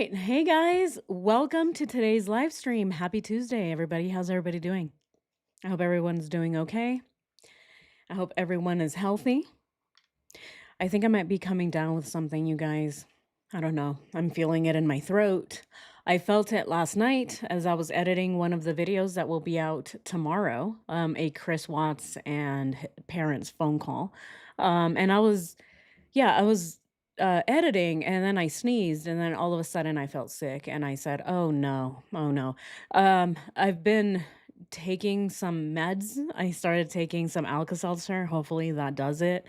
right. Hey guys, welcome to today's live stream. Happy Tuesday, everybody. How's everybody doing? I hope everyone's doing okay. I hope everyone is healthy. I think I might be coming down with something, you guys. I don't know. I'm feeling it in my throat. I felt it last night as I was editing one of the videos that will be out tomorrow, a Chris Watts and parents phone call. And I was editing and then I sneezed and then all of a sudden I felt sick and I said, "Oh no. Oh no." I've been taking some meds. I started taking some Alka-Seltzer, hopefully that does it,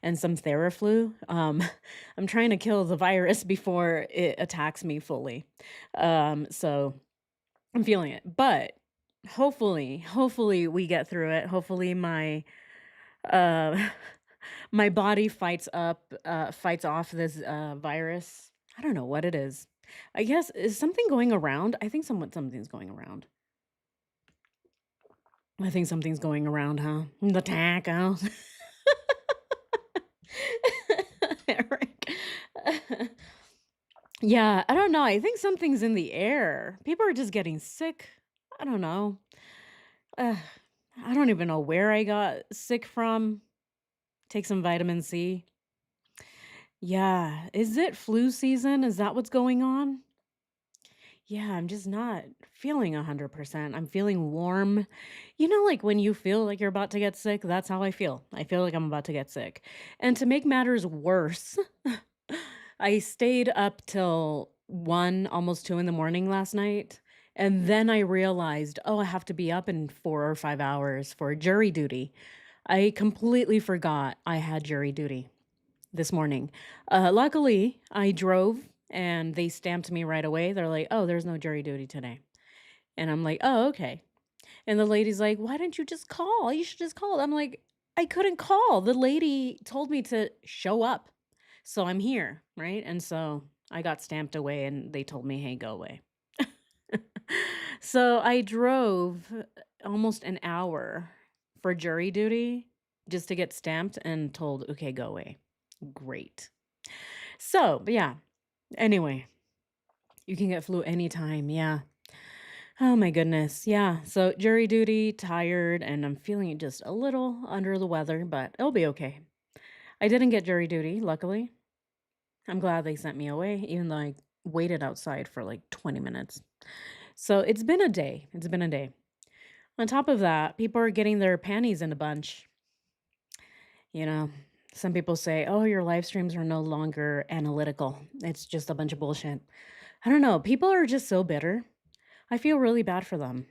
and some Theraflu. I'm trying to kill the virus before it attacks me fully. So I'm feeling it, but hopefully we get through it. Hopefully uh my body fights off this virus. I don't know what it is. I guess is something going around? I think something's going around. I think something's going around, huh? The taco. Eric. Yeah, I don't know. I think something's in the air. People are just getting sick. I don't know. Uh, I don't even know where I got sick from. Take some vitamin C. Yeah. Is it flu season? Is that what's going on? Yeah, I'm just not feeling 100%. I'm feeling warm. You know, like when you feel like you're about to get sick, that's how I feel. I feel like I'm about to get sick. And to make matters worse, I stayed up till 1, almost 2 in the morning last night. And then I realized, oh, I have to be up in 4 or 5 hours for jury duty. I completely forgot I had jury duty this morning. Luckily, I drove and they stamped me right away. They're like, "Oh, there's no jury duty today." And I'm like, "Oh, okay." And the lady's like, "Why didn't you just call? You should just call." I'm like, "I couldn't call. The lady told me to show up. So I'm here, right?" And so I got stamped away and they told me, "Hey, go away." So I drove almost an hour for jury duty just to get stamped and told, "Okay, go away." Great. So, but yeah, anyway, you can get flu anytime. Yeah. Oh my goodness. Yeah. So, jury duty, tired, and I'm feeling just a little under the weather, but it'll be okay. I didn't get jury duty, luckily. I'm glad they sent me away, even though I waited outside for like 20 minutes. So, it's been a day. It's been a day. On top of that, people are getting their panties in a bunch. You know, some people say, oh, your live streams are no longer analytical. It's just a bunch of bullshit. I don't know. People are just so bitter. I feel really bad for them.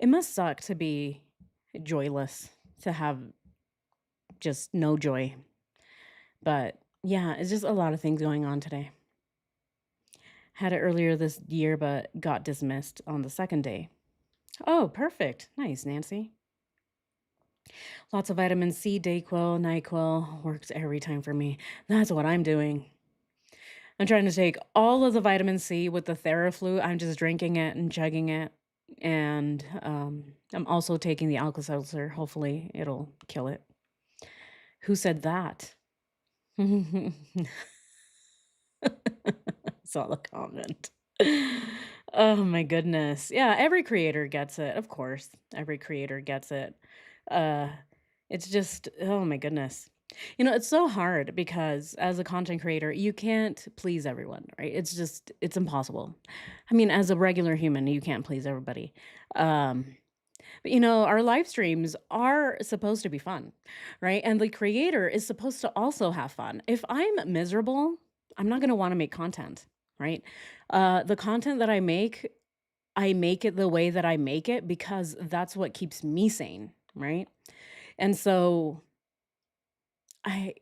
It must suck to be joyless, to have just no joy. But yeah, it's just a lot of things going on today. Had it earlier this year, but got dismissed on the second day. Oh, perfect. Nice, Nancy. Lots of vitamin C, Dayquil, NyQuil works every time for me. That's what I'm doing. I'm trying to take all of the vitamin C with the Theraflu. I'm just drinking it and chugging it. And I'm also taking the Alka-Seltzer. Hopefully, it'll kill it. Who said that? Saw the comment. Oh my goodness. Yeah, every creator gets it. Of course, every creator gets it. Uh, it's just, oh my goodness. You know, it's so hard because as a content creator, you can't please everyone, right? It's impossible. I mean, as a regular human, you can't please everybody. Um, but you know, our live streams are supposed to be fun, right? And the creator is supposed to also have fun. If I'm miserable, I'm not going to want to make content, right? The content that I make it the way that I make it because that's what keeps me sane, right? And so I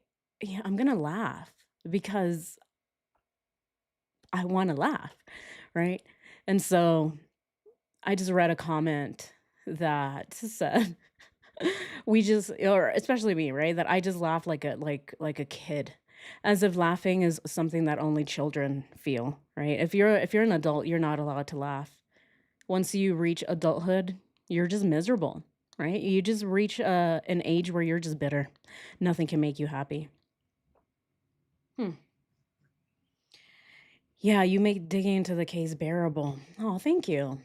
yeah, I'm gonna laugh because I wanna laugh, right? And so I just read a comment that said, we just or especially me, right? That I just laugh like a kid, as if laughing is something that only children feel, right? If you're an adult, you're not allowed to laugh. Once you reach adulthood, you're just miserable, right? You just reach an age where you're just bitter. Nothing can make you happy. Hmm. Yeah, you make digging into the case bearable. Oh, thank you.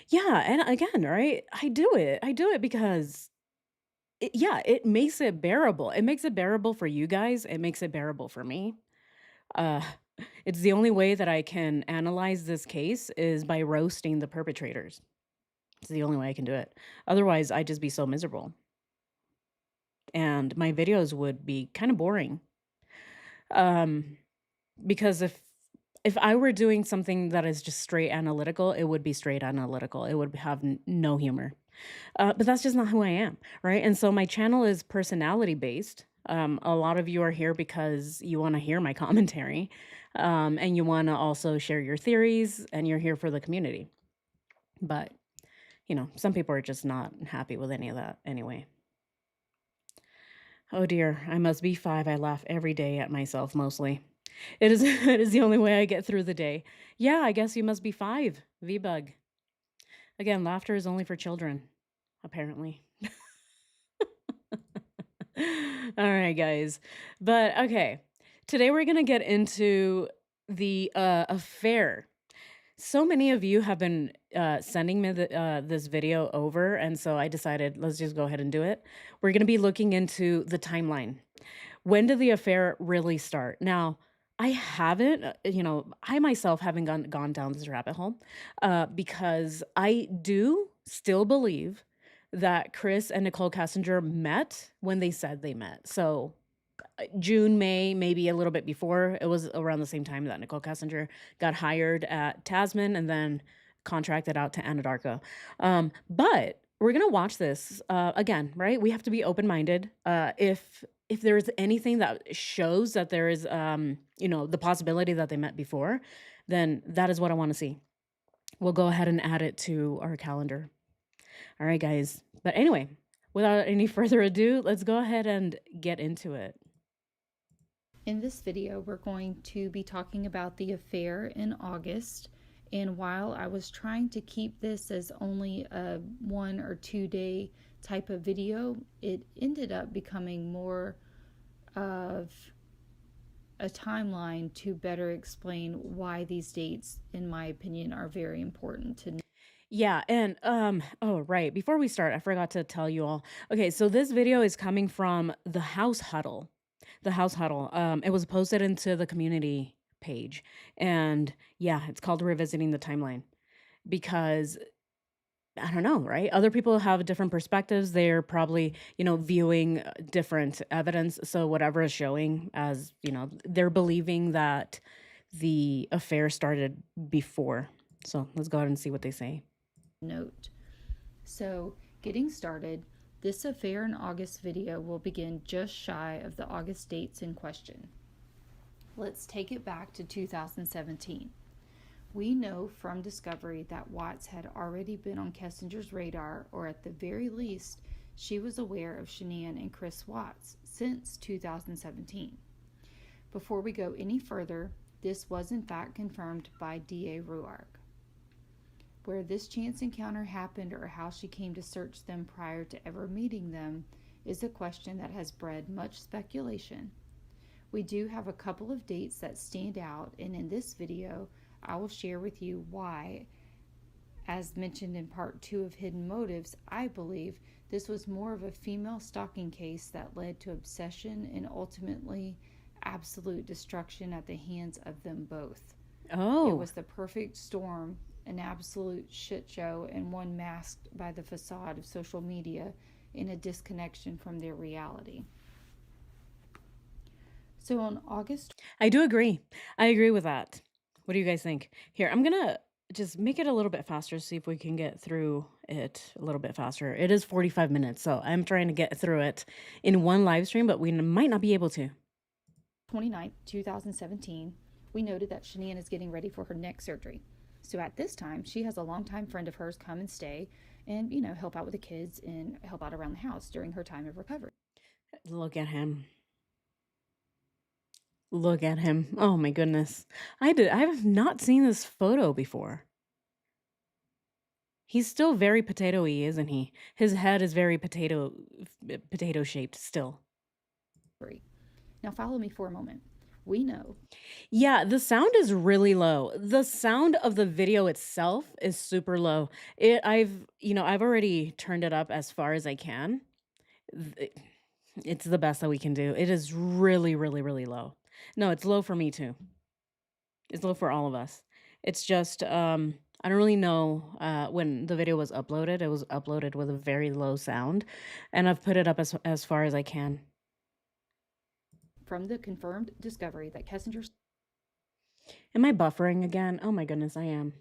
Yeah, and again, right? I do it because yeah, it makes it bearable. It makes it bearable for you guys. It makes it bearable for me. Uh, it's the only way that I can analyze this case is by roasting the perpetrators. It's the only way I can do it. Otherwise, I'd just be so miserable and my videos would be kind of boring. Um, because if I were doing something that is just straight analytical, it would be straight analytical. It would have no humor. But that's just not who I am, right? And so my channel is personality based. A lot of you are here because you want to hear my commentary, and you want to also share your theories, and you're here for the community. But some people are just not happy with any of that anyway. Oh dear, I must be 5. I laugh every day at myself mostly. It is it is the only way I get through the day. Yeah, I guess you must be 5, V-Bug. Again, laughter is only for children, apparently. Alright, guys. But, okay. Today we're gonna get into the, affair. So many of you have been, sending me this video over, and so I decided, let's just go ahead and do it. We're gonna be looking into the timeline. When did the affair really start? Now, I haven't, I myself haven't gone down this rabbit hole, because I do still believe that Chris and Nicole Kessinger met when they said they met. So June, May, maybe a little bit before. It was around the same time that Nicole Kessinger got hired at Tasman and then contracted out to Anadarko. But we're gonna watch this again, right? We have to be open-minded. If there's anything that shows that there is, the possibility that they met before, then that is what I want to see. We'll go ahead and add it to our calendar. All right, guys. But anyway, without any further ado, let's go ahead and get into it. In this video, we're going to be talking about the affair in August. And while I was trying to keep this as only a 1 or 2 day type of video, it ended up becoming more of a timeline to better explain why these dates, in my opinion, are very important to know. Yeah, and oh right, before we start, I forgot to tell you all. Okay, so this video is coming from the House Huddle. The House Huddle. It was posted into the community page. And yeah, it's called Revisiting the Timeline because I don't know, right? Other people have different perspectives. They're probably, viewing different evidence. So whatever is showing as, they're believing that the affair started before. So let's go ahead and see what they say. Note. So, getting started, this affair in August video will begin just shy of the August dates in question. Let's take it back to 2017. We know from discovery that Watts had already been on Kessinger's radar, or at the very least, she was aware of Shanann and Chris Watts since 2017. Before we go any further, this was in fact confirmed by D.A. Ruark. Where this chance encounter happened or how she came to search them prior to ever meeting them is a question that has bred much speculation. We do have a couple of dates that stand out, and in this video, I will share with you why. As mentioned in part 2 of Hidden Motives, I believe this was more of a female stalking case that led to obsession and ultimately absolute destruction at the hands of them both. Oh. It was the perfect storm, an absolute shit show, and one masked by the facade of social media in a disconnection from their reality. So on August... I do agree. I agree with that. What do you guys think? Here, I'm going to just make it a little bit faster, see if we can get through it a little bit faster. It is 45 minutes, so I'm trying to get through it in one live stream, but we might not be able to. 29th, 2017, we noted that Shanann is getting ready for her neck surgery. So at this time, she has a longtime friend of hers come and stay and, help out with the kids and help out around the house during her time of recovery. Look at him. Look at him. Oh my goodness. I have not seen this photo before. He's still very potato-y, isn't he? His head is very potato shaped still. Now follow me for a moment. We know. Yeah, the sound is really low. The sound of the video itself is super low. I've already turned it up as far as I can. Th- It's the best that we can do. It is really, really, really low. No, it's low for me too. It's low for all of us. It's just I don't really know when the video was uploaded. It was uploaded with a very low sound, and I've put it up as far as I can. From the confirmed discovery that Kessinger's Am I buffering again? Oh my goodness, I am.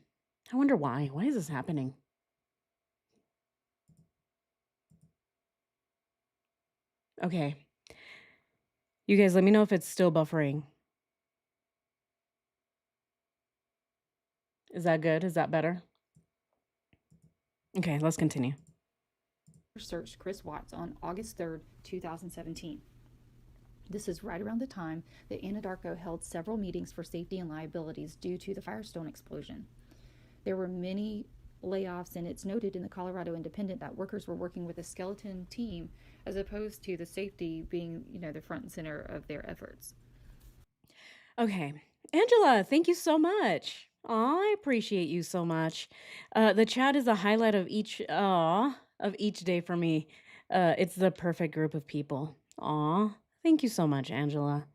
I wonder why. Why is this happening? Okay. You guys let me know if it's still buffering. Is that good? Is that better? Okay, let's continue. searched Chris Watts on August 3rd, 2017. This is right around the time that Anadarko held several meetings for safety and liabilities due to the Firestone explosion. There were many layoffs, and it's noted in the Colorado Independent that workers were working with a skeleton team as opposed to the safety being, the front and center of their efforts. Okay. Angela, thank you so much. Aw, I appreciate you so much. The chat is the highlight of each day for me. It's the perfect group of people. Aw, thank you so much, Angela.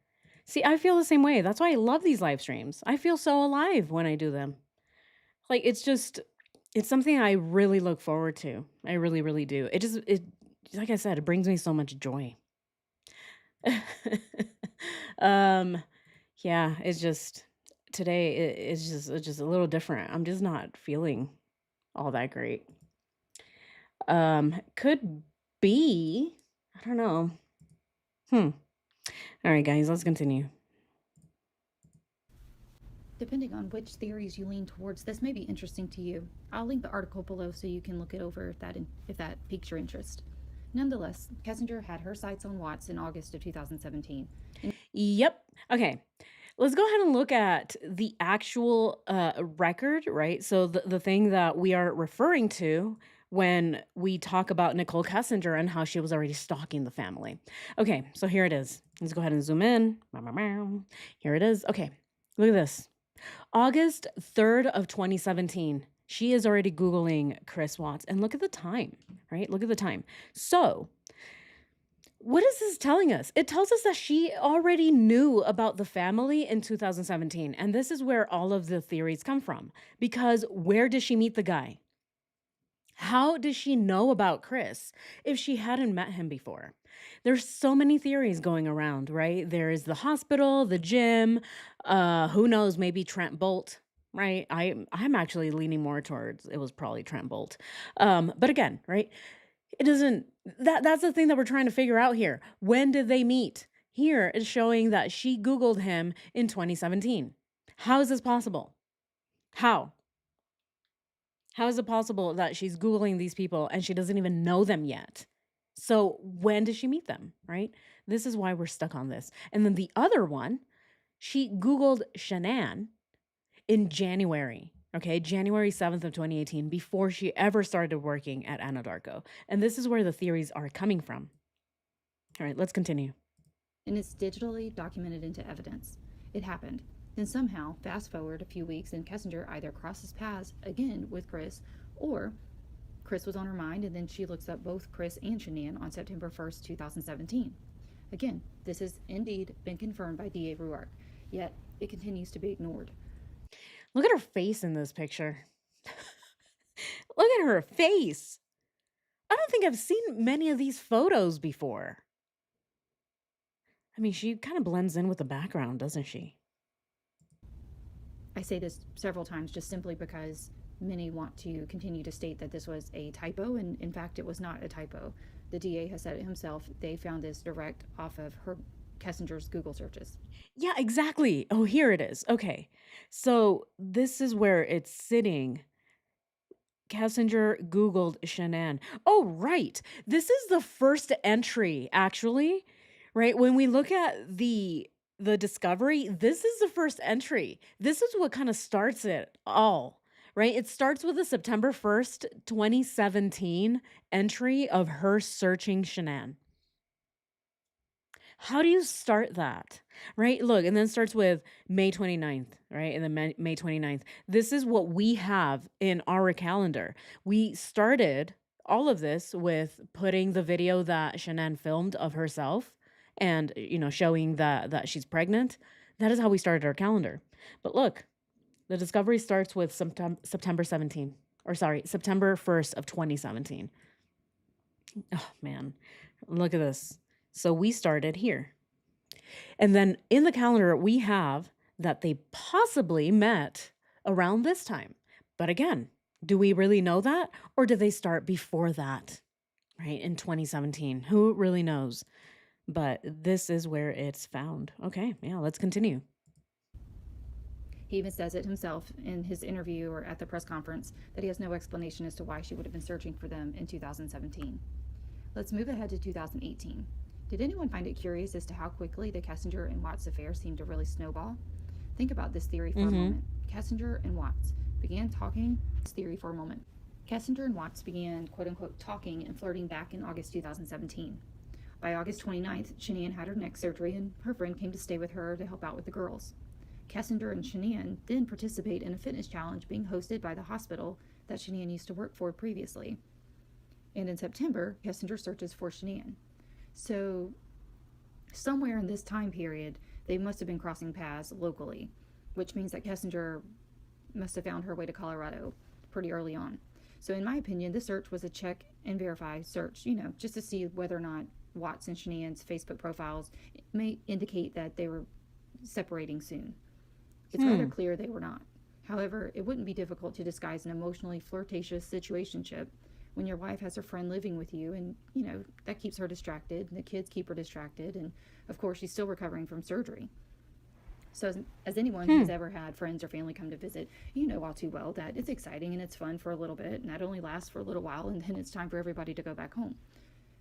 See, I feel the same way. That's why I love these live streams. I feel so alive when I do them. Like it's something I really look forward to. I really, really do. It like I said, it brings me so much joy. um yeah, it's just today it's just a little different. I'm just not feeling all that great. Could be, I don't know. Hmm. All right, guys, let's continue. Depending on which theories you lean towards, this may be interesting to you. I'll link the article below so you can look it over if that piques your interest. Nonetheless, Kessinger had her sights on Watts in August of 2017. Yep. Okay. Let's go ahead and look at the actual record, right? So the thing that we are referring to when we talk about Nicole Kessinger and how she was already stalking the family. Okay, so here it is. Let's go ahead and zoom in. Here it is. Okay, look at this. August 3rd of 2017. She is already Googling Chris Watts. And look at the time, right? Look at the time. So what is this telling us? It tells us that she already knew about the family in 2017. And this is where all of the theories come from. Because where did she meet the guy? How does she know about Chris if she hadn't met him before? There's so many theories going around, right? There is the hospital, the gym, who knows, maybe Trent Bolt, right? I'm actually leaning more towards it was probably Trent Bolt. But again, right? It doesn't that's the thing that we're trying to figure out here. When did they meet? Here is showing that she Googled him in 2017. How is this possible? How? How is it possible that she's Googling these people and she doesn't even know them yet? So when did she meet them, right? This is why we're stuck on this. And then the other one, she Googled Shanann in January, okay, January 7th of 2018, before she ever started working at Anadarko. And this is where the theories are coming from. All right, let's continue. And it's digitally documented into evidence. It happened. Then somehow, fast forward a few weeks, and Kessinger either crosses paths again with Chris, or Chris was on her mind, and then she looks up both Chris and Shanann on September 1st, 2017. Again, this has indeed been confirmed by DA Ruark, yet it continues to be ignored. Look at her face in this picture. Look at her face. I don't think I've seen many of these photos before. I mean, she kind of blends in with the background, doesn't she? I say this several times just simply because many want to continue to state that this was a typo, and in fact, it was not a typo. The DA has said it himself. They found this direct off of her Kessinger's Google searches. Yeah, exactly. Oh, here it is. Okay. So this is where it's sitting. Kessinger Googled Shanann. Oh, right. This is the first entry, actually. Right? When we look at the discovery, this is the first entry. This is what kind of starts it all. Right? It starts with a September 1st, 2017 entry of her searching Shanann. How do you start that? Right? Look, and then starts with May 29th, right? And then May 29th. This is what we have in our calendar. We started all of this with putting the video that Shanann filmed of herself and showing that she's pregnant. That is how we started our calendar. But look, the discovery starts with September 17th, or sorry, September 1st of 2017. Oh man, look at this. So we started here. And then in the calendar, we have that they possibly met around this time. But again, do we really know that? Or did they start before that, right? In 2017? Who really knows? But this is where it's found. Okay, yeah, let's continue. He even says it himself in his interview or at the press conference that he has no explanation as to why she would have been searching for them in 2017. Let's move ahead to 2018. Did anyone find it curious as to how quickly the Kessinger and Watts affair seemed to really snowball? Think about this theory for a moment. Kessinger and Watts began talking this theory for a moment. Kessinger and Watts began, quote-unquote, talking and flirting back in August 2017. By August 29th, Shanann had her neck surgery and her friend came to stay with her to help out with the girls. Kessinger and Shanann then participate in a fitness challenge being hosted by the hospital that Shanann used to work for previously. And in September, Kessinger searches for Shanann. So somewhere in this time period, they must have been crossing paths locally, which means that Kessinger must have found her way to Colorado pretty early on. So in my opinion, this search was a check and verify search, just to see whether or not Watts and Shanann's Facebook profiles may indicate that they were separating soon. It's rather clear they were not. However, it wouldn't be difficult to disguise an emotionally flirtatious situationship when your wife has her friend living with you, and that keeps her distracted, and the kids keep her distracted, and of course she's still recovering from surgery. So as anyone who's ever had friends or family come to visit, you know all too well that it's exciting and it's fun for a little bit, and that only lasts for a little while, and then it's time for everybody to go back home.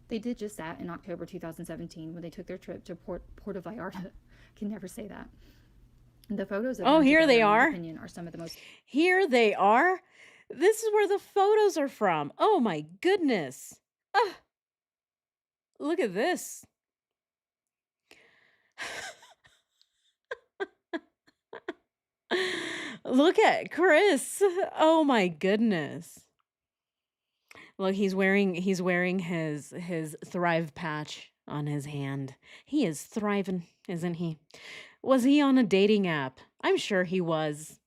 They did just that in October 2017 when they took their trip to Puerto Vallarta. I can never say that. The photos of them here together, they in my are. opinion, are some of the most... Here they are. This is where the photos are from. Oh my goodness. Look at this. Look at Chris. Oh my goodness. Look, he's wearing his Thrive patch on his hand. He is thriving, isn't he? Was he on a dating app? I'm sure he was.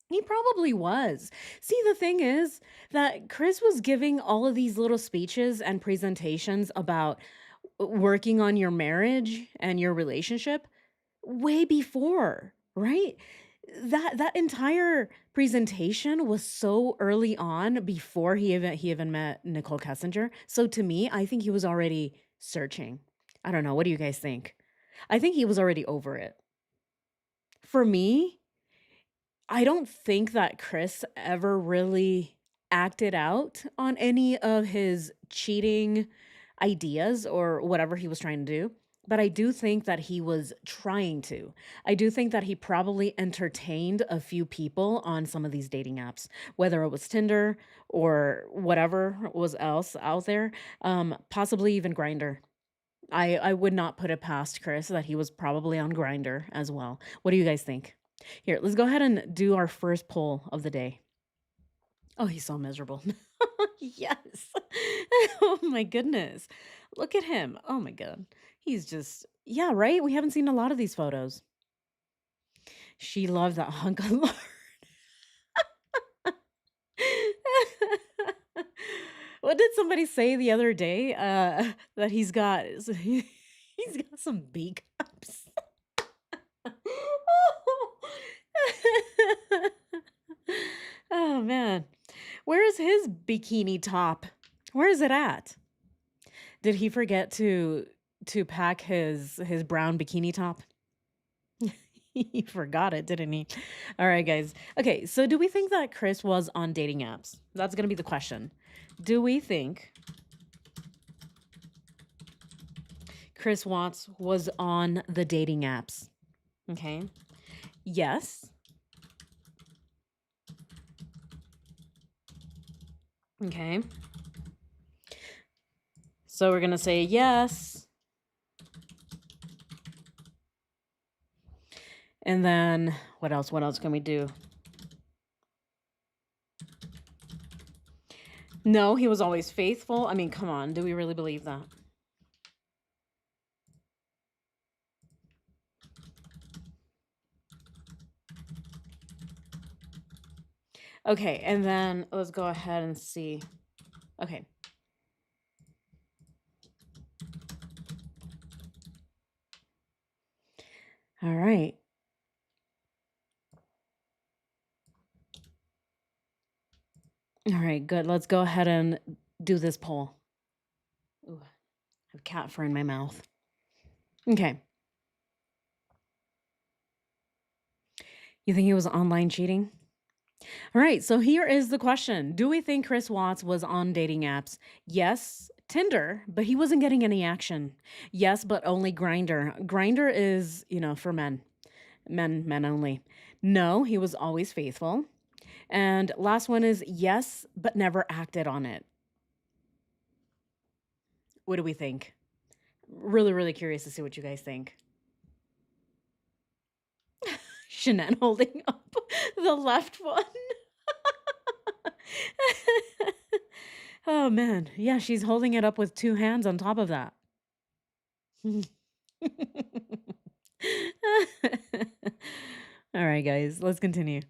He probably was. See, the thing is that Chris was giving all of these little speeches and presentations about working on your marriage and your relationship way before, right? That entire presentation was so early on before he even met Nicole Kessinger. So to me, I think he was already searching. I don't know. What do you guys think? I think he was already over it. For me, I don't think that Chris ever really acted out on any of his cheating ideas or whatever he was trying to do. But I do think that he was trying to. I do think that he probably entertained a few people on some of these dating apps, whether it was Tinder or whatever was else out there, possibly even Grindr. I would not put it past Chris that he was probably on Grindr as well. What do you guys think? Here, let's go ahead and do our first poll of the day. Oh, he's so miserable. Yes. Oh my goodness. Look at him. Oh my God. He's just, yeah, right? We haven't seen a lot of these photos. She loved that hunk of lard. What did somebody say the other day? That he's got some B cups. Oh man. Where is his bikini top? Where is it at? Did he forget to pack his brown bikini top? He forgot it, didn't he? All right, guys. Okay, so do we think that Chris was on dating apps? That's going to be the question. Do we think Chris Watts was on the dating apps? Okay. Yes. Okay. So we're going to say yes. And then what else? What else can we do? No, he was always faithful. I mean, come on. Do we really believe that? Okay, and then let's go ahead and see. Okay. All right. All right, good. Let's go ahead and do this poll. Ooh, I have cat fur in my mouth. Okay. You think he was online cheating? All right, so here is the question. Do we think Chris Watts was on dating apps? Yes, Tinder, but he wasn't getting any action. Yes, but only Grinder. Grinder is, for men. Men only. No, he was always faithful. And last one is yes, but never acted on it. What do we think? Really, really curious to see what you guys think. Shanann holding up the left one. Oh man. Yeah, she's holding it up with two hands on top of that. All right, guys, let's continue.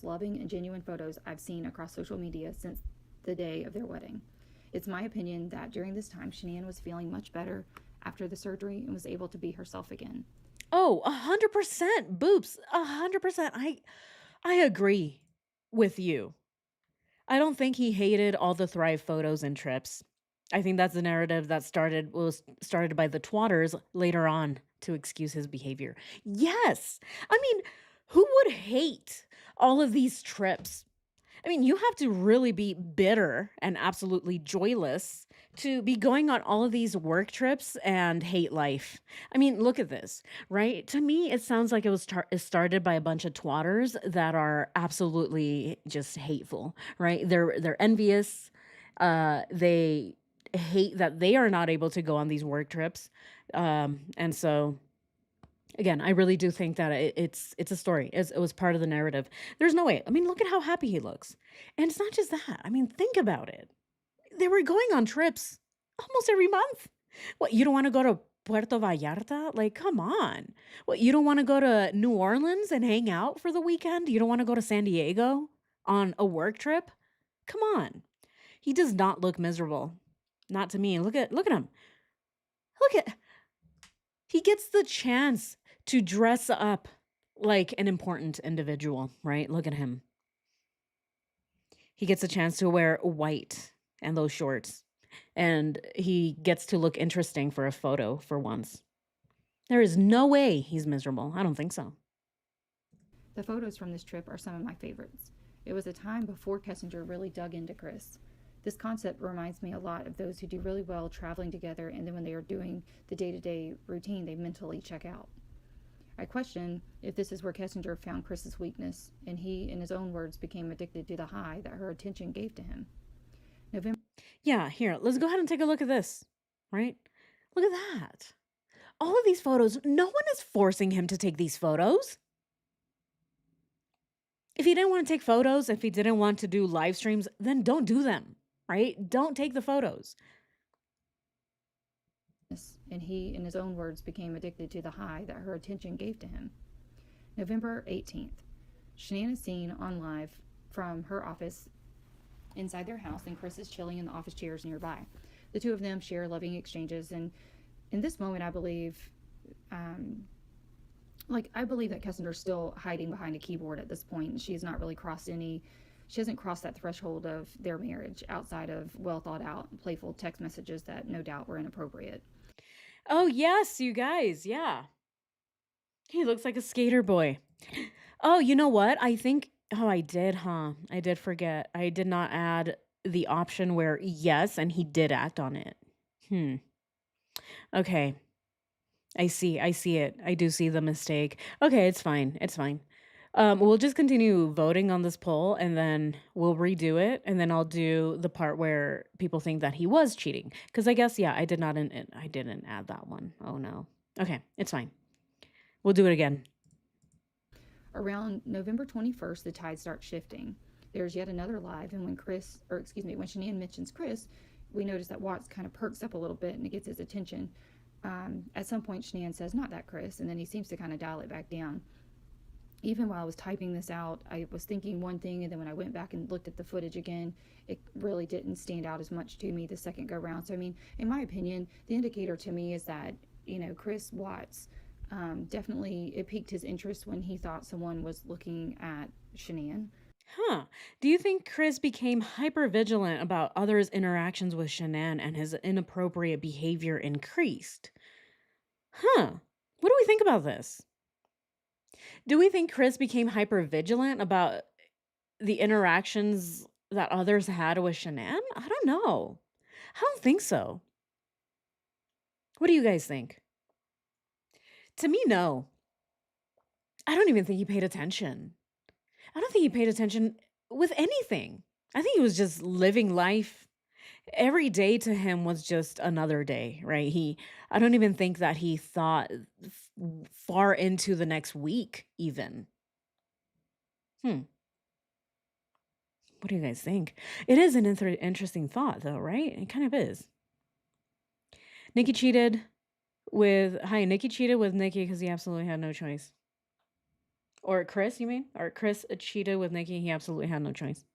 Loving and genuine photos I've seen across social media since the day of their wedding. It's my opinion that during this time, Shanann was feeling much better after the surgery and was able to be herself again. Oh, 100%, Boops. 100%. I agree with you. I don't think he hated all the Thrive photos and trips. I think that's the narrative that was started by the twatters later on to excuse his behavior. Yes. I mean, who would hate all of these trips? I mean, you have to really be bitter and absolutely joyless to be going on all of these work trips and hate life. I mean, look at this, right? To me, it sounds like it started by a bunch of twatters that are absolutely just hateful, right? They're envious. They hate that they are not able to go on these work trips, and so again, I really do think that it's a story. It was part of the narrative. There's no way. I mean, look at how happy he looks. And it's not just that. I mean, think about it. They were going on trips almost every month. What, you don't want to go to Puerto Vallarta? Like, come on. What, you don't want to go to New Orleans and hang out for the weekend? You don't want to go to San Diego on a work trip? Come on. He does not look miserable. Not to me. Look at him. He gets the chance to dress up like an important individual, right? Look at him. He gets a chance to wear white and those shorts, and he gets to look interesting for a photo for once. There is no way he's miserable. I don't think so. The photos from this trip are some of my favorites. It was a time before Kessinger really dug into Chris. This concept reminds me a lot of those who do really well traveling together, and then when they are doing the day-to-day routine, they mentally check out. I question if this is where Kessinger found Chris's weakness, and he, in his own words, became addicted to the high that her attention gave to him. Yeah, here, let's go ahead and take a look at this, right? Look at that. All of these photos, no one is forcing him to take these photos. If he didn't want to take photos, if he didn't want to do live streams, then don't do them, right? Don't take the photos. And he, in his own words, became addicted to the high that her attention gave to him. November 18th. Shanann is seen on live from her office inside their house, and Chris is chilling in the office chairs nearby. The two of them share loving exchanges, and in this moment, I believe that Kessinger's still hiding behind a keyboard at this point, and she hasn't crossed that threshold of their marriage outside of well thought out, playful text messages that no doubt were inappropriate. Oh, yes, you guys. Yeah. He looks like a skater boy. Oh, you know what? I think, oh, I did, huh? I did forget. I did not add the option where yes, and he did act on it. Okay. I see it. I do see the mistake. Okay, it's fine. It's fine. We'll just continue voting on this poll, and then we'll redo it, and then I'll do the part where people think that he was cheating. Because I guess, yeah, I didn't add that one. Oh no. Okay, it's fine. We'll do it again. Around November 21st, the tide starts shifting. There's yet another live, and when when Shanann mentions Chris, we notice that Watts kind of perks up a little bit and it gets his attention. At some point, Shanann says, "Not that Chris," and then he seems to kind of dial it back down. Even while I was typing this out, I was thinking one thing, and then when I went back and looked at the footage again, it really didn't stand out as much to me the second go round. So, I mean, in my opinion, the indicator to me is that, Chris Watts, definitely it piqued his interest when he thought someone was looking at Shanann. Huh. Do you think Chris became hyper vigilant about others' interactions with Shanann and his inappropriate behavior increased? Huh. What do we think about this? Do we think Chris became hyper vigilant about the interactions that others had with Shanann? I don't know. I don't think so. What do you guys think? To me, no. I don't even think he paid attention. I don't think he paid attention with anything. I think he was just living life. Every day to him was just another day, right? I don't even think that he thought far into the next week, even. Hmm. What do you guys think? It is an interesting thought, though, right? It kind of is. Nikki cheated with Nikki because he absolutely had no choice. Or Chris, you mean? Or Chris cheated with Nikki, he absolutely had no choice.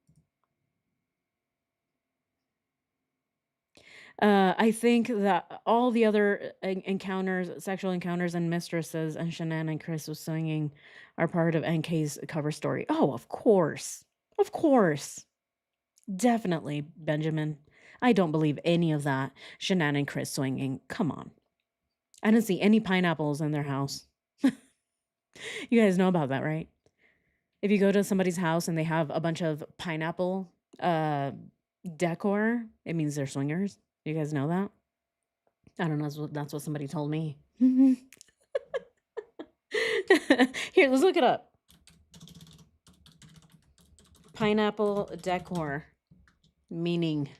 I think that all the other sexual encounters and mistresses and Shanann and Chris was swinging are part of NK's cover story. Oh, of course. Of course. Definitely, Benjamin. I don't believe any of that Shanann and Chris swinging. Come on. I didn't see any pineapples in their house. You guys know about that, right? If you go to somebody's house and they have a bunch of pineapple decor, it means they're swingers. You guys know that? I don't know. That's what somebody told me. Here, let's look it up. Pineapple decor meaning.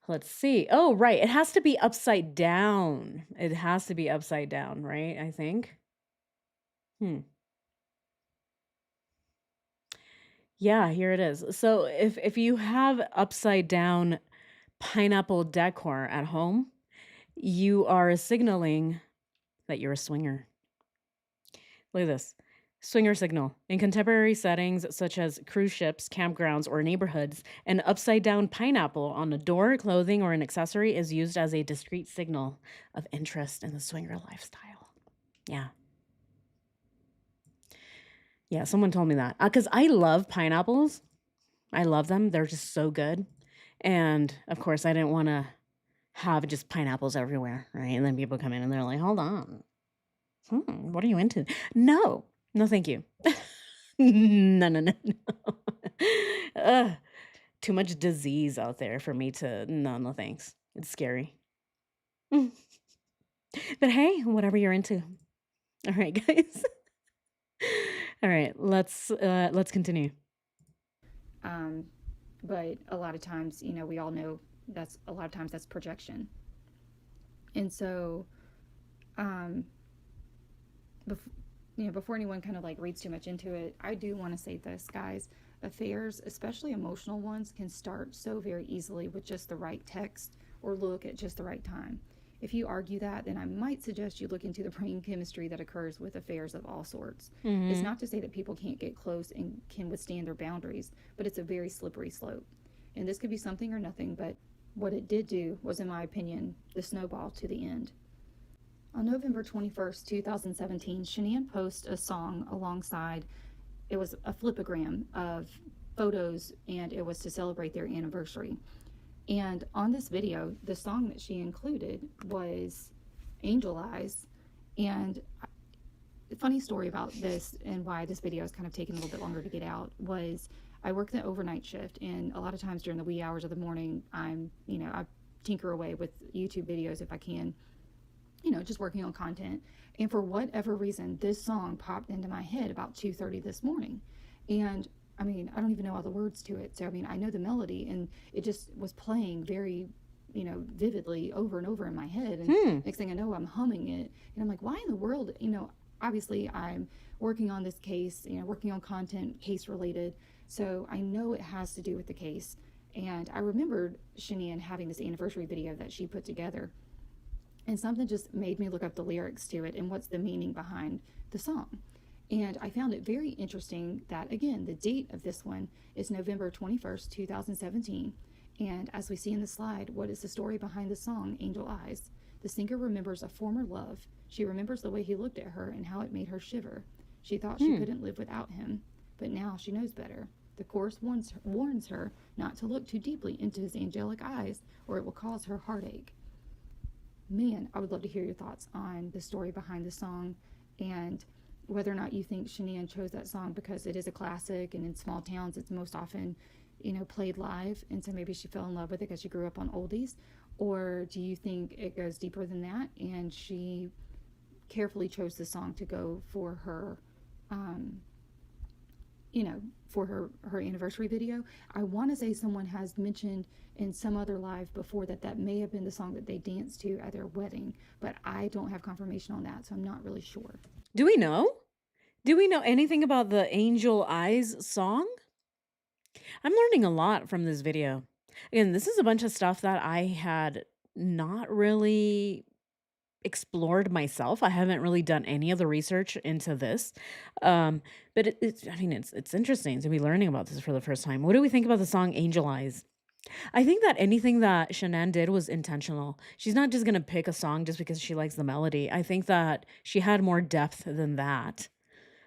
Let's see. Oh, right. It has to be upside down. It has to be upside down, right? I think. Yeah, here it is. So if you have upside down pineapple decor at home, you are signaling that you're a swinger. Look at this. Swinger signal. In contemporary settings such as cruise ships, campgrounds, or neighborhoods, an upside down pineapple on a door, clothing, or an accessory is used as a discreet signal of interest in the swinger lifestyle. Yeah. Yeah, someone told me that. Because I love pineapples. I love them. They're just so good. And of course, I didn't want to have just pineapples everywhere, right? And then people come in and they're like, hold on. What are you into? No, thank you. No. Too much disease out there for me to, no, thanks. It's scary. But hey, whatever you're into. All right, guys. All right, let's continue. But a lot of times, we all know that's projection. And so, before anyone kind of like reads too much into it, I do want to say this, guys. Affairs, especially emotional ones, can start so very easily with just the right text or look at just the right time. If you argue that, then I might suggest you look into the brain chemistry that occurs with affairs of all sorts. Mm-hmm. It's not to say that people can't get close and can withstand their boundaries, but it's a very slippery slope. And this could be something or nothing, but what it did do was, in my opinion, the snowball to the end. On November 21st, 2017, Shanann posted a song alongside, it was a flipogram of photos, and it was to celebrate their anniversary. And on this video, the song that she included was Angel Eyes. And the funny story about this and why this video is kind of taking a little bit longer to get out was I work the overnight shift, and a lot of times during the wee hours of the morning, I tinker away with YouTube videos if I can, just working on content. And for whatever reason, this song popped into my head about 2:30 this morning. And I don't even know all the words to it. So, I know the melody, and it just was playing very, vividly over and over in my head. And next thing I know, I'm humming it. And I'm like, why in the world, obviously I'm working on this case, working on content case related. So I know it has to do with the case. And I remembered Shania having this anniversary video that she put together. And something just made me look up the lyrics to it and what's the meaning behind the song. And I found it very interesting that, again, the date of this one is November 21st, 2017. And as we see in the slide, what is the story behind the song, Angel Eyes? The singer remembers a former love. She remembers the way he looked at her and how it made her shiver. She thought she couldn't live without him, but now she knows better. The chorus warns her not to look too deeply into his angelic eyes, or it will cause her heartache. Man, I would love to hear your thoughts on the story behind the song and whether or not you think Shania chose that song because it is a classic, and in small towns it's most often, played live, and so maybe she fell in love with it because she grew up on oldies. Or do you think it goes deeper than that and she carefully chose the song to go for her for her anniversary video? I want to say someone has mentioned in some other live before that may have been the song that they danced to at their wedding, but I don't have confirmation on that, so I'm not really sure. Do we know? Do we know anything about the Angel Eyes song? I'm learning a lot from this video. Again, this is a bunch of stuff that I had not really explored myself. I haven't really done any of the research into this. Um, but it's interesting to be learning about this for the first time. What do we think about the song Angel Eyes? I think that anything that Shanann did was intentional. She's not just gonna pick a song just because she likes the melody. I think that she had more depth than that.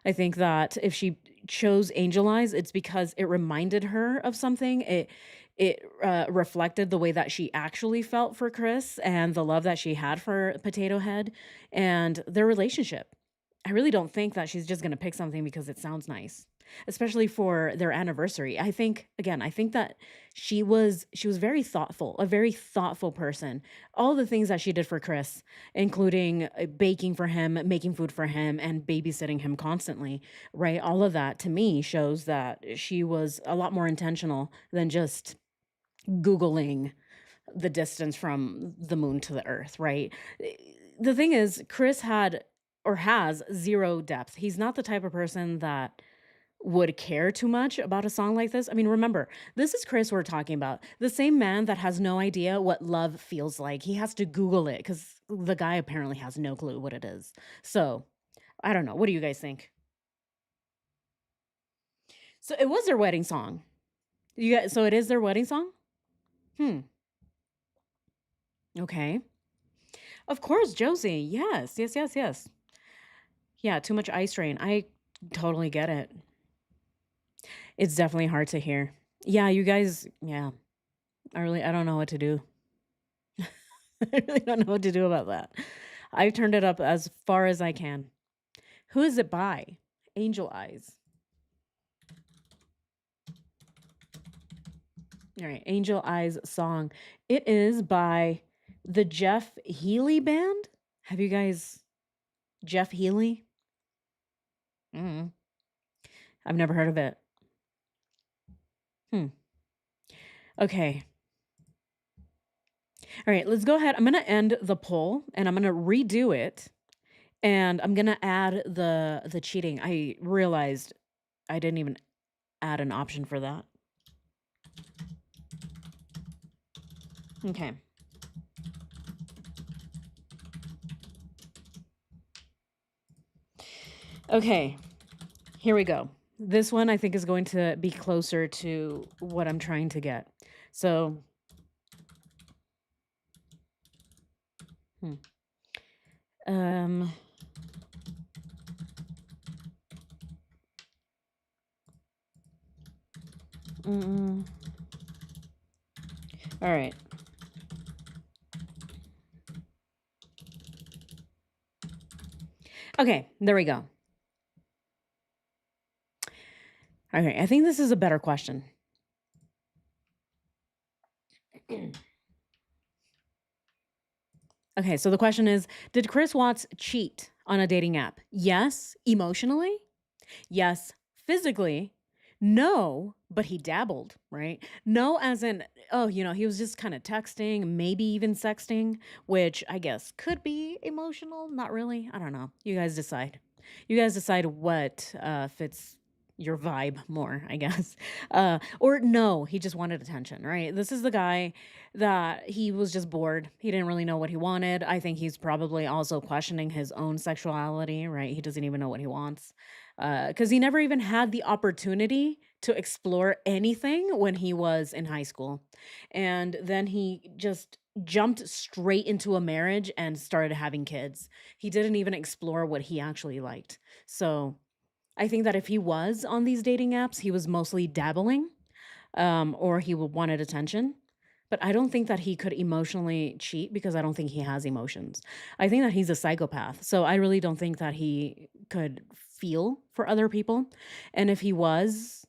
I think that if she chose Angel Eyes, it's because it reminded her of something. It reflected the way that she actually felt for Chris and the love that she had for Potato Head and their relationship. I really don't think that she's just gonna pick something because it sounds nice, especially for their anniversary. I think that she was very thoughtful, a very thoughtful person. All the things that she did for Chris, including baking for him, making food for him, and babysitting him constantly, right? All of that to me shows that she was a lot more intentional than just Googling the distance from the moon to the earth, right? The thing is, Chris had or has zero depth. He's not the type of person that would care too much about a song like this. I mean, remember, this is Chris we're talking about. The same man that has no idea what love feels like. He has to Google it because the guy apparently has no clue what it is. So, I don't know. What do you guys think? So, it was their wedding song. So it is their wedding song? Hmm. Okay. Of course, Josie. Yes, yes, yes, yes. Yeah, Too Much Ice Rain. I totally get it. It's definitely hard to hear. Yeah, you guys, yeah. I don't know what to do. I really don't know what to do about that. I've turned it up as far as I can. Who is it by? Angel Eyes. All right, Angel Eyes song. It is by the Jeff Healey Band. Have you guys Jeff Healey? Mm, I've never heard of it. Hmm. Okay. All right, let's go ahead. I'm gonna end the poll and I'm gonna redo it, and I'm gonna add the cheating. I realized I didn't even add an option for that. Okay. Okay. Here we go. This one I think is going to be closer to what I'm trying to get. So, hmm. Um mm, all right. Okay, there we go. Okay, I think this is a better question. Okay, so the question is, did Chris Watts cheat on a dating app? Yes, emotionally. Yes, physically. No, but he dabbled, right? No, as in, oh, he was just kind of texting, maybe even sexting, which I guess could be emotional. Not really. I don't know. You guys decide. You guys decide what fits your vibe more, I guess. Or no, he just wanted attention, right? This is the guy that he was just bored. He didn't really know what he wanted. I think he's probably also questioning his own sexuality, right? He doesn't even know what he wants. Because he never even had the opportunity to explore anything when he was in high school. And then he just jumped straight into a marriage and started having kids. He didn't even explore what he actually liked. So I think that if he was on these dating apps, he was mostly dabbling, or he wanted attention. But I don't think that he could emotionally cheat because I don't think he has emotions. I think that he's a psychopath. So I really don't think that he could feel for other people. And if he was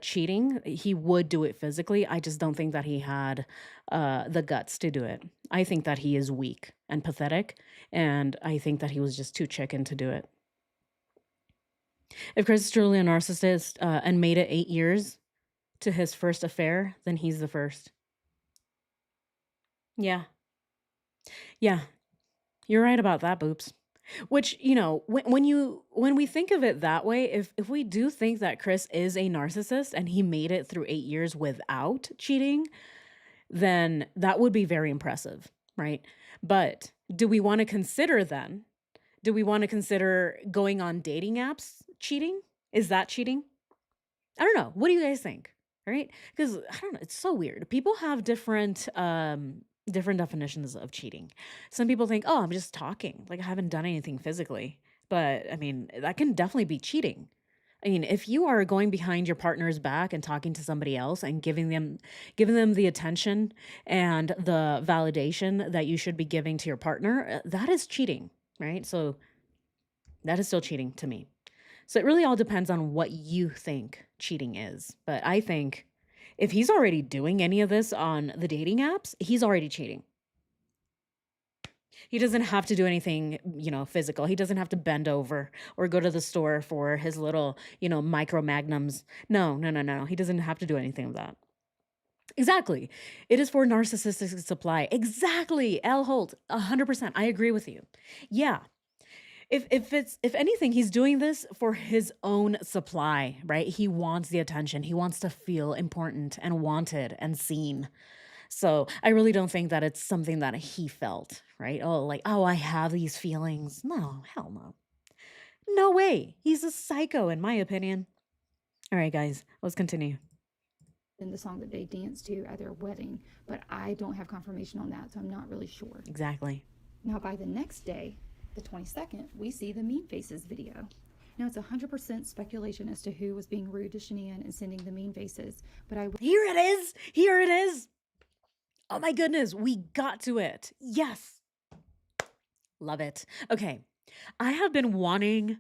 cheating, he would do it physically. I just don't think that he had the guts to do it. I think that he is weak and pathetic. And I think that he was just too chicken to do it. If Chris is truly a narcissist and made it 8 years to his first affair, then he's the first. Yeah. Yeah. You're right about that, Boops. Which, when we think of it that way, if we do think that Chris is a narcissist and he made it through 8 years without cheating, then that would be very impressive, right? But do we want to consider then? Do we want to consider going on dating apps cheating? Is that cheating? I don't know. What do you guys think? Right? Because I don't know, it's so weird. People have different definitions of cheating. Some people think, "Oh, I'm just talking. Like I haven't done anything physically." But I mean, that can definitely be cheating. I mean, if you are going behind your partner's back and talking to somebody else and giving them the attention and the validation that you should be giving to your partner, that is cheating, right? So that is still cheating to me. So it really all depends on what you think cheating is. But I think if he's already doing any of this on the dating apps, he's already cheating. He doesn't have to do anything, physical. He doesn't have to bend over or go to the store for his little, micro magnums. No, no, no, no. He doesn't have to do anything of that. Exactly. It is for narcissistic supply. Exactly. L. Holt, 100%. I agree with you. Yeah. If anything, he's doing this for his own supply, right? He wants the attention. He wants to feel important and wanted and seen. So I really don't think that it's something that he felt, right? Oh, like, oh, I have these feelings. No, hell no. No way. He's a psycho, in my opinion. All right, guys, let's continue. In the song that they danced to at their wedding, but I don't have confirmation on that, so I'm not really sure. Exactly. Now, by the next day, the 22nd, we see the Mean Faces video. Now, it's 100% speculation as to who was being rude to Shanann and sending the mean faces, but Here it is. Here it is. Oh my goodness, we got to it. Yes. Love it. Okay. I have been wanting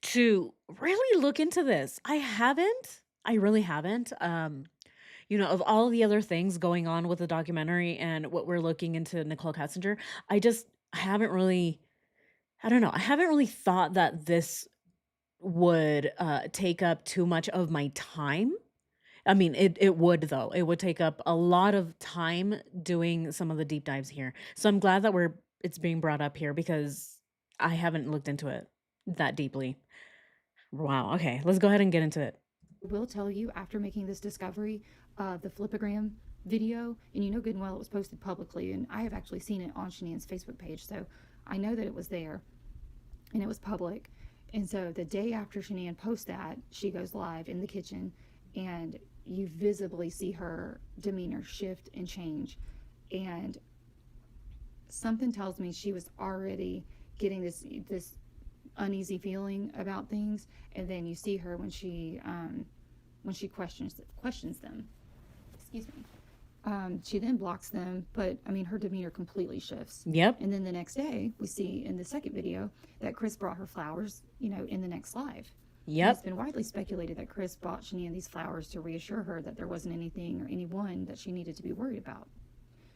to really look into this. I haven't. I really haven't. Of all the other things going on with the documentary and what we're looking into Nicole Kessinger, I haven't really, I don't know. I haven't really thought that this would take up too much of my time. I mean, it would though. It would take up a lot of time doing some of the deep dives here. So I'm glad that it's being brought up here because I haven't looked into it that deeply. Wow. Okay, let's go ahead and get into it. will tell you after making this discovery of the Flipagram video, and you know good and well it was posted publicly, and I have actually seen it on Shanann's Facebook page, so I know that it was there and it was public. And so the day after Shanann posts that, she goes live in the kitchen, and you visibly see her demeanor shift and change. And something tells me she was already getting this uneasy feeling about things, and then you see her when she questions them. Excuse me. She then blocks them, but I mean, her demeanor completely shifts. Yep. And then the next day, we see in the second video that Chris brought her flowers, in the next live. Yep. It's been widely speculated that Chris bought Shanann these flowers to reassure her that there wasn't anything or anyone that she needed to be worried about.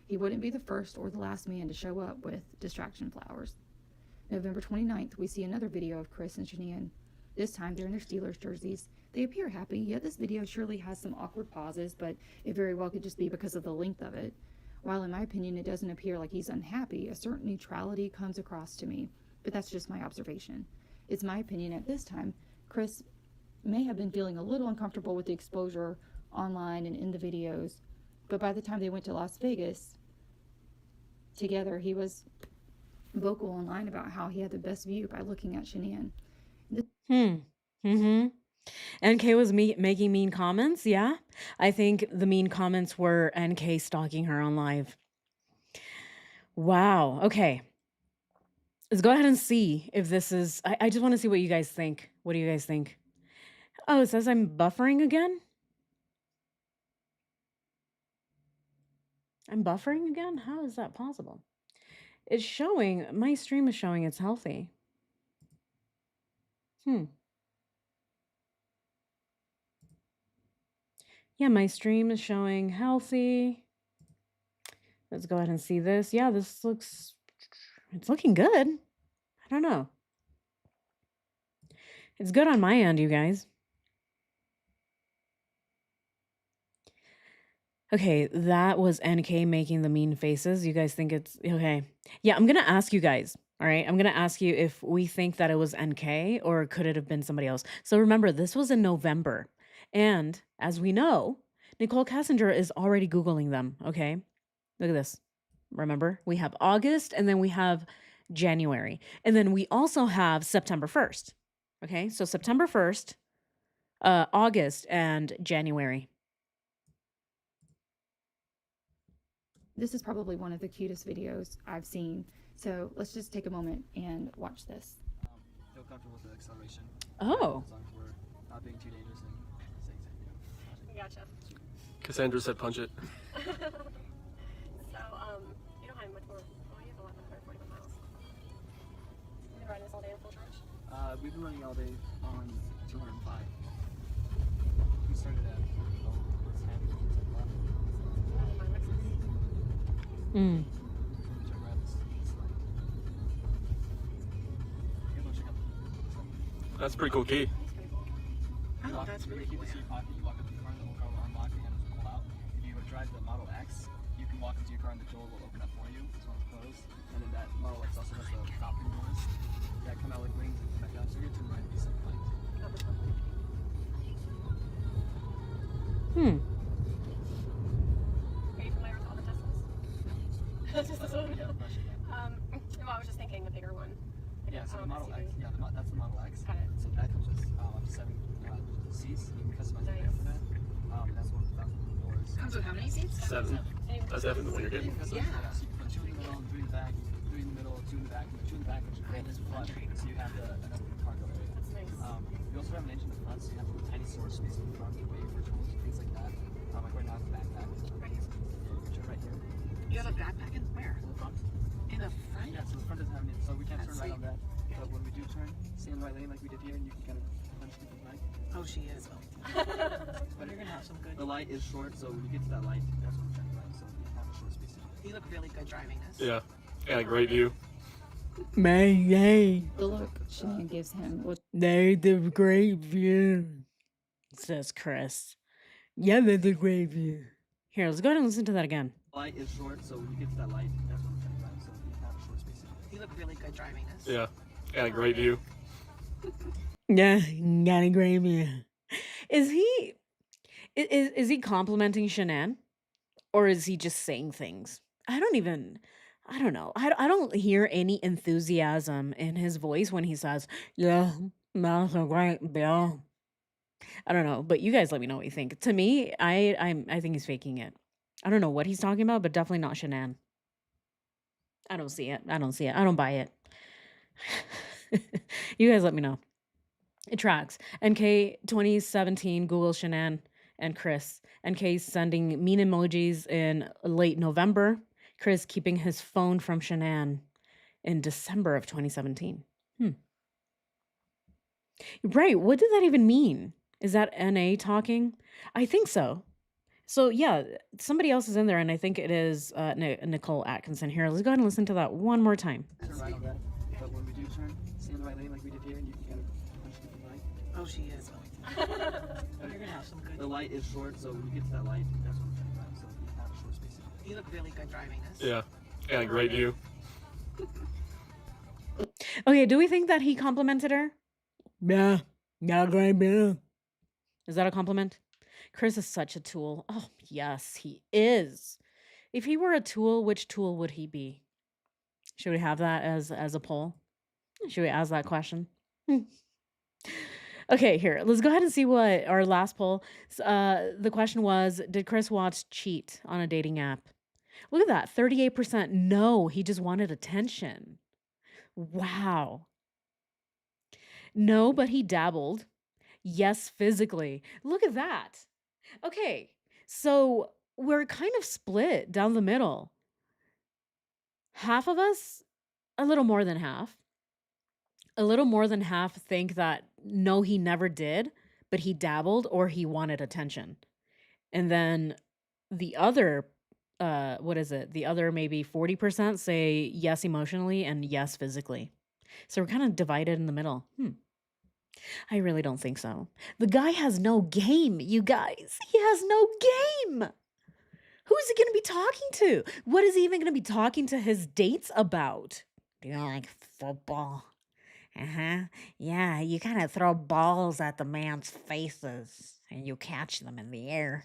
He wouldn't be the first or the last man to show up with distraction flowers. November 29th, we see another video of Chris and Shanann. This time, they're in their Steelers jerseys. They appear happy, yet this video surely has some awkward pauses, but it very well could just be because of the length of it. While in my opinion it doesn't appear like he's unhappy, a certain neutrality comes across to me, but that's just my observation. It's my opinion at this time, Chris may have been feeling a little uncomfortable with the exposure online and in the videos, but by the time they went to Las Vegas together, he was vocal online about how he had the best view by looking at Shanann. NK was making mean comments, yeah? I think the mean comments were NK stalking her on live. Wow, okay. Let's go ahead and see if this is... I just want to see what you guys think. What do you guys think? Oh, it says I'm buffering again? I'm buffering again? How is that possible? It's showing... My stream is showing it's healthy. Yeah, my stream is showing healthy. Let's go ahead and see this. Yeah, this looks... It's looking good. I don't know. It's good on my end, you guys. Okay, that was NK making the mean faces. You guys think it's... Okay. Yeah, I'm going to ask you guys. All right, I'm going to ask you if we think that it was NK or could it have been somebody else. So remember, this was in November. And as we know, Nicole Kessinger is already Googling them, okay? Look at this. Remember, we have August and then we have January. And then we also have September 1st. Okay, so September 1st, August, and January. This is probably one of the cutest videos I've seen. So let's just take a moment and watch this. Feel comfortable with the acceleration. Oh. As long as we're not being too dangerous and staying safe. Gotcha. Cassandra said punch it. So, you don't have much more. Oh, you have 141 miles. You've been riding this all day on full charge? We've been running all day on 205. We started at 10 o'clock. My Lexus. Mm. Turn right, this light. You go check out the... That's a pretty cool key. That's pretty cool. Oh, that's really keep cool. the seat pocket, you walk up to the car, the whole car will unlock and it'll pull out. If you drive the Model X, you can walk into your car and the door will open up for you as well as closed. And then that Model X also has the dropping doors that come out like wings and come back down. So you're to the right of the second light. Oh, this one. Hmm. Are you familiar with all the Teslas? Just this one? Yeah, brush it down. Well, I was just thinking the bigger one. Yeah, so the Model X, SUV. yeah, that's the Model X. Got it. So that comes with up to 7 seats. You can customize the layout for that. That's one without the doors. Comes with how many seats? 7. That's definitely the one you're getting. So, Yeah. so you can put 2 in the middle, 3 in the back, 3 in the middle, 2 in the back, 2 in the back, which is great. This front, so you have enough cargo area. That's nice. You also have an engine in the front, so you have a little tiny storage space in the front for maybe for tools, things like that. Like right now, I have a backpack. Right here. Turn right here. You have a backpack in where? In the front. In the front? Yeah, so the front doesn't have any, so we can't turn That's right on sweet. that. But when we do turn, stay in the right lane like we did here, and you can kind of punch to the right. Oh, she is. But you're gonna have some good. The light is short, so when you get to that light, that's when we're turning right. So you have a short space. You look really good driving this. Yeah. And a great view. May The look Shanann gives him was they the great view, says Chris. Yeah, that's a great view. Here, let's go ahead and listen to that again. The light is short, so when you get to that light, that's when we're turning right. So you have a short space. You look really good driving this. Yeah. And a great view. Yeah, got a great view. Is he is he complimenting Shanann, or is he just saying things? I don't know. I don't hear any enthusiasm in his voice when he says, "Yeah, that's a great view." I don't know, but you guys let me know what you think. To me, I think he's faking it. I don't know what he's talking about, but definitely not Shanann. I don't see it. I don't buy it. You guys let me know. It tracks. NK 2017, Google Shanann and Chris. NK sending mean emojis in late November. Chris keeping his phone from Shanann in December of 2017. Right. What did that even mean? Is that NA talking? I think so. So yeah, somebody else is in there, and I think it is Nicole Atkinson. Here, let's go ahead and listen to that one more time. Turn right on that. But when we do turn, stay in the right lane like we did here, and you can kind of punch to the right. Oh, she is. But you're gonna have some good. The light is short, so when you get to that light, that's when we're turning right. So you have a short space. You look really good driving this. Yeah. And a great view. Okay, do we think that he complimented her? Yeah. Yeah, great. Yeah. Is that a compliment? Chris is such a tool. Oh, yes, he is. If he were a tool, which tool would he be? Should we have that as a poll? Should we ask that question? Hmm. Okay, here. Let's go ahead and see what our last poll. The question was, did Chris Watts cheat on a dating app? Look at that. 38% no, he just wanted attention. Wow. No, but he dabbled. Yes, physically. Look at that. Okay. So we're kind of split down the middle. Half of us, a little more than half, think that no, he never did, but he dabbled or he wanted attention. And then the other, what is it? The other maybe 40% say yes emotionally and yes physically. So we're kind of divided in the middle. I really don't think so. The guy has no game, you guys. He has no game. Who is he going to be talking to? What is he even going to be talking to his dates about? Do you like football? Yeah, you kind of throw balls at the man's faces and you catch them in the air.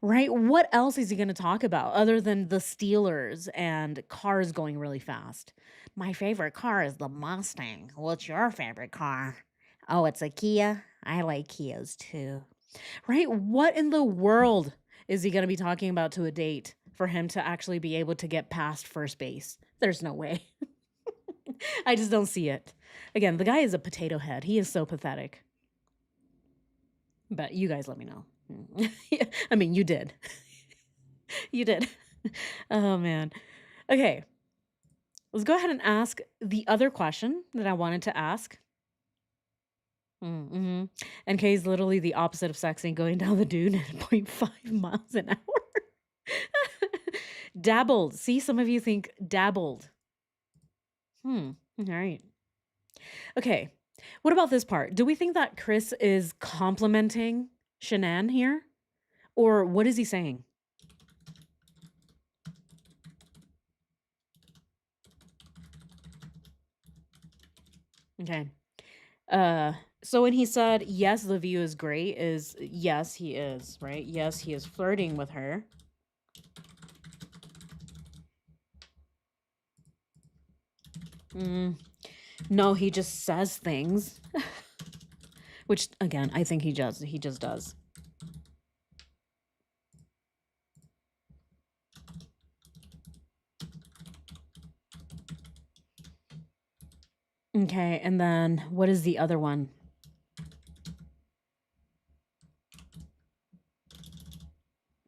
Right? What else is he going to talk about other than the Steelers and cars going really fast? My favorite car is the Mustang. What's your favorite car? Oh, it's a Kia. I like Kias too. Right? What in the world is he going to be talking about to a date for him to actually be able to get past first base? There's no way. I just don't see it. Again, the guy is a potato head. He is so pathetic. But you guys let me know. I mean, you did. You did. Oh, man. Okay. Let's go ahead and ask the other question that I wanted to ask. Mm-hmm. NK is literally the opposite of sexy, going down the dune at 0.5 miles an hour. Dabbled. See, some of you think dabbled. All right. Okay. What about this part? Do we think that Chris is complimenting Shanann here? Or what is he saying? Okay. So when he said, yes, the view is great, is yes, he is, right? Yes, he is flirting with her. No, he just says things. Which, again, I think he does. He just does. Okay, and then what is the other one?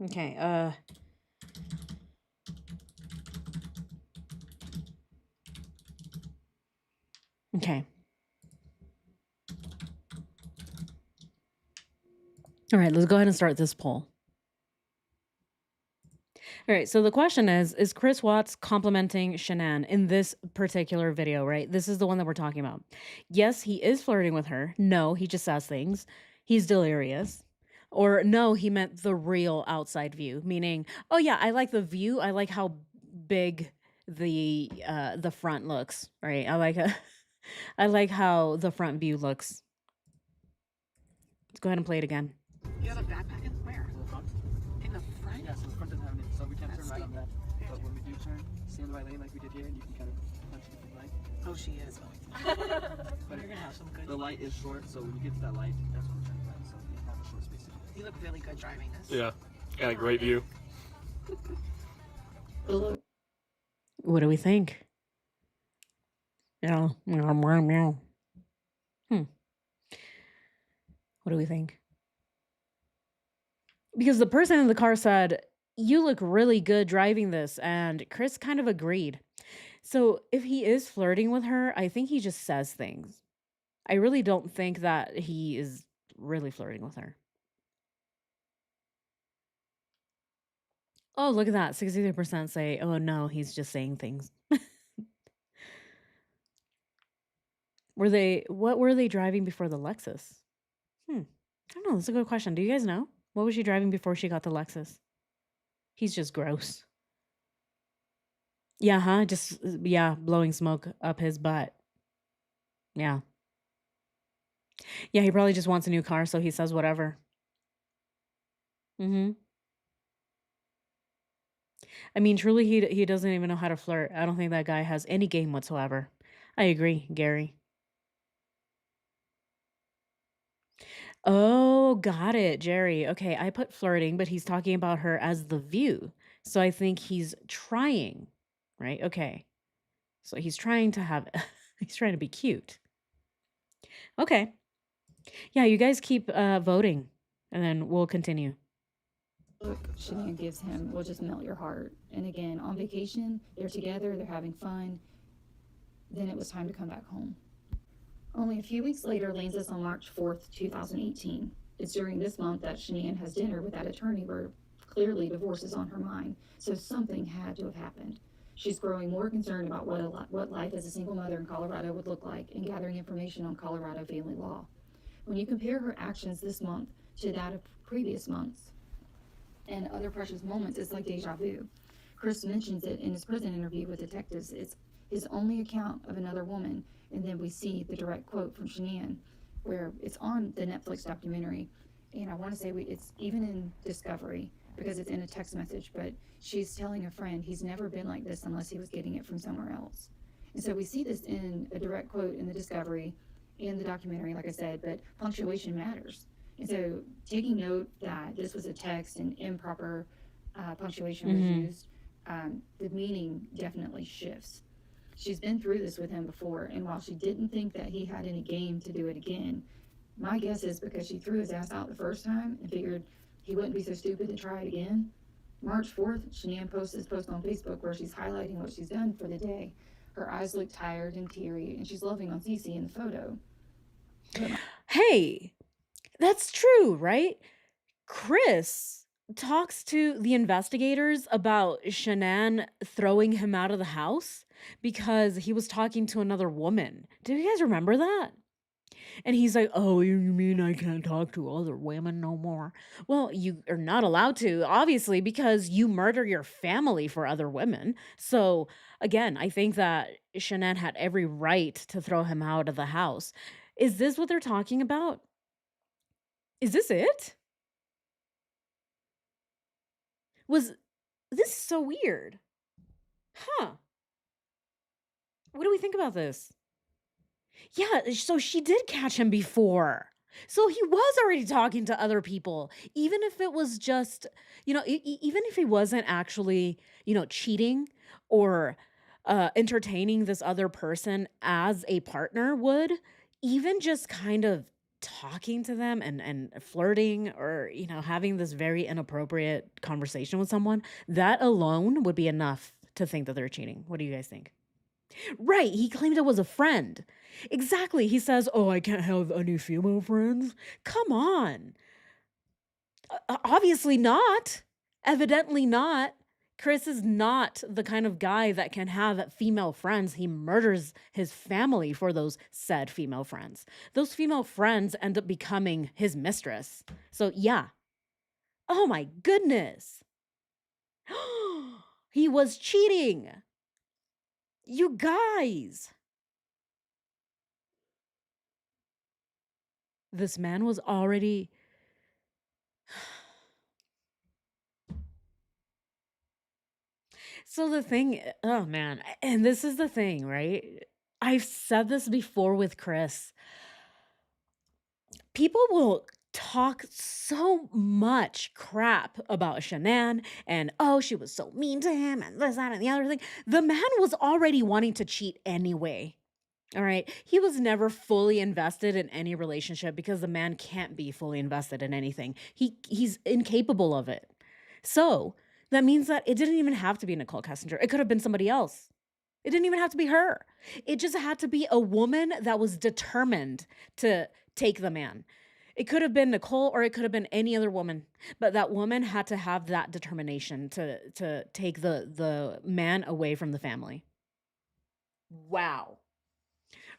Okay, okay. All right, let's go ahead and start this poll. All right, so the question is Chris Watts complimenting Shanann in this particular video, right? This is the one that we're talking about. Yes, he is flirting with her. No, he just says things. He's delirious. Or no, he meant the real outside view, meaning, oh yeah, I like the view. I like how big the front looks, right? I like how the front view looks. Let's go ahead and play it again. You have a backpack in where? To the front. In the front? Yeah, so the front doesn't have any, so we can't That's turn right on that. stupid. But when we do turn, stay in the right lane like we did here, and you can kind of punch it if you like. Oh, she is going to. But you're gonna have some good. The light is short, so when you get to that light, that's when we're turning right. So you have a short space to do it. You look really good driving this. Yeah. And a great view. What do we think? Yeah. What do we think? Because the person in the car said, you look really good driving this. And Chris kind of agreed. So if he is flirting with her, I think he just says things. I really don't think that he is really flirting with her. Oh, look at that. 63% say, oh no, he's just saying things. What were they driving before the Lexus? I don't know. That's a good question. Do you guys know? What was she driving before she got the Lexus? He's just gross. Yeah, huh? Just, yeah, blowing smoke up his butt. Yeah. Yeah, he probably just wants a new car, so he says whatever. Mhm. I mean, truly, he doesn't even know how to flirt. I don't think that guy has any game whatsoever. I agree, Gary. Oh, got it, Jerry. Okay, I put flirting, but he's talking about her as the view. So I think he's trying, right? Okay. So he's trying to have he's trying to be cute. Okay. Yeah, you guys keep voting and then we'll continue. Look Shanann gives him will just melt your heart. And again, on vacation, they're together, they're having fun. Then it was time to come back home. Only a few weeks later lands us on March 4th, 2018. It's during this month that Shanann has dinner with that attorney where clearly divorce is on her mind, so something had to have happened. She's growing more concerned about what life as a single mother in Colorado would look like and gathering information on Colorado family law. When you compare her actions this month to that of previous months and other precious moments, it's like deja vu. Chris mentions it in his prison interview with detectives. It's his only account of another woman, and then we see the direct quote from Shanann, where it's on the Netflix documentary, and I want to say it's even in Discovery because it's in a text message, but she's telling a friend he's never been like this unless he was getting it from somewhere else. And so we see this in a direct quote in the Discovery, in the documentary, like I said, but punctuation matters. And so taking note that this was a text and improper punctuation was Mhm. used, the meaning definitely shifts. She's been through this with him before, and while she didn't think that he had any game to do it again, my guess is because she threw his ass out the first time and figured he wouldn't be so stupid to try it again. March 4th, Shanann posts this post on Facebook where she's highlighting what she's done for the day. Her eyes look tired and teary, and she's loving on Cece in the photo. Hey, that's true, right? Chris talks to the investigators about Shanann throwing him out of the house because he was talking to another woman. Do you guys remember that? And he's like, "Oh, you mean I can't talk to other women no more?" Well, you are not allowed to, obviously, because you murder your family for other women. So, again, I think that Shanann had every right to throw him out of the house. Is this what they're talking about? Is this it? Was this is so weird. Huh. What do we think about this? Yeah, so she did catch him before. So he was already talking to other people, even if it was just, even if he wasn't actually, cheating or entertaining this other person as a partner would, even just kind of talking to them and flirting or, having this very inappropriate conversation with someone, that alone would be enough to think that they're cheating. What do you guys think? Right, he claimed it was a friend. Exactly, he says, "Oh, I can't have any female friends." Come on. Obviously not. Evidently not. Chris is not the kind of guy that can have female friends. He murders his family for those said female friends. Those female friends end up becoming his mistress. So, yeah. Oh my goodness. He was cheating. You guys. This man was already So the thing oh man, and this is the thing, right? I've said this before with Chris. People will talk so much crap about Shanann and, "Oh, she was so mean to him," and this, that, and the other thing. The man was already wanting to cheat anyway. All right. He was never fully invested in any relationship because the man can't be fully invested in anything. He's incapable of it. So that means that it didn't even have to be Nicole Kessinger. It could have been somebody else. It didn't even have to be her. It just had to be a woman that was determined to take the man. It could have been Nicole or it could have been any other woman, but that woman had to have that determination to take the man away from the family. Wow.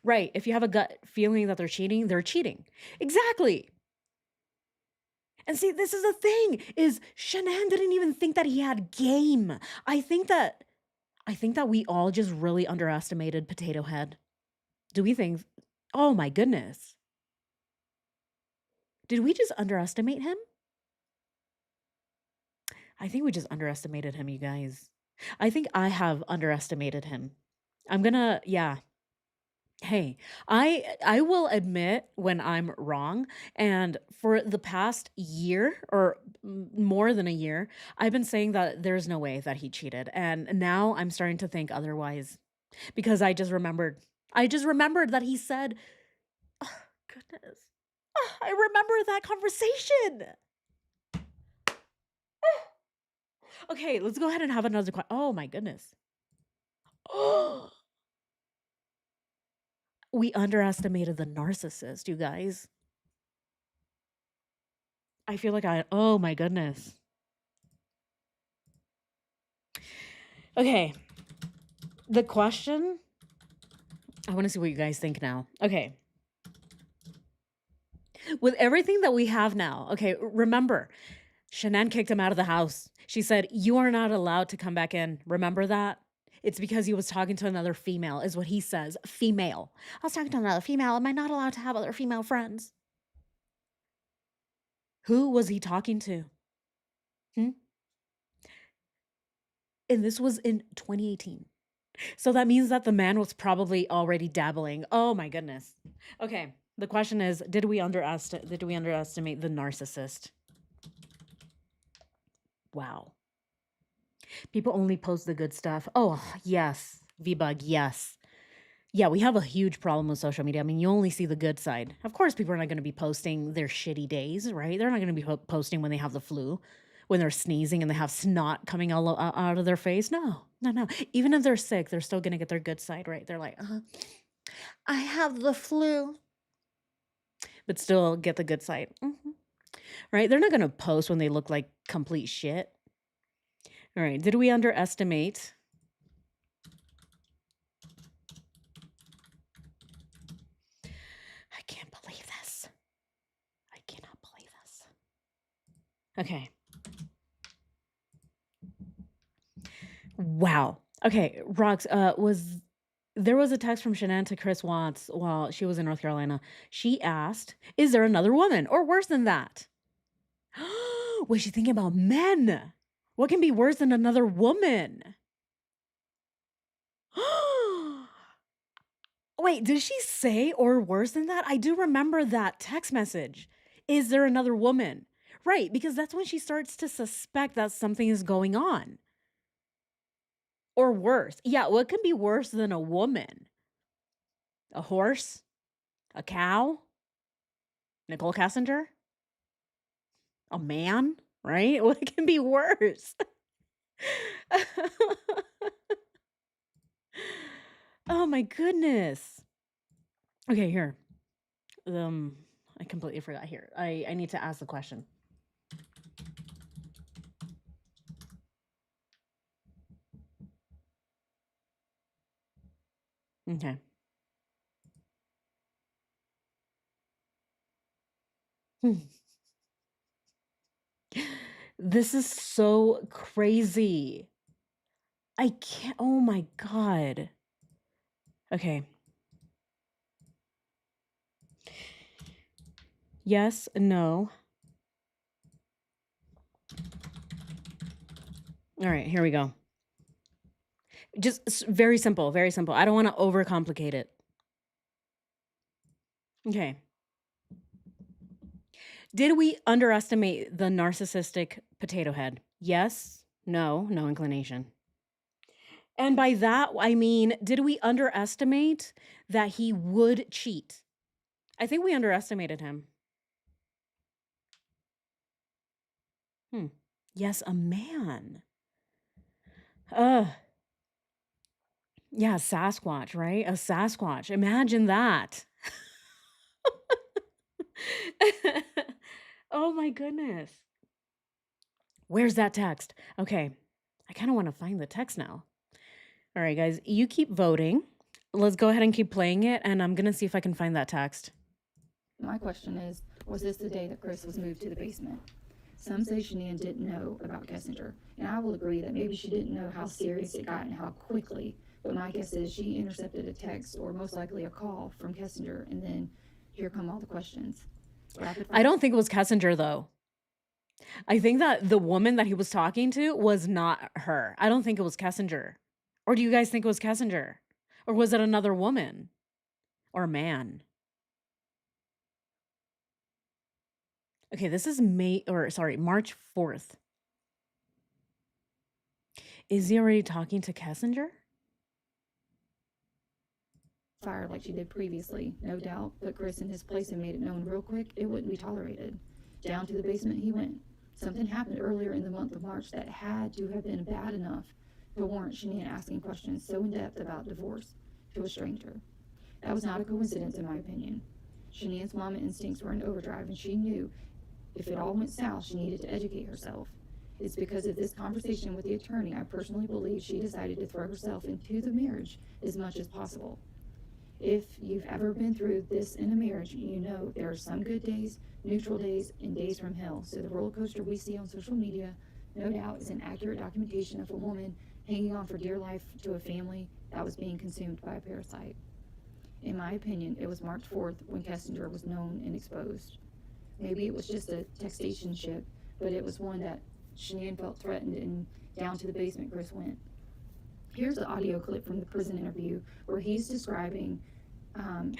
Right, if you have a gut feeling that they're cheating, they're cheating. Exactly. And see, this is the thing, is Shanann didn't even think that he had game. I think that we all just really underestimated Potato Head. Do we think, oh my goodness. Did we just underestimate him? I think we just underestimated him, you guys. I think I have underestimated him. I'm gonna, yeah. Hey, I will admit when I'm wrong, and for the past year or more than a year, I've been saying that there's no way that he cheated, and now I'm starting to think otherwise because I just remembered that he said, oh, goodness. I remember that conversation. Okay, let's go ahead and have another oh my goodness. Oh, we underestimated the narcissist, you guys. I feel like oh my goodness. Okay. The question, I want to see what you guys think now. Okay. With everything that we have now, okay, remember, Shanann kicked him out of the house. She said, "You are not allowed to come back in." Remember that? It's because he was talking to another female, is what he says. Female. I was talking to another female. Am I not allowed to have other female friends? Who was he talking to? Hmm? And this was in 2018. So that means that the man was probably already dabbling. Oh my goodness. Okay. The question is, did we underestimate the narcissist? Wow. People only post the good stuff. Oh, yes. V-Bug, yes. Yeah, we have a huge problem with social media. I mean, you only see the good side. Of course, people are not going to be posting their shitty days, right? They're not going to be posting when they have the flu, when they're sneezing and they have snot coming all out of their face. No. Even if they're sick, they're still going to get their good side, right? They're like, I have the flu. But still get the good side. Right? They're not going to post when they look like complete shit. All right. Did we underestimate? I can't believe this. I cannot believe this. Okay. Wow. Okay. Rox, there was a text from Shanann to Chris Watts while she was in North Carolina. She asked, is there another woman? Or worse than that? Was she thinking about men? What can be worse than another woman? Wait, did she say or worse than that? I do remember that text message. Is there another woman? Right, because that's when she starts to suspect that something is going on. Or worse. Yeah, what can be worse than a woman? A horse? A cow? Nicole Kessinger? A man? Right? What can be worse? Oh my goodness. Okay, here. I completely forgot here. I need to ask the question. Okay. This is so crazy. I can't. Oh my God. Okay. Yes, no. All right, here we go. Just very simple, very simple. I don't want to overcomplicate it. Okay. Did we underestimate the narcissistic potato head? Yes, no inclination. And by that, I mean, did we underestimate that he would cheat? I think we underestimated him. Yes, a man. Yeah, Sasquatch, right? A Sasquatch. Imagine that. Oh my goodness. Where's that text? Okay. I kind of want to find the text now. All right, guys, you keep voting. Let's go ahead and keep playing it, and I'm going to see if I can find that text. My question is, was this the day that Chris was moved to the basement? Some say Shanann didn't know about Kessinger, and I will agree that maybe she didn't know how serious it got and how quickly, but my guess is she intercepted a text or most likely a call from Kessinger, and then here come all the questions. Rapid I fire. don't think it was Kessinger though. I think that the woman that he was talking to was not her. I don't think it was Kessinger. Or do you guys think it was Kessinger? Or was it another woman or a man? Okay, this is March 4th. Is he already talking to Kessinger? Fire like she did previously, no doubt, put Chris in his place and made it known real quick it wouldn't be tolerated. Down to the basement he went. Something happened earlier in the month of March that had to have been bad enough to warrant Shanann asking questions so in depth about divorce to a stranger. That was not a coincidence, in my opinion. Shanann's mama instincts were in overdrive, and she knew if it all went south, she needed to educate herself. It's because of this conversation with the attorney I personally believe she decided to throw herself into the marriage as much as possible. If you've ever been through this in a marriage, you know there are some good days, neutral days, and days from hell. So the roller coaster we see on social media, no doubt, is an accurate documentation of a woman hanging on for dear life to a family that was being consumed by a parasite. In my opinion, it was March 4th when Kessinger was known and exposed. Maybe it was just a textationship, but it was one that Shanann felt threatened, and down to the basement Chris went. Here's the audio clip from the prison interview where he's describing an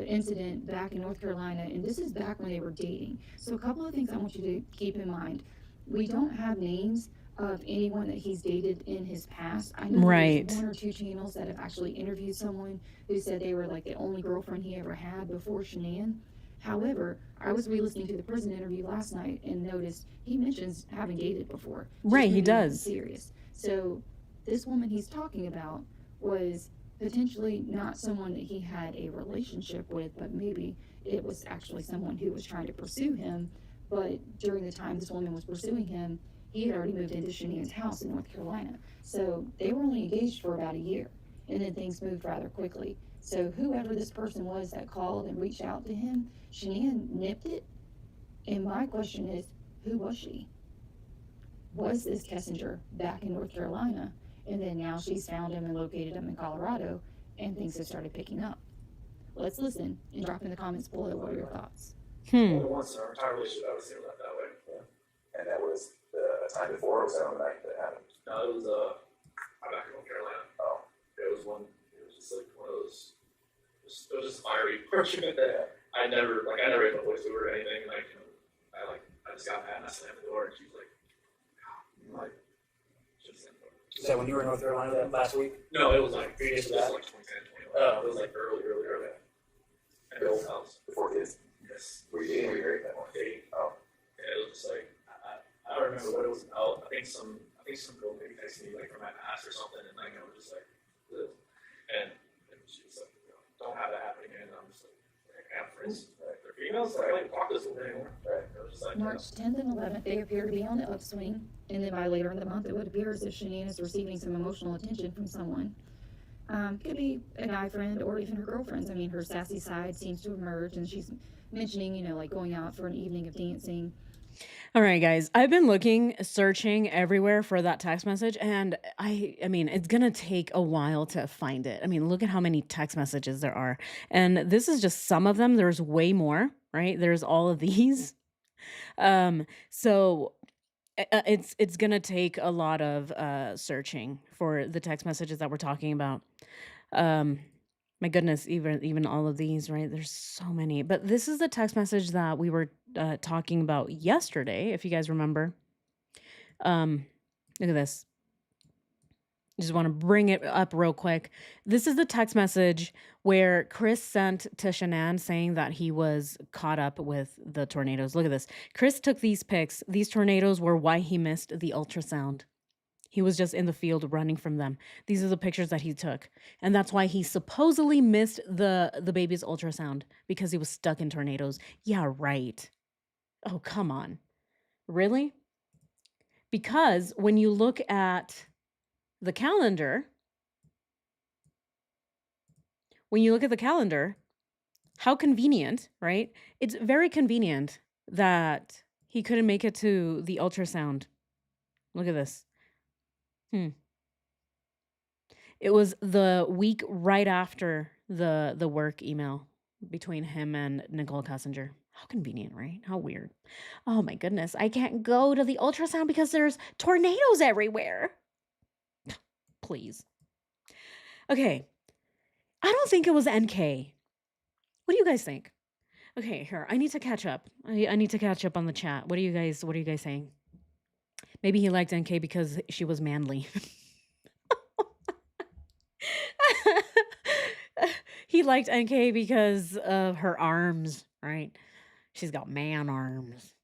incident back in North Carolina, and this is back when they were dating. So a couple of things I want you to keep in mind. We don't have names of anyone that he's dated in his past. I know Right. there's 1 or 2 channels that have actually interviewed someone who said they were like the only girlfriend he ever had before Shanann. However, I was re-listening to the prison interview last night and noticed he mentions having dated before. Just Right, he maybe nothing does. serious. So this woman he's talking about was potentially not someone that he had a relationship with, but maybe it was actually someone who was trying to pursue him. But during the time this woman was pursuing him, he had already moved into Shanann's house in North Carolina. So they were only engaged for about a year, and then things moved rather quickly. So whoever this person was that called and reached out to him, Shanann nipped it. And my question is, who was she? Was this Kessinger back in North Carolina? And then now she's found him and located him in Colorado, and things have started picking up. Let's listen and drop in the comments below what are your thoughts. Once our entire relationship, I would say left that way. Yeah. And that was the time before, or was that on the night that happened? No, it was back in North Carolina. Oh. It was just like one of those, it was just a fiery argument that I never had no voice to her or anything. Like, I just got mad and I slammed the door, and she was like, she just slammed the door. Is that when you were in North Carolina that last week? No, it was like, Previous to it was that? like 2010, 2011. It was like early. At the old house. Before kids? Yes. Were you dating or married that one? Dating. Oh. Yeah, it was just like, I don't remember what it was about. I think some girl maybe texted me like from my past or something, and like I was just like, ugh. And she was like, don't have that happen again. And I'm just like, I have friends, they're females, so I don't talk to this woman anymore. Right. It was just like, March 10th and 11th, they appear to be on the upswing, and then by later in the month, it would appear as if Shanann is receiving some emotional attention from someone. Could be a guy friend or even her girlfriends. I mean, her sassy side seems to emerge, and she's mentioning, like going out for an evening of dancing. All right, guys. I've been searching everywhere for that text message, and I mean, it's gonna take a while to find it. I mean, look at how many text messages there are, and this is just some of them. There's way more, right? There's all of these. So it's gonna take a lot of searching for the text messages that we're talking about. My goodness, even all of these, right? There's so many. But this is the text message that we were talking about yesterday, if you guys remember. Look at this. Just want to bring it up real quick. This is the text message where Chris sent to Shanann saying that he was caught up with the tornadoes. Look at this. Chris took these pics. These tornadoes were why he missed the ultrasound. He was just in the field running from them. These are the pictures that he took. And that's why he supposedly missed the baby's ultrasound, because he was stuck in tornadoes. Yeah, right. Oh, come on. Really? Because when you look at the calendar, how convenient, right? It's very convenient that he couldn't make it to the ultrasound. Look at this. It was the week right after the work email. between him and Nicole Kessinger. How convenient, right? How weird. Oh my goodness. I can't go to the ultrasound because there's tornadoes everywhere. Please. Okay. I don't think it was NK. What do you guys think? Okay, here. I need to catch up. I need to catch up on the chat. What are you guys saying? Maybe he liked NK because she was manly. He liked NK because of her arms, right? She's got man arms.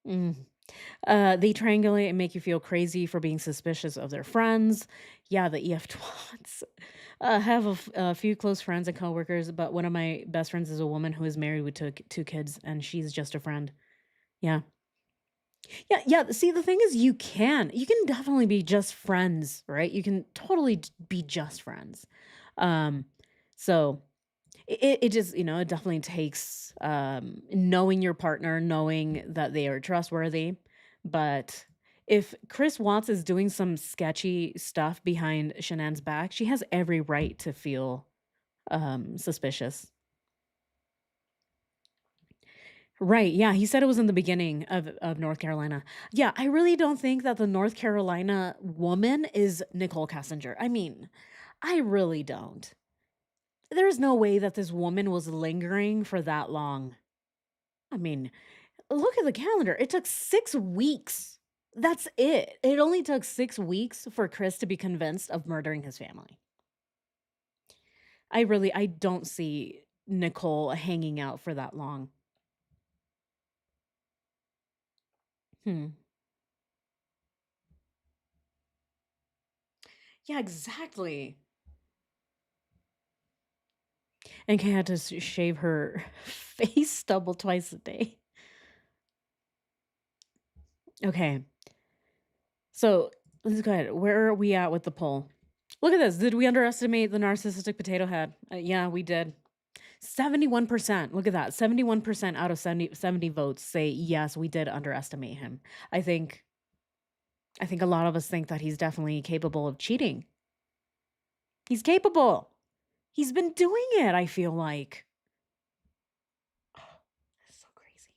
Mm. They triangulate and make you feel crazy for being suspicious of their friends. Yeah, the EF twats. Have a few close friends and coworkers, but one of my best friends is a woman who is married with two kids, and she's just a friend. Yeah. Yeah. See, the thing is, you can definitely be just friends, right? You can totally be just friends. So it just, it definitely takes knowing your partner, knowing that they are trustworthy. But if Chris Watts is doing some sketchy stuff behind Shanann's back, she has every right to feel suspicious. Right. Yeah. He said it was in the beginning of North Carolina. Yeah. I really don't think that the North Carolina woman is Nicole Kessinger. I mean, I really don't. There's no way that this woman was lingering for that long. I mean, look at the calendar. It took 6 weeks. That's it. It only took 6 weeks for Chris to be convinced of murdering his family. I don't see Nicole hanging out for that long. Yeah, exactly. And Kay had to shave her face stubble twice a day. Okay. So let's go ahead. Where are we at with the poll? Look at this. Did we underestimate the narcissistic potato head? Yeah, we did. 71%. Look at that. 71% out of 70 votes say yes, we did underestimate him. I think a lot of us think that he's definitely capable of cheating. He's capable. He's been doing it, I feel like. Oh, that's so crazy.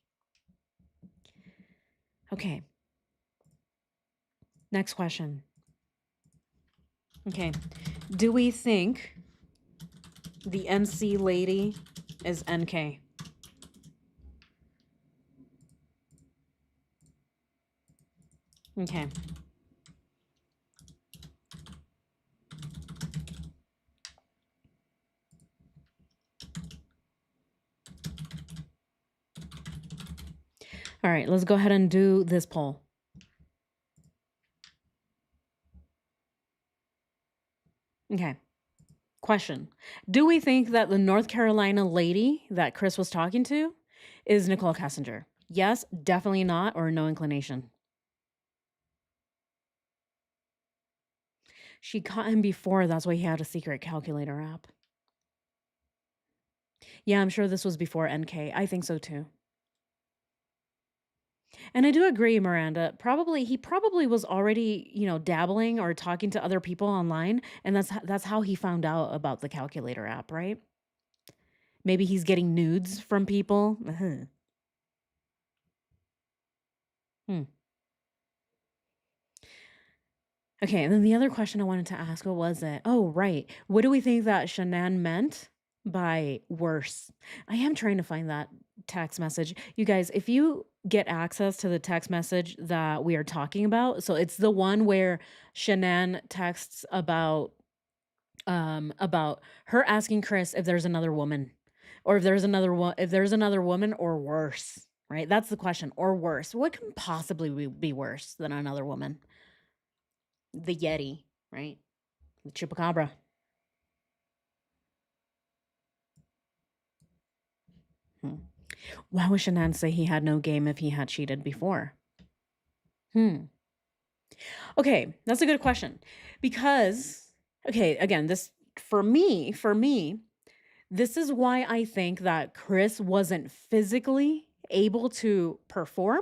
Okay. Next question. Okay. Do we think the NC lady is NK? Okay. All right, let's go ahead and do this poll. Okay. Question. Do we think that the North Carolina lady that Chris was talking to is Nicole Kessinger? Yes, definitely not, or no inclination. She caught him before. That's why he had a secret calculator app. Yeah, I'm sure this was before NK. I think so too. And I do agree, Miranda. He probably was already, dabbling or talking to other people online, and that's how he found out about the calculator app, right? Maybe he's getting nudes from people. Okay, and then the other question I wanted to ask, what was it? Oh, right. What do we think that Shanann meant by worse? I am trying to find that text message. You guys, if you get access to the text message that we are talking about, so it's the one where Shanann texts about her asking Chris if there's another woman, or if there's another woman or worse, right? That's the question. Or worse. What can possibly be worse than another woman? The Yeti, right? The Chupacabra. Why would Shanann say he had no game if he had cheated before? Okay, that's a good question. Because, okay, again, this, for me, this is why I think that Chris wasn't physically able to perform,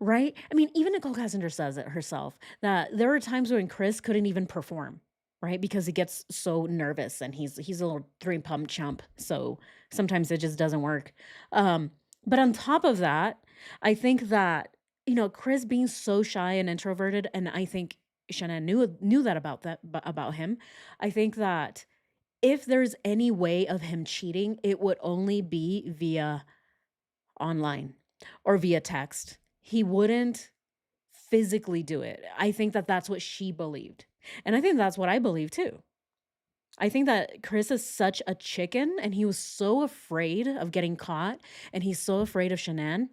right? I mean, even Nicole Kessinger says it herself, that there are times when Chris couldn't even perform, right? Because he gets so nervous and he's a little three pump chump. So sometimes it just doesn't work. Um, but on top of that, I think that, Chris being so shy and introverted, and I think Shannon knew about him. I think that if there's any way of him cheating, it would only be via online or via text. He wouldn't physically do it. I think that that's what she believed. And I think that's what I believe too. I think that Chris is such a chicken and he was so afraid of getting caught and he's so afraid of Shanann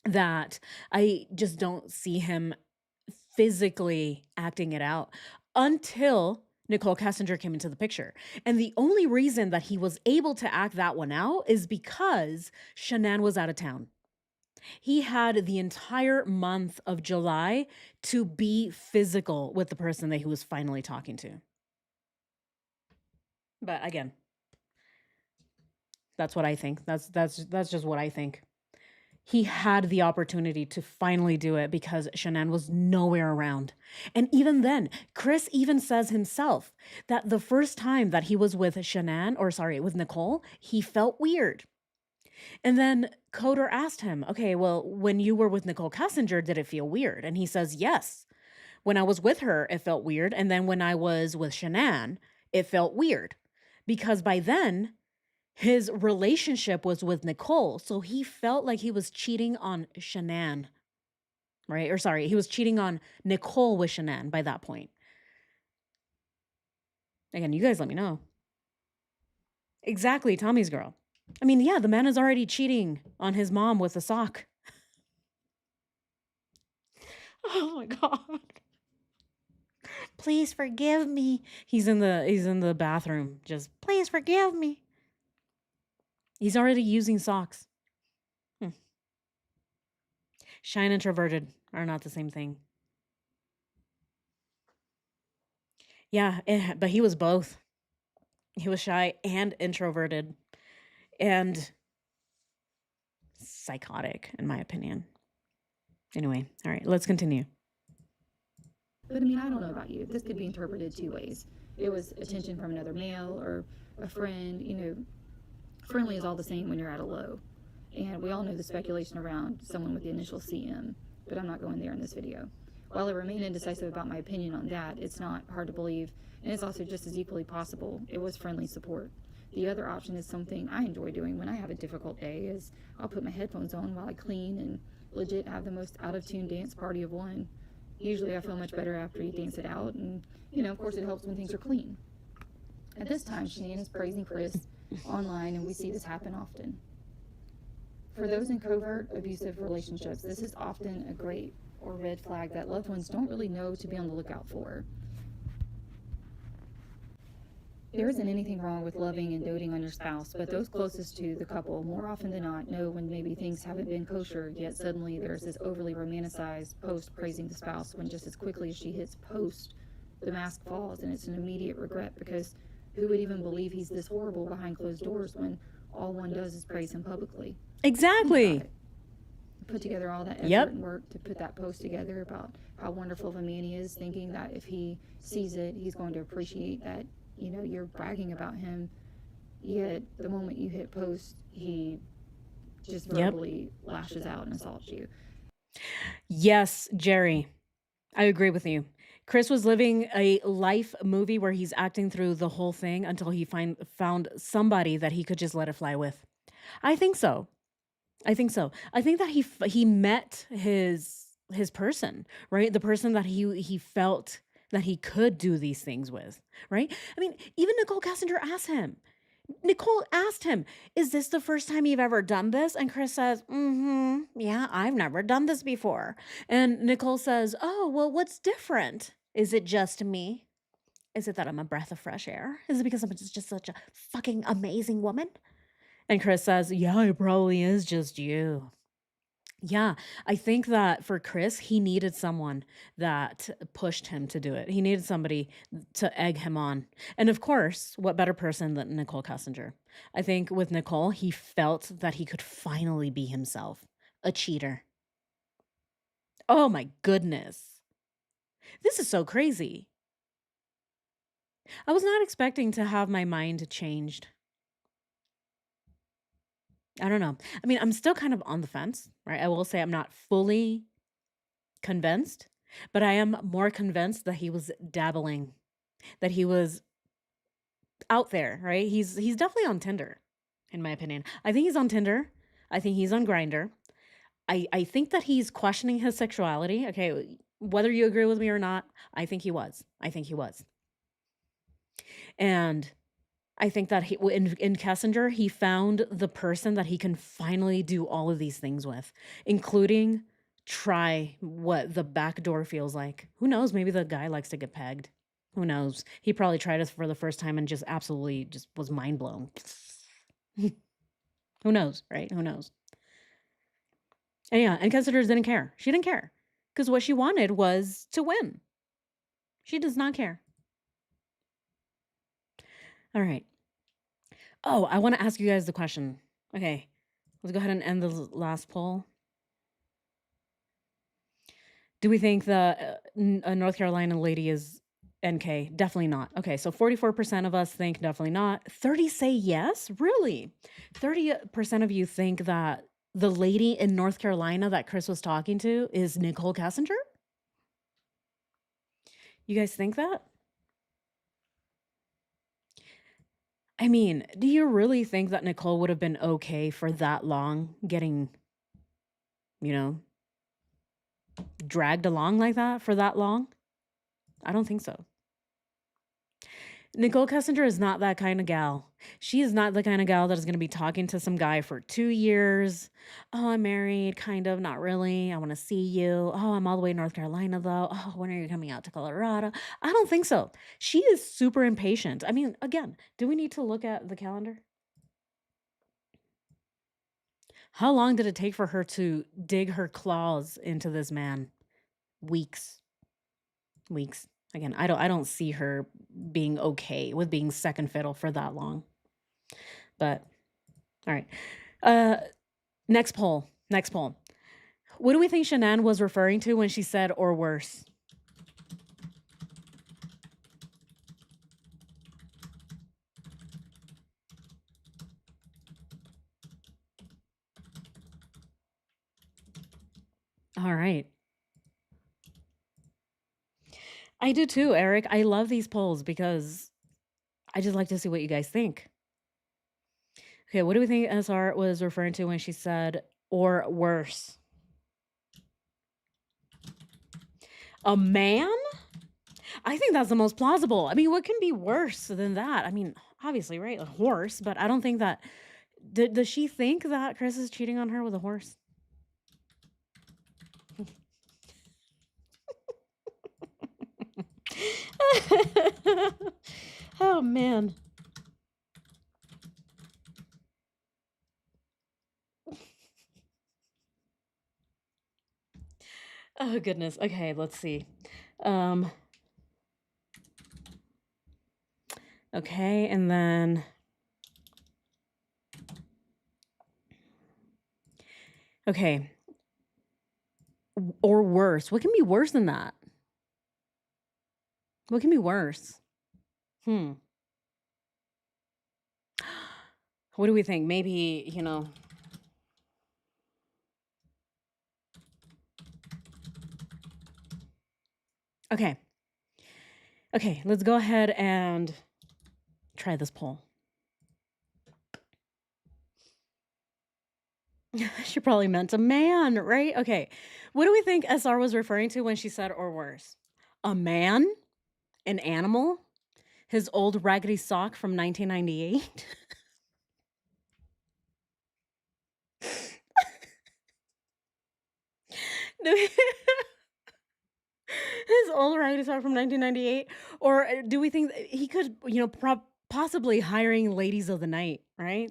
that I just don't see him physically acting it out until Nicole Kessinger came into the picture. And the only reason that he was able to act that one out is because Shanann was out of town. He had the entire month of July to be physical with the person that he was finally talking to. But again, that's what I think. That's just what I think. He had the opportunity to finally do it because Shanann was nowhere around. And even then, Chris even says himself that the first time that he was with with Nicole, he felt weird. And then Coder asked him, okay, well, when you were with Nicole Kessinger, did it feel weird? And he says, yes. When I was with her, it felt weird. And then when I was with Shanann, it felt weird. Because by then, his relationship was with Nicole. So he felt like he was cheating on Shanann, right? Or sorry, he was cheating on Nicole with Shanann by that point. Again, you guys let me know. Exactly, Tommy's girl. I mean, yeah, the man is already cheating on his mom with a sock. Oh my God. Please forgive me. He's in the bathroom. Just please forgive me. He's already using socks. Shy and introverted are not the same thing. Yeah, but he was both. He was shy and introverted and psychotic, in my opinion. Anyway, all right, let's continue. But I mean, I don't know about you. This could be interpreted two ways. It was attention from another male or a friend. Friendly is all the same when you're at a low. And we all know the speculation around someone with the initial CM, but I'm not going there in this video. While I remain indecisive about my opinion on that, it's not hard to believe, and it's also just as equally possible it was friendly support. The other option is something I enjoy doing when I have a difficult day, is I'll put my headphones on while I clean and legit have the most out-of-tune dance party of one. Usually I feel much better after you dance it out, and, of course it helps when things are clean. At this time, Shanann is praising Chris online, and we see this happen often. For those in covert abusive relationships, this is often a great or red flag that loved ones don't really know to be on the lookout for. There isn't anything wrong with loving and doting on your spouse, but those closest to the couple more often than not know when maybe things haven't been kosher, yet suddenly there's this overly romanticized post praising the spouse when just as quickly as she hits post, the mask falls and it's an immediate regret, because who would even believe he's this horrible behind closed doors when all one does is praise him publicly? Exactly. Put together all that effort Yep. and work to put that post together about how wonderful of a man he is, thinking that if he sees it, he's going to appreciate that, you're bragging about him. Yet the moment you hit post, he just Yep. verbally lashes out and assaults you. Yes, Jerry. I agree with you. Chris was living a life movie where he's acting through the whole thing until he found somebody that he could just let it fly with. I think so. I think that he met his person, right? The person that he felt that he could do these things with, right? I mean, even Nicole Kessinger asked him. Nicole asked him, "Is this the first time you've ever done this?" And Chris says, "Yeah, I've never done this before." And Nicole says, "Oh, well, what's different? Is it just me? Is it that I'm a breath of fresh air? Is it because I'm just such a fucking amazing woman?" And Chris says, "Yeah, it probably is just you." Yeah, I think that for Chris, he needed someone that pushed him to do it. He needed somebody to egg him on. And of course, what better person than Nicole Kessinger? I think with Nicole, he felt that he could finally be himself, a cheater. Oh my goodness. This is so crazy. I was not expecting to have my mind changed. I don't know. I mean, I'm still kind of on the fence, right? I will say I'm not fully convinced, but I am more convinced that he was dabbling, that he was out there, right? He's definitely on Tinder, in my opinion. I think he's on Tinder. I think he's on Grindr. I think that he's questioning his sexuality. Okay, whether you agree with me or not, I think he was. I think he was. And I think that in Kessinger, he found the person that he can finally do all of these things with, including try what the back door feels like. Who knows? Maybe the guy likes to get pegged. Who knows? He probably tried it for the first time and just absolutely just was mind blown. Who knows, right? Who knows? And yeah, and Kessinger didn't care. She didn't care because what she wanted was to win. She does not care. All right. Oh, I want to ask you guys the question. Okay, let's go ahead and end the last poll. Do we think the North Carolina lady is NK? Definitely not. Okay, so 44% of us think definitely not. 30 say yes? Really? 30% of you think that the lady in North Carolina that Chris was talking to is Nicole Kessinger? You guys think that? I mean, do you really think that Nicole would have been okay for that long getting, you know, dragged along like that for that long? I don't think so. Nicole Kessinger is not that kind of gal. She is not the kind of gal that is going to be talking to some guy for 2 years. Oh, I'm married, kind of, not really. I want to see you. Oh, I'm all the way in North Carolina, though. Oh, when are you coming out to Colorado? I don't think so. She is super impatient. I mean, again, do we need to look at the calendar? How long did it take for her to dig her claws into this man? Weeks. Weeks. Again, I don't see her being okay with being second fiddle for that long. But all right. Next poll. Next poll. What do we think Shanann was referring to when she said or worse? All right. I do too, Eric. I love these polls because I just like to see what you guys think. Okay, what do we think SR was referring to when she said or worse? A man? I think that's the most plausible. I mean, what can be worse than that? I mean, obviously, right? A horse, but I don't think that. Does she think that Chris is cheating on her with a horse? Oh, man. Oh, goodness. Okay, let's see. Okay, and then okay. Or worse. What can be worse than that? What can be worse? What do we think? Maybe, you know. Okay. Okay, let's go ahead and try this poll. She probably meant a man, right? Okay. What do we think SR was referring to when she said or worse? A man? An animal? His old raggedy sock from 1998? His old raggedy sock from 1998? Or do we think he could, you know, possibly hiring ladies of the night, right?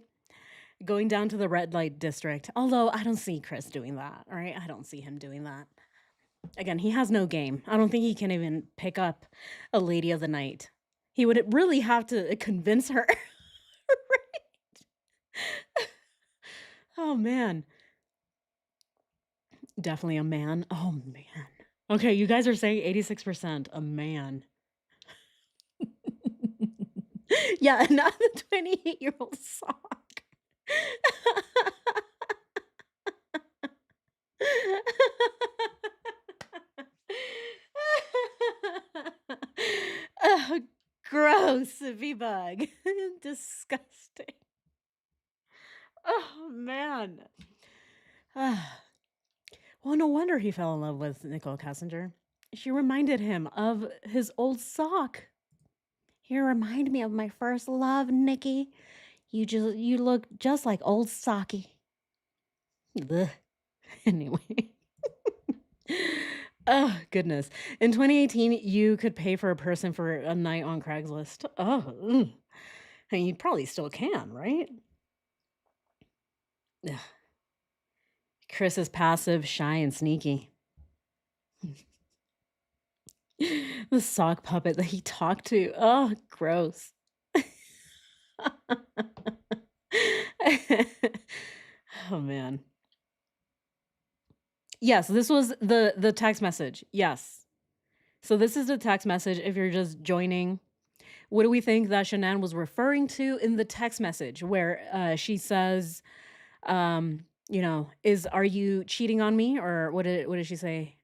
Going down to the red light district. Although I don't see Chris doing that, all right? I don't see him doing that. Again, he has no game. I don't think he can even pick up a lady of the night. He would really have to convince her. Right? Oh, man. Definitely a man. Oh, man. Okay, you guys are saying 86% a man. Yeah, not the 28-year-old sock. Ugh, gross, V-Bug. Disgusting. Oh, man. Ah, well, no wonder he fell in love with Nicole Kessinger. She reminded him of his old sock. You remind me of my first love, Nikki. You look just like old Socky. Ugh. Anyway. Oh, goodness. In 2018, you could pay for a person for a night on Craigslist. Oh, ugh. I mean, you probably still can, right? Ugh. Chris is passive, shy, and sneaky. The sock puppet that he talked to. Oh, gross. Oh, man. Yes, this was the text message. Yes. So this is the text message if you're just joining. What do we think that Shanann was referring to in the text message where she says, are you cheating on me? Or what did she say?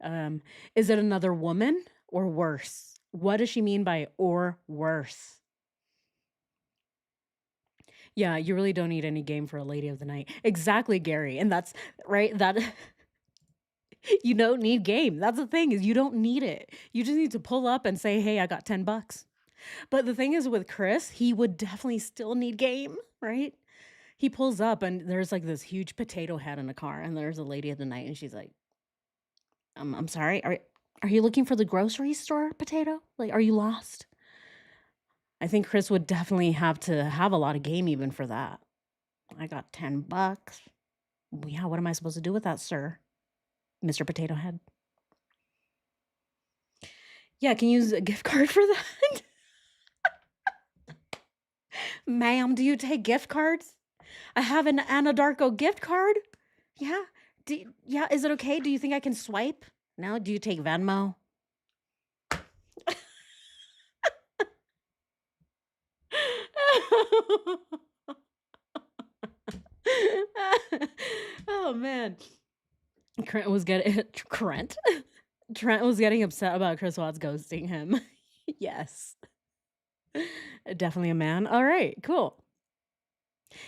Is it another woman or worse? What does she mean by or worse? Yeah, you really don't need any game for a lady of the night. Exactly, Gary. And that's right. That you don't need game. That's the thing is you don't need it. You just need to pull up and say, "Hey, I got $10." But the thing is with Chris, he would definitely still need game, right? He pulls up and there's like this huge potato head in a car, and there's a lady of the night, and she's like, I'm sorry, are you looking for the grocery store potato? Like, are you lost?" I think Chris would definitely have to have a lot of game even for that. I got $10. Yeah, what am I supposed to do with that, sir? Mr. Potato Head. Yeah, can you use a gift card for that? Ma'am, do you take gift cards? I have an Anadarko gift card. Yeah. Yeah, is it okay? Do you think I can swipe? No, do you take Venmo? Oh man. Trent was getting Trent was getting upset about Chris Watts ghosting him. Yes. Definitely a man. All right, cool.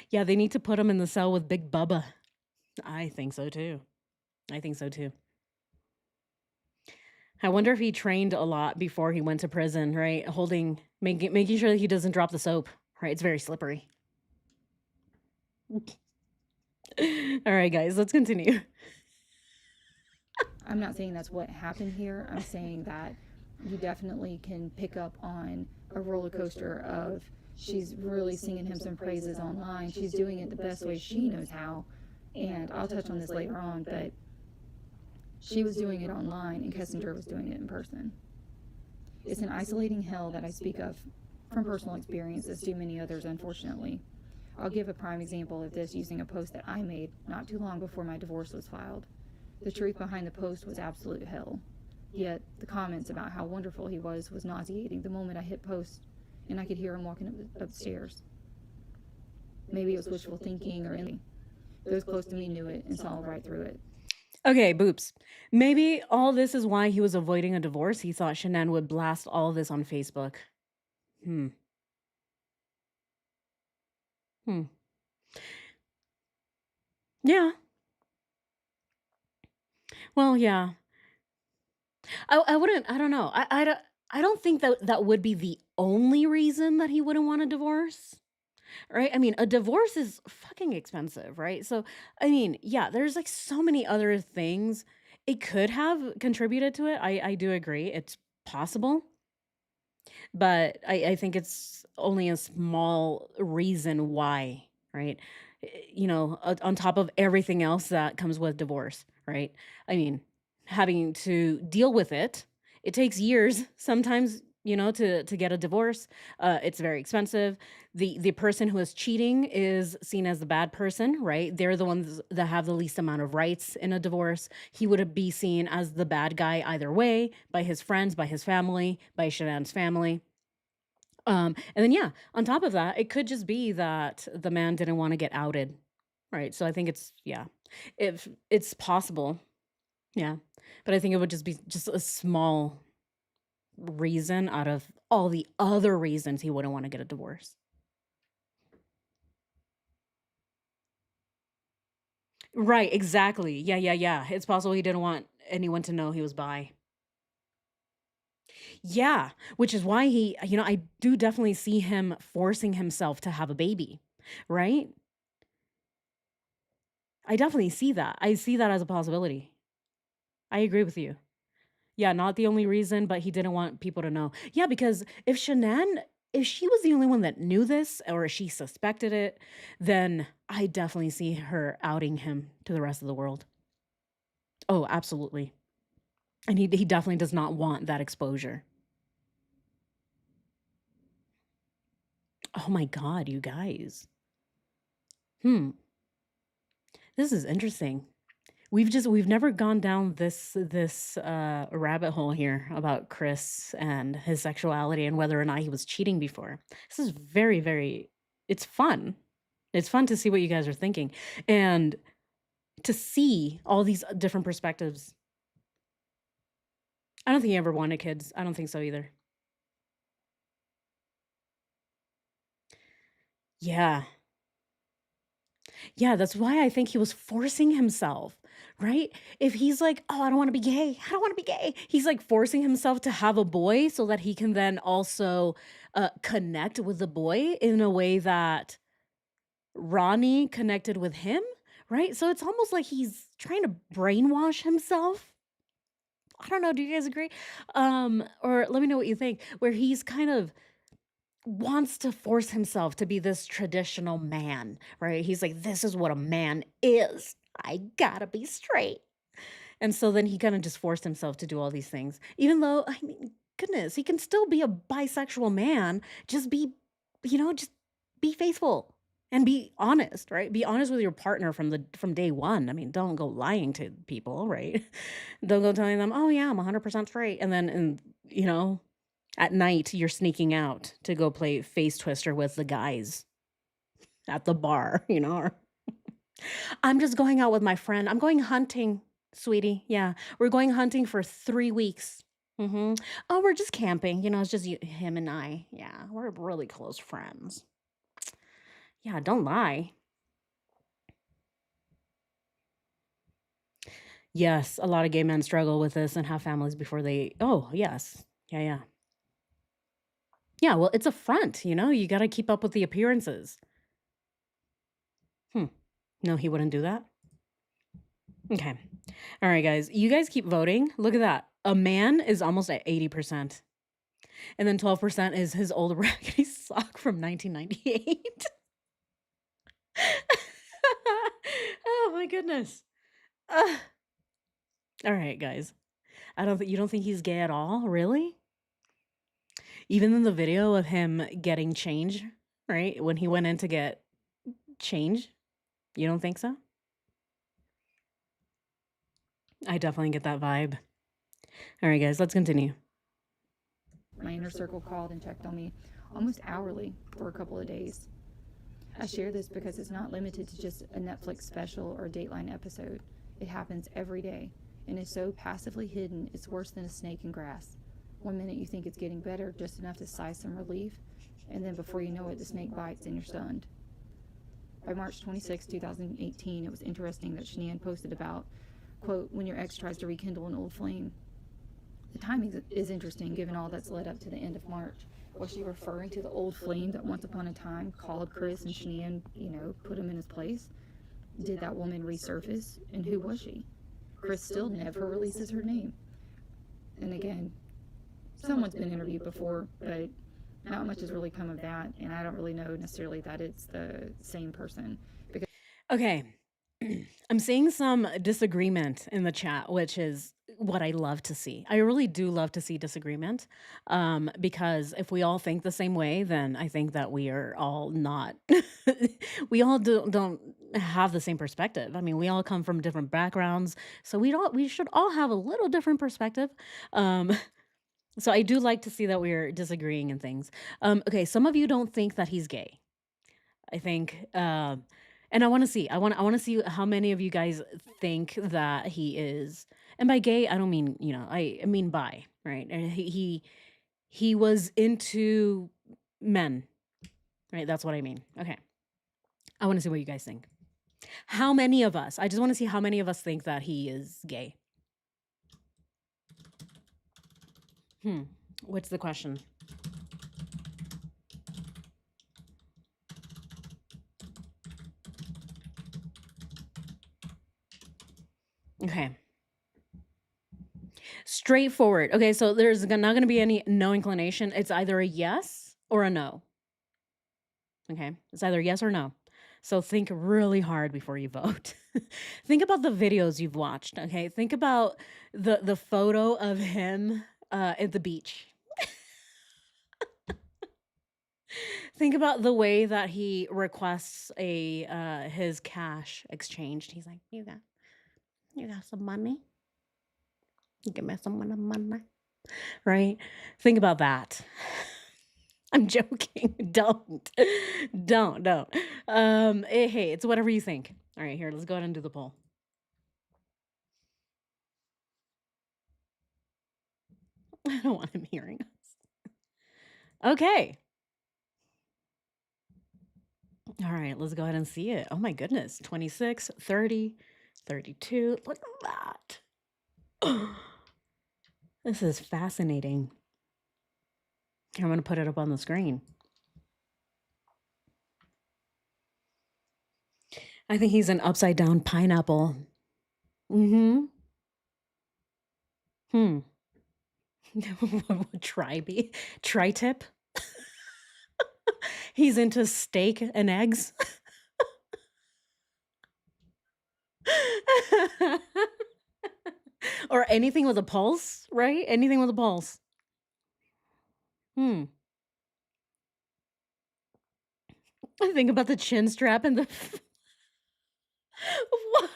Yeah, they need to put him in the cell with Big Bubba. I think so too. I think so too. I wonder if he trained a lot before he went to prison, right? Making sure that he doesn't drop the soap, right? It's very slippery. All right, guys, let's continue. I'm not saying that's what happened here. I'm saying that you definitely can pick up on a roller coaster of she's really singing him some praises online. She's doing it the best way she knows how. And I'll touch on this later on, but she was doing it online and Kessinger was doing it in person. It's an isolating hell that I speak of from personal experience, as do many others, unfortunately. I'll give a prime example of this using a post that I made not too long before my divorce was filed. The truth behind the post was absolute hell. Yet the comments about how wonderful he was nauseating the moment I hit post, and I could hear him walking upstairs. Maybe it was wishful thinking or anything. Those close to me knew it and saw right through it. Okay, Boops. Maybe all this is why he was avoiding a divorce. He thought Shanann would blast all this on Facebook. Yeah. Well, yeah. I wouldn't. I don't know. I don't think that would be the only reason that he wouldn't want a divorce. Right? I mean, a divorce is fucking expensive, right? So, I mean, yeah, there's like so many other things it could have contributed to it. I do agree. It's possible. But I think it's only a small reason why, right? On top of everything else that comes with divorce, right? I mean, having to deal with it, it takes years sometimes, to get a divorce. It's very expensive. The person who is cheating is seen as the bad person, right? They're the ones that have the least amount of rights in a divorce. He would be seen as the bad guy either way by his friends, by his family, by Shanann's family. And then yeah, on top of that, it could just be that the man didn't want to get outed, right? So I think it's yeah, if it's possible, yeah, but I think it would just be just a small reason out of all the other reasons he wouldn't want to get a divorce. Right, exactly. Yeah, yeah, yeah. It's possible he didn't want anyone to know he was bi. Yeah, which is why I do definitely see him forcing himself to have a baby, right? I definitely see that. I see that as a possibility. I agree with you. Yeah, not the only reason, but he didn't want people to know. Yeah, because if she was the only one that knew this or she suspected it, then I definitely see her outing him to the rest of the world. Oh, absolutely. And he definitely does not want that exposure. Oh my god, you guys. Hmm. This is interesting. We've never gone down this rabbit hole here about Chris and his sexuality and whether or not he was cheating before. This is very, very it's fun. It's fun to see what you guys are thinking and to see all these different perspectives. I don't think he ever wanted kids. I don't think so either. Yeah. Yeah, that's why I think he was forcing himself, right? If he's like, "Oh, I don't wanna be gay. I don't wanna be gay." He's, like, forcing himself to have a boy so that he can then also, connect with the boy in a way that Ronnie connected with him, right? So it's almost like he's trying to brainwash himself. I don't know, do you guys agree? Or let me know what you think, where he's kind of wants to force himself to be this traditional man, right? He's like, "This is what a man is. I gotta be straight." And so then he kinda just forced himself to do all these things, even though, I mean, goodness, he can still be a bisexual man, just just be faithful and be honest, right? Be honest with your partner from day 1. I mean, don't go lying to people, right? Don't go telling them, "Oh, yeah, I'm 100% straight," and then at night, you're sneaking out to go play Face Twister with the guys at the bar, or "I'm just going out with my friend. I'm going hunting, sweetie. Yeah, we're going hunting for 3 weeks." Mhm. "Oh, we're just camping, it's just him and I. Yeah, we're really close friends." Yeah, don't lie. Yes, a lot of gay men struggle with this and have families before they Oh, yes. Yeah, yeah. Yeah, well, it's a front, you gotta keep up with the appearances. Hmm. No, he wouldn't do that? Okay. All right, guys. You guys keep voting. Look at that. A man is almost at 80%. And then 12% is his old raggedy sock from 1998. Oh my goodness. Ugh. All right, guys. You don't think he's gay at all? Really? Even in the video of him getting change, right? When he went in to get change, you don't think so? I definitely get that vibe. All right, guys, let's continue. My inner circle called and checked on me almost hourly for a couple of days. I share this because it's not limited to just a Netflix special or Dateline episode. It happens every day and is so passively hidden it's worse than a snake in grass. One minute you think it's getting better, just enough to sigh some relief, and then before you know it, the snake bites and you're stunned. By March 26, 2018, it was interesting that Shanann posted about, quote, "when your ex tries to rekindle an old flame." The timing is interesting given all that's led up to the end of March. Was she referring to the old flame that once upon a time called Chris and Shanann, put him in his place? Did that woman resurface? And who was she? Chris still never releases her name. And again, someone's been interviewed before, but not much has really come of that. And I don't really know necessarily that it's the same person. Okay. I'm seeing some disagreement in the chat, which is what I love to see. I really do love to see disagreement, because if we all think the same way, then I think that we are all not. We all don't have the same perspective. I mean, we all come from different backgrounds, so we should all have a little different perspective. Um, So I do like to see that we're disagreeing in things. Okay, some of you don't think that he's gay. I think, and I want to see. I want to see how many of you guys think that he is. And by gay, I don't mean I mean bi, right? And he was into men, right? That's what I mean. Okay, I want to see what you guys think. How many of us? I just want to see how many of us think that he is gay. What's the question? Okay. Straightforward. Okay, so there's not going to be any no inclination. It's either a yes or a no. Okay, it's either yes or no. So think really hard before you vote. Think about the videos you've watched. Okay, think about the photo of him at the beach. Think about the way that he requests his cash exchanged. He's like, you got some money? Give me some money. Right? Think about that. I'm joking. Don't. Don't. Hey, it's whatever you think. All right, here, let's go ahead and do the poll. I don't want him hearing us. Okay. All right, let's go ahead and see it. Oh my goodness. 26, 30, 32. Look at that. This is fascinating. Here, I'm going to put it up on the screen. I think he's an upside down pineapple. Mm-hmm. Tri-tip? He's into steak and eggs. Or anything with a pulse, right? Anything with a pulse. I think about the chin strap and the what?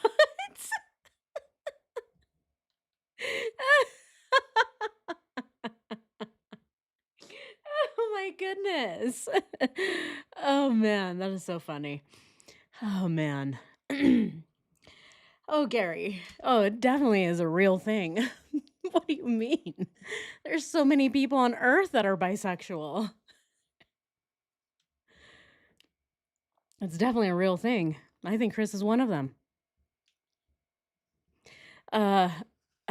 Oh my goodness. Oh man, that is so funny. Oh man. Oh, Gary. Oh, it definitely is a real thing. What do you mean? There's so many people on earth that are bisexual. It's definitely a real thing. I think Chris is one of them. I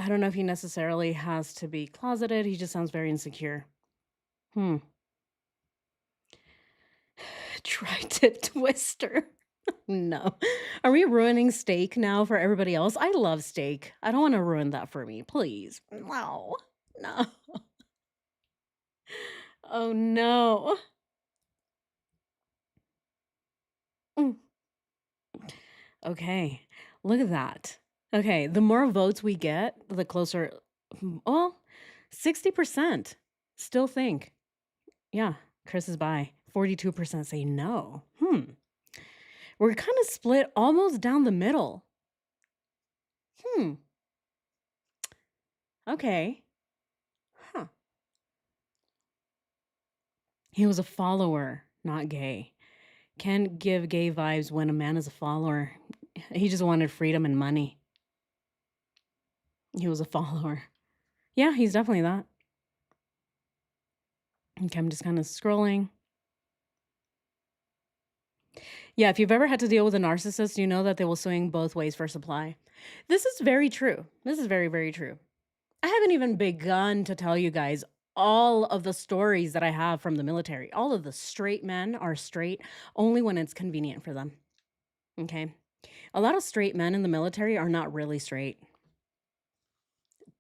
don't know if he necessarily has to be closeted. He just sounds very insecure. Tri-tip twister. No. Are we ruining steak now for everybody else? I love steak. I don't want to ruin that for me, please. No. No. Oh no. Okay. Look at that. Okay, the more votes we get, the closer. Well, 60% still think. Yeah, Chris is bi. 42% say no. We're kind of split almost down the middle. Okay. Huh. He was a follower, not gay. Can give gay vibes when a man is a follower. He just wanted freedom and money. He was a follower. Yeah, he's definitely that. Okay, I'm just kind of scrolling. Yeah, if you've ever had to deal with a narcissist, you know that they will swing both ways for supply. This is very true. This is very, very true. I haven't even begun to tell you guys all of the stories that I have from the military. All of the straight men are straight only when it's convenient for them. Okay? A lot of straight men in the military are not really straight.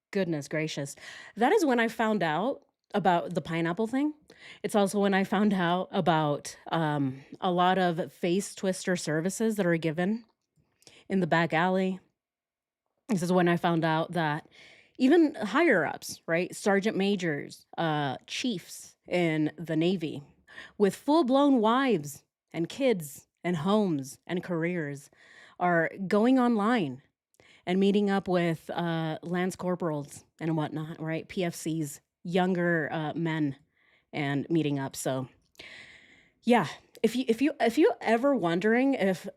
Goodness gracious. That is when I found out about the pineapple thing. It's also when I found out about a lot of face twister services that are given in the back alley. This is when I found out that even higher ups, right? Sergeant majors, chiefs in the Navy with full-blown wives and kids and homes and careers are going online and meeting up with lance corporals and whatnot, right? PFCs, younger men and meeting up. So yeah, if you ever wondering if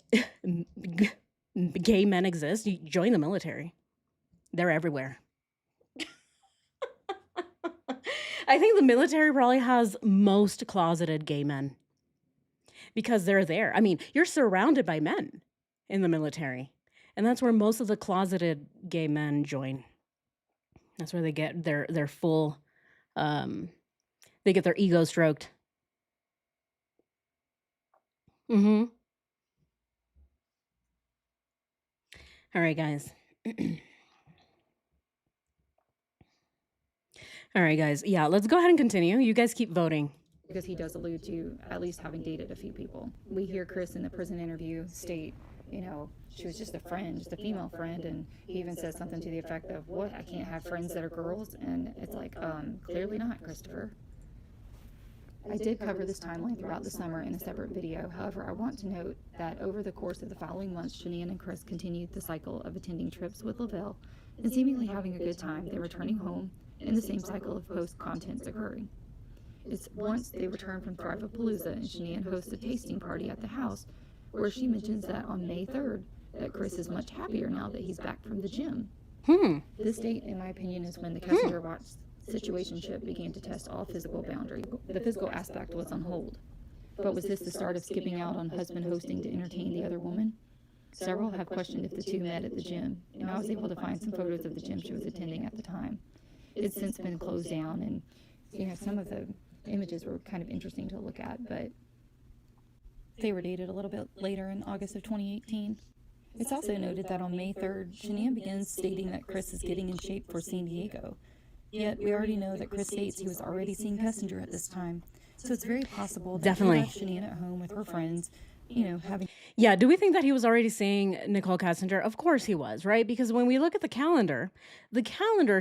gay men exist, you join the military. They're everywhere. I think the military probably has most closeted gay men because they're there. I mean, you're surrounded by men in the military, and that's where most of the closeted gay men join. That's where they get their full they get their ego stroked. Mhm. All right, guys. All right, guys. Yeah, let's go ahead and continue. You guys keep voting. because he does allude to at least having dated a few people. We hear Chris in the prison interview state, you know, she was just a friend, just a female friend, and he even says something to the effect of, what, I can't have friends that are girls? And it's like, clearly not, Christopher. I did cover this timeline throughout the summer in a separate video. However, I want to note that over the course of the following months, Shania and Chris continued the cycle of attending trips with Lavelle and seemingly having a good time. They returning home, and the same cycle of post contents occurring. It's once they return from Thrive-A-Palooza and Shania hosts a tasting party at the house where she mentions that on May 3rd that Chris is much happier now that he's back from the gym. This date, in my opinion, is when the Kessinger Watts situationship began to test all physical boundaries. The physical aspect was on hold. But was this the start of skipping out on husband hosting to entertain the other woman? Several have questioned if the two met at the gym, and I was able to find some photos of the gym she was attending at the time. It's since been closed down, and you know, some of the images were kind of interesting to look at, but they were dated a little bit later in August of 2018. It's also noted that on May 3rd, Shania begins stating that Chris is getting in shape for San Diego. Yet we already know that Chris states he was already seeing Kessinger at this time. So it's very possible that Definitely. he left Shania at home with her friends, you know, having... Yeah, do we think that he was already seeing Nicole Kessinger? Of course he was, right? Because when we look at the calendar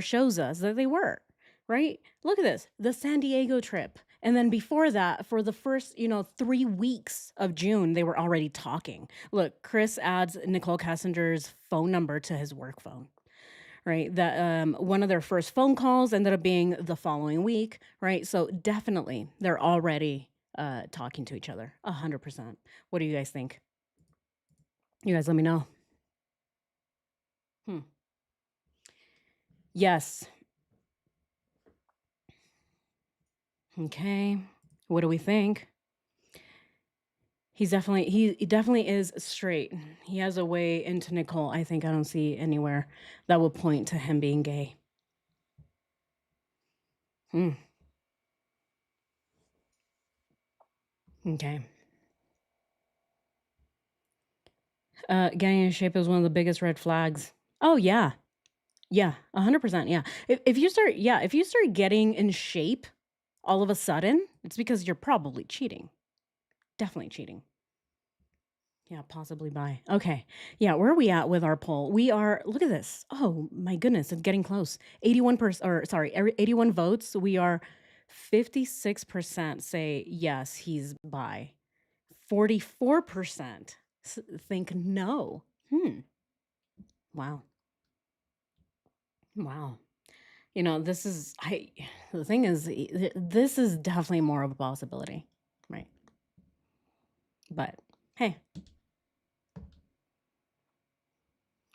shows us that they were, right? Look at this, the San Diego trip. And then before that, for the first, 3 weeks of June, they were already talking. Look, Chris adds Nicole Kessinger's phone number to his work phone, right? That one of their first phone calls ended up being the following week, right? So definitely they're already talking to each other 100%. What do you guys think? You guys let me know. Yes. Okay. What do we think? He definitely is straight. He has a way into Nicole. I think I don't see anywhere that will point to him being gay. Okay. Getting in shape is one of the biggest red flags. Oh yeah. Yeah, 100%. Yeah. If you start getting in shape all of a sudden, it's because you're probably cheating. Definitely cheating. Yeah, possibly bi. Okay. Yeah, where are we at with our poll? We are, look at this. Oh my goodness, it's getting close. 81 votes. We are 56% say yes, he's bi. 44% think no. Wow. The thing is, this is definitely more of a possibility, right? But hey,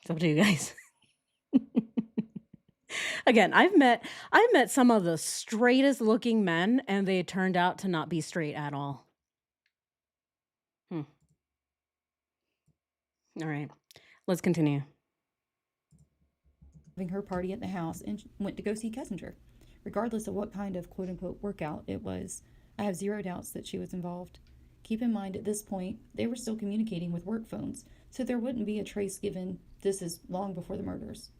it's up to you guys. Again, I've met some of the straightest looking men, and they turned out to not be straight at all. All right, let's continue. Having her party at the house and went to go see Kessinger. Regardless of what kind of quote-unquote workout it was, I have zero doubts that she was involved. Keep in mind, at this point, they were still communicating with work phones, so there wouldn't be a trace given this is long before the murders.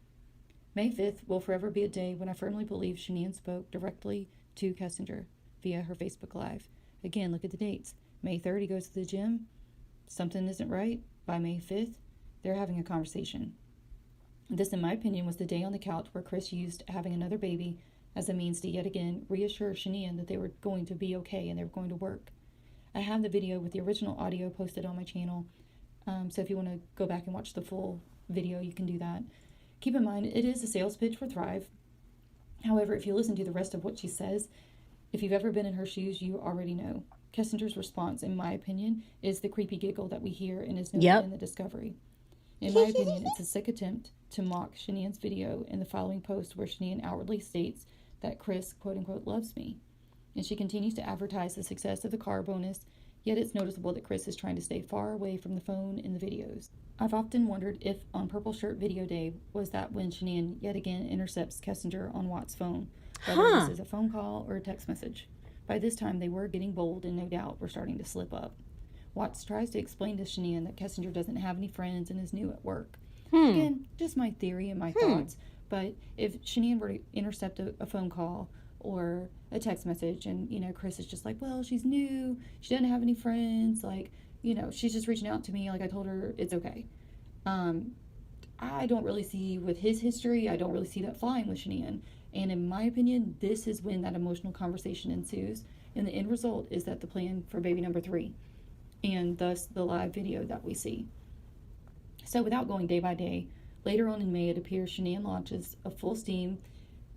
May 5th will forever be a day when I firmly believe Shania spoke directly to Kessinger via her Facebook Live. Again, look at the dates. May 3rd, he goes to the gym. Something isn't right. By May 5th, they're having a conversation. This, in my opinion, was the day on the couch where Chris used having another baby as a means to yet again reassure Shania that they were going to be okay and they were going to work. I have the video with the original audio posted on my channel, so if you want to go back and watch the full video, you can do that. Keep in mind, it is a sales pitch for Thrive. However, if you listen to the rest of what she says, if you've ever been in her shoes, you already know. Kessinger's response, in my opinion, is the creepy giggle that we hear and is noted in the discovery. In my opinion, it's a sick attempt to mock Shanian's video in the following post where Shanian outwardly states that Chris, quote unquote, loves me. And she continues to advertise the success of the car bonus, yet it's noticeable that Chris is trying to stay far away from the phone in the videos. I've often wondered if on Purple Shirt Video Day was that when Shanian yet again intercepts Kessinger on Watt's phone, whether this is a phone call or a text message. By this time, they were getting bold and no doubt were starting to slip up. Watts tries to explain to Shanian that Kessinger doesn't have any friends and is new at work. Again, just my theory and my thoughts, but if Shanian were to intercept a phone call or a text message and, you know, Chris is just like, well, she's new, she doesn't have any friends, like, you know, she's just reaching out to me, like I told her it's okay. I don't really see, with his history, I don't really see that flying with Shanian. And in my opinion, this is when that emotional conversation ensues. And the end result is that the plan for baby number 3, and thus the live video that we see. So without going day by day, later on in May, it appears Shanian launches a full steam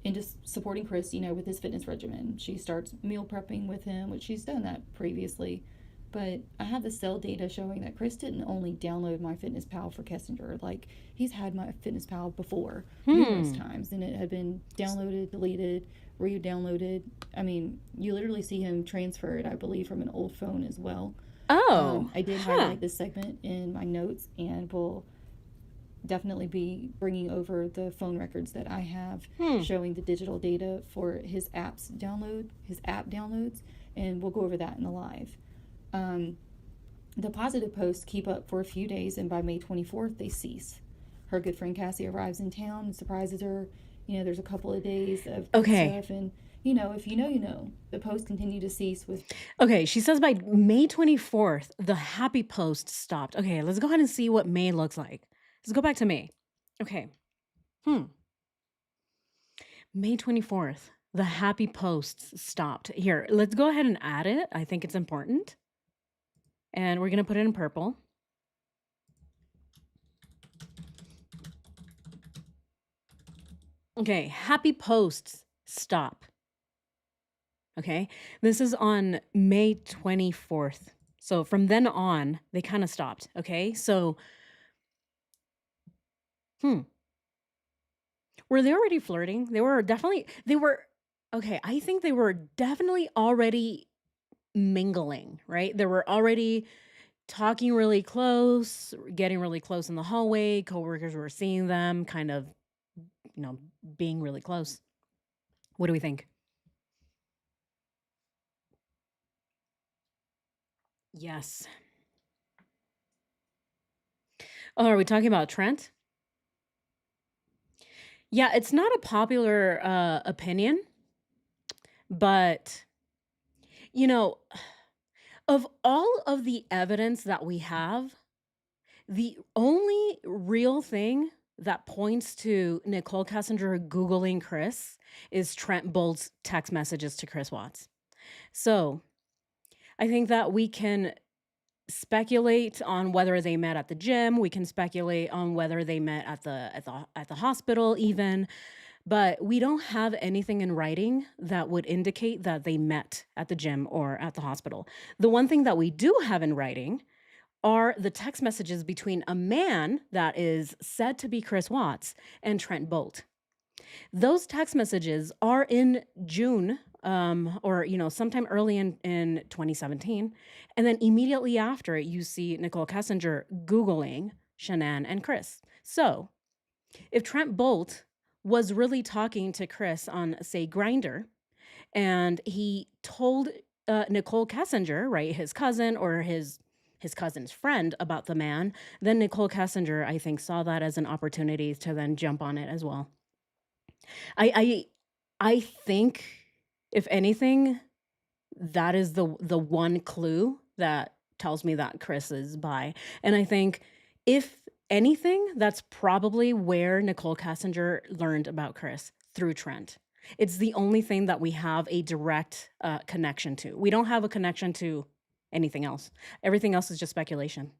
into supporting Chris, you know, with his fitness regimen. She starts meal prepping with him, which she's done that previously. But I have the cell data showing that Chris didn't only download MyFitnessPal for Kessinger. Like, he's had MyFitnessPal before numerous times, and it had been downloaded, deleted, re-downloaded. I mean, you literally see him transfer it, I believe, from an old phone as well. I did highlight this segment in my notes, and will definitely be bringing over the phone records that I have showing the digital data for his app downloads, and we'll go over that in the live. The positive posts keep up for a few days, and by May 24th, they cease. Her good friend Cassie arrives in town and surprises her. You know, there's a couple of days of stuff, and, you know, if you know, you know. The posts continue to cease with... Okay, she says by May 24th, the happy post stopped. Okay, let's go ahead and see what May looks like. Let's go back to May. Okay. May 24th, the happy posts stopped. Here, let's go ahead and add it. I think it's important. And we're going to put it in purple. Okay, happy posts stop. Okay, this is on May 24th. So from then on, they kind of stopped. Okay, so, were they already flirting? Okay, I think they were definitely already mingling, right? They were already talking really close, getting really close in the hallway. Coworkers were seeing them kind of, you know, being really close. What do we think? Yes. Oh, are we talking about Trent? Yeah, it's not a popular opinion, but, you know, of all of the evidence that we have, the only real thing that points to Nicole Kessinger Googling Chris is Trent Bolt's text messages to Chris Watts. So I think that we can speculate on whether they met at the gym. We can speculate on whether they met at the hospital even, but we don't have anything in writing that would indicate that they met at the gym or at the hospital. The one thing that we do have in writing are the text messages between a man that is said to be Chris Watts and Trent Bolt. Those text messages are in June, or, you know, sometime early in 2017. And then immediately after it, you see Nicole Kessinger Googling Shanann and Chris. So if Trent Bolt was really talking to Chris on, say, Grindr, and he told Nicole Kessinger, right, his cousin or his cousin's friend about the man, then Nicole Kessinger, I think, saw that as an opportunity to then jump on it as well. I think, if anything, that is the one clue that tells me that Chris is bi. And I think, if anything, that's probably where Nicole Kessinger learned about Chris, through Trent. It's the only thing that we have a direct connection to. We don't have a connection to anything else. Everything else is just speculation.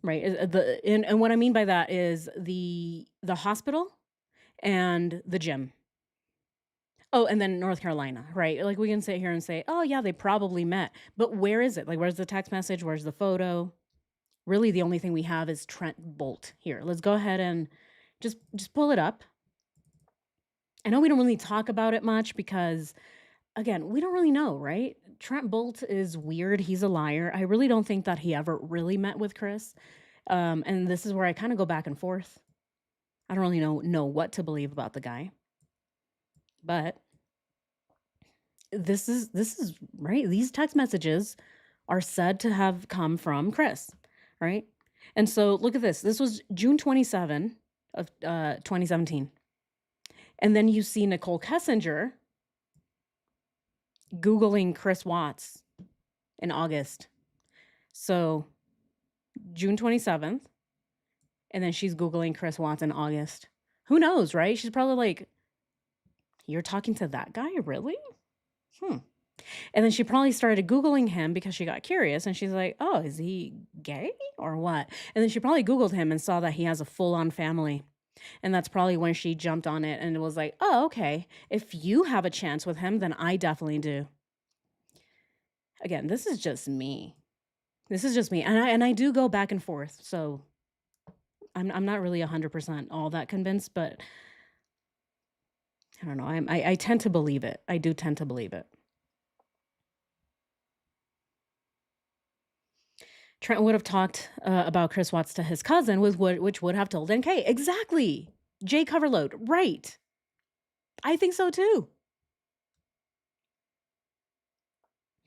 right? And what I mean by that is the hospital and the gym. Oh, and then North Carolina, right? Like we can sit here and say, "Oh yeah, they probably met." But where is it? Like where's the text message? Where's the photo? Really the only thing we have is Trent Bolt here. Let's go ahead and just pull it up. I know we don't really talk about it much because again, we don't really know, right? Trent Bolt is weird. He's a liar. I really don't think that he ever really met with Chris. And this is where I kind of go back and forth. I don't really know what to believe about the guy. But this is right. These text messages are said to have come from Chris, right? And so look at this. This was June 27 of 2017. And then you see Nicole Kessinger Googling Chris Watts in August. So June 27th. And then she's Googling Chris Watts in August. Who knows, right? She's probably like, you're talking to that guy? Really? And then she probably started Googling him because she got curious and she's like, oh, is he gay or what? And then she probably Googled him and saw that he has a full-on family. And that's probably when she jumped on it and was like, oh, okay. If you have a chance with him, then I definitely do. Again, this is just me. This is just me. And I do go back and forth. So I'm not really 100% all that convinced, but I don't know. I tend to believe it. I do tend to believe it. Trent would have talked about Chris Watts to his cousin, which would have told NK. Exactly. Jay Coverload. Right. I think so too.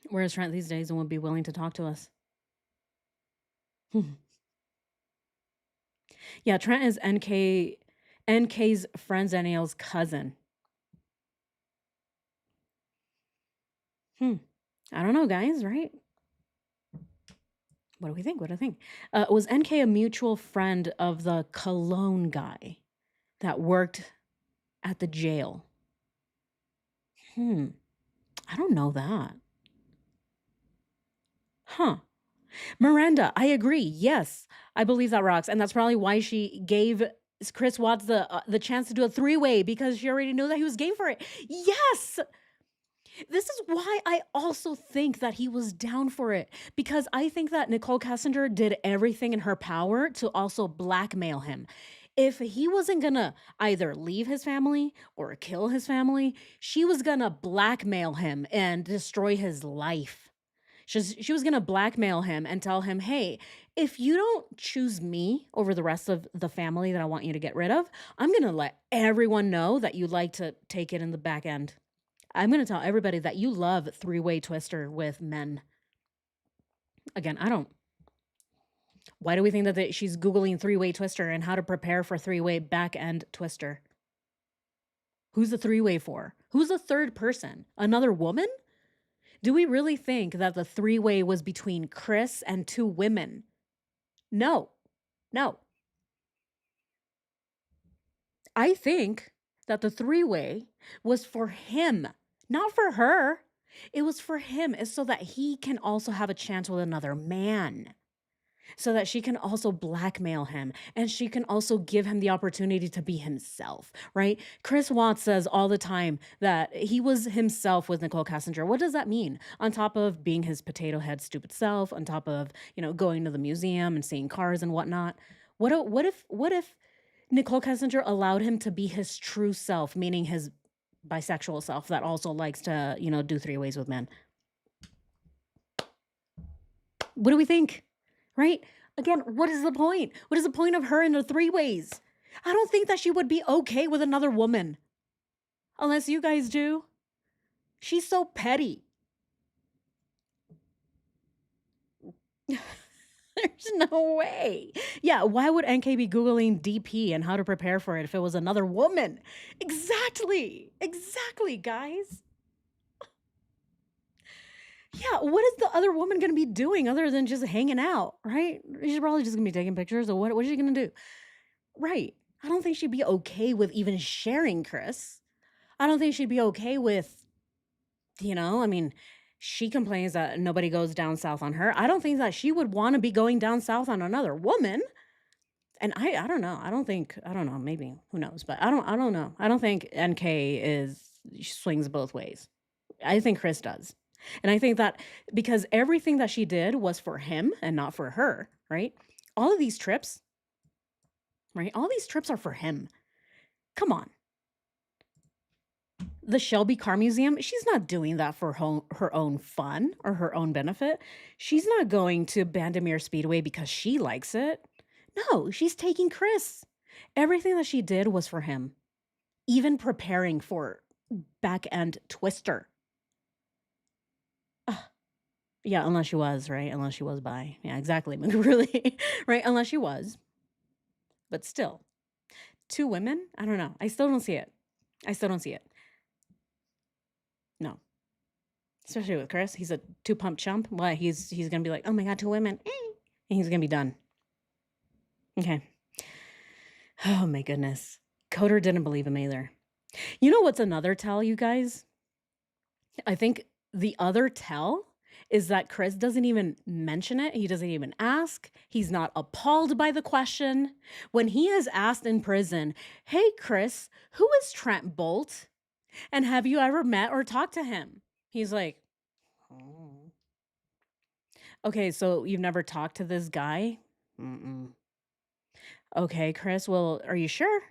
Whereas Trent these days won't be willing to talk to us. Yeah, Trent is NK's friend Danielle's cousin. I don't know, guys, right? What do we think? What do I think? Was NK a mutual friend of the cologne guy that worked at the jail? I don't know that. Miranda, I agree. Yes, I believe that rocks. And that's probably why she gave Chris Watts the chance to do a three-way because she already knew that he was game for it. Yes! This is why I also think that he was down for it, because I think that Nicole Kessinger did everything in her power to also blackmail him. If he wasn't gonna either leave his family or kill his family, she was gonna blackmail him and destroy his life. She was gonna blackmail him and tell him, hey, if you don't choose me over the rest of the family that I want you to get rid of, I'm gonna let everyone know that you like to take it in the back end. I'm going to tell everybody that you love three-way twister with men. Again, why do we think that she's Googling three-way twister and how to prepare for three-way back end twister? Who's the three-way for? Who's the third person? Another woman? Do we really think that the three-way was between Chris and two women? No. I think that the three-way was for him. Not for her. It was for him. It's so that he can also have a chance with another man. So that she can also blackmail him. And she can also give him the opportunity to be himself, right? Chris Watts says all the time that he was himself with Nicole Kessinger. What does that mean? On top of being his potato head stupid self, on top of, going to the museum and seeing cars and whatnot. What if Nicole Kessinger allowed him to be his true self, meaning his bisexual self that also likes to, do three-ways with men? What do we think? Right? Again, what is the point? What is the point of her in the three-ways? I don't think that she would be okay with another woman. Unless you guys do. She's so petty. There's no way. Yeah, why would NK be Googling DP and how to prepare for it if it was another woman? Exactly, guys. Yeah, what is the other woman going to be doing other than just hanging out, right? She's probably just going to be taking pictures, or what is she going to do? Right. I don't think she'd be okay with even sharing Chris. I don't think she'd be okay with, She complains that nobody goes down south on her. I don't think that she would want to be going down south on another woman. And I don't know. I don't know, maybe who knows, but I don't know. I don't think NK is swings both ways. I think Chris does. And I think that because everything that she did was for him and not for her, right? All of these trips, right? All these trips are for him. Come on. The Shelby Car Museum, she's not doing that for her own fun or her own benefit. She's not going to Bandimere Speedway because she likes it. No, she's taking Chris. Everything that she did was for him. Even preparing for back end twister. Yeah, unless she was, right? Unless she was bi. Yeah, exactly. Really, right? Unless she was. But still, 2 women? I don't know. I still don't see it. I still don't see it. No. Especially with Chris. He's a 2-pump chump. What? He's gonna be like, oh my god, 2 women. And he's gonna be done. Okay. Oh my goodness. Coder didn't believe him either. You know what's another tell, you guys? I think the other tell is that Chris doesn't even mention it. He doesn't even ask. He's not appalled by the question. When he is asked in prison, hey, Chris, who is Trent Bolt? And have you ever met or talked to him? He's like, oh. Okay, so you've never talked to this guy? Mm-mm. Okay, Chris, well, are you sure?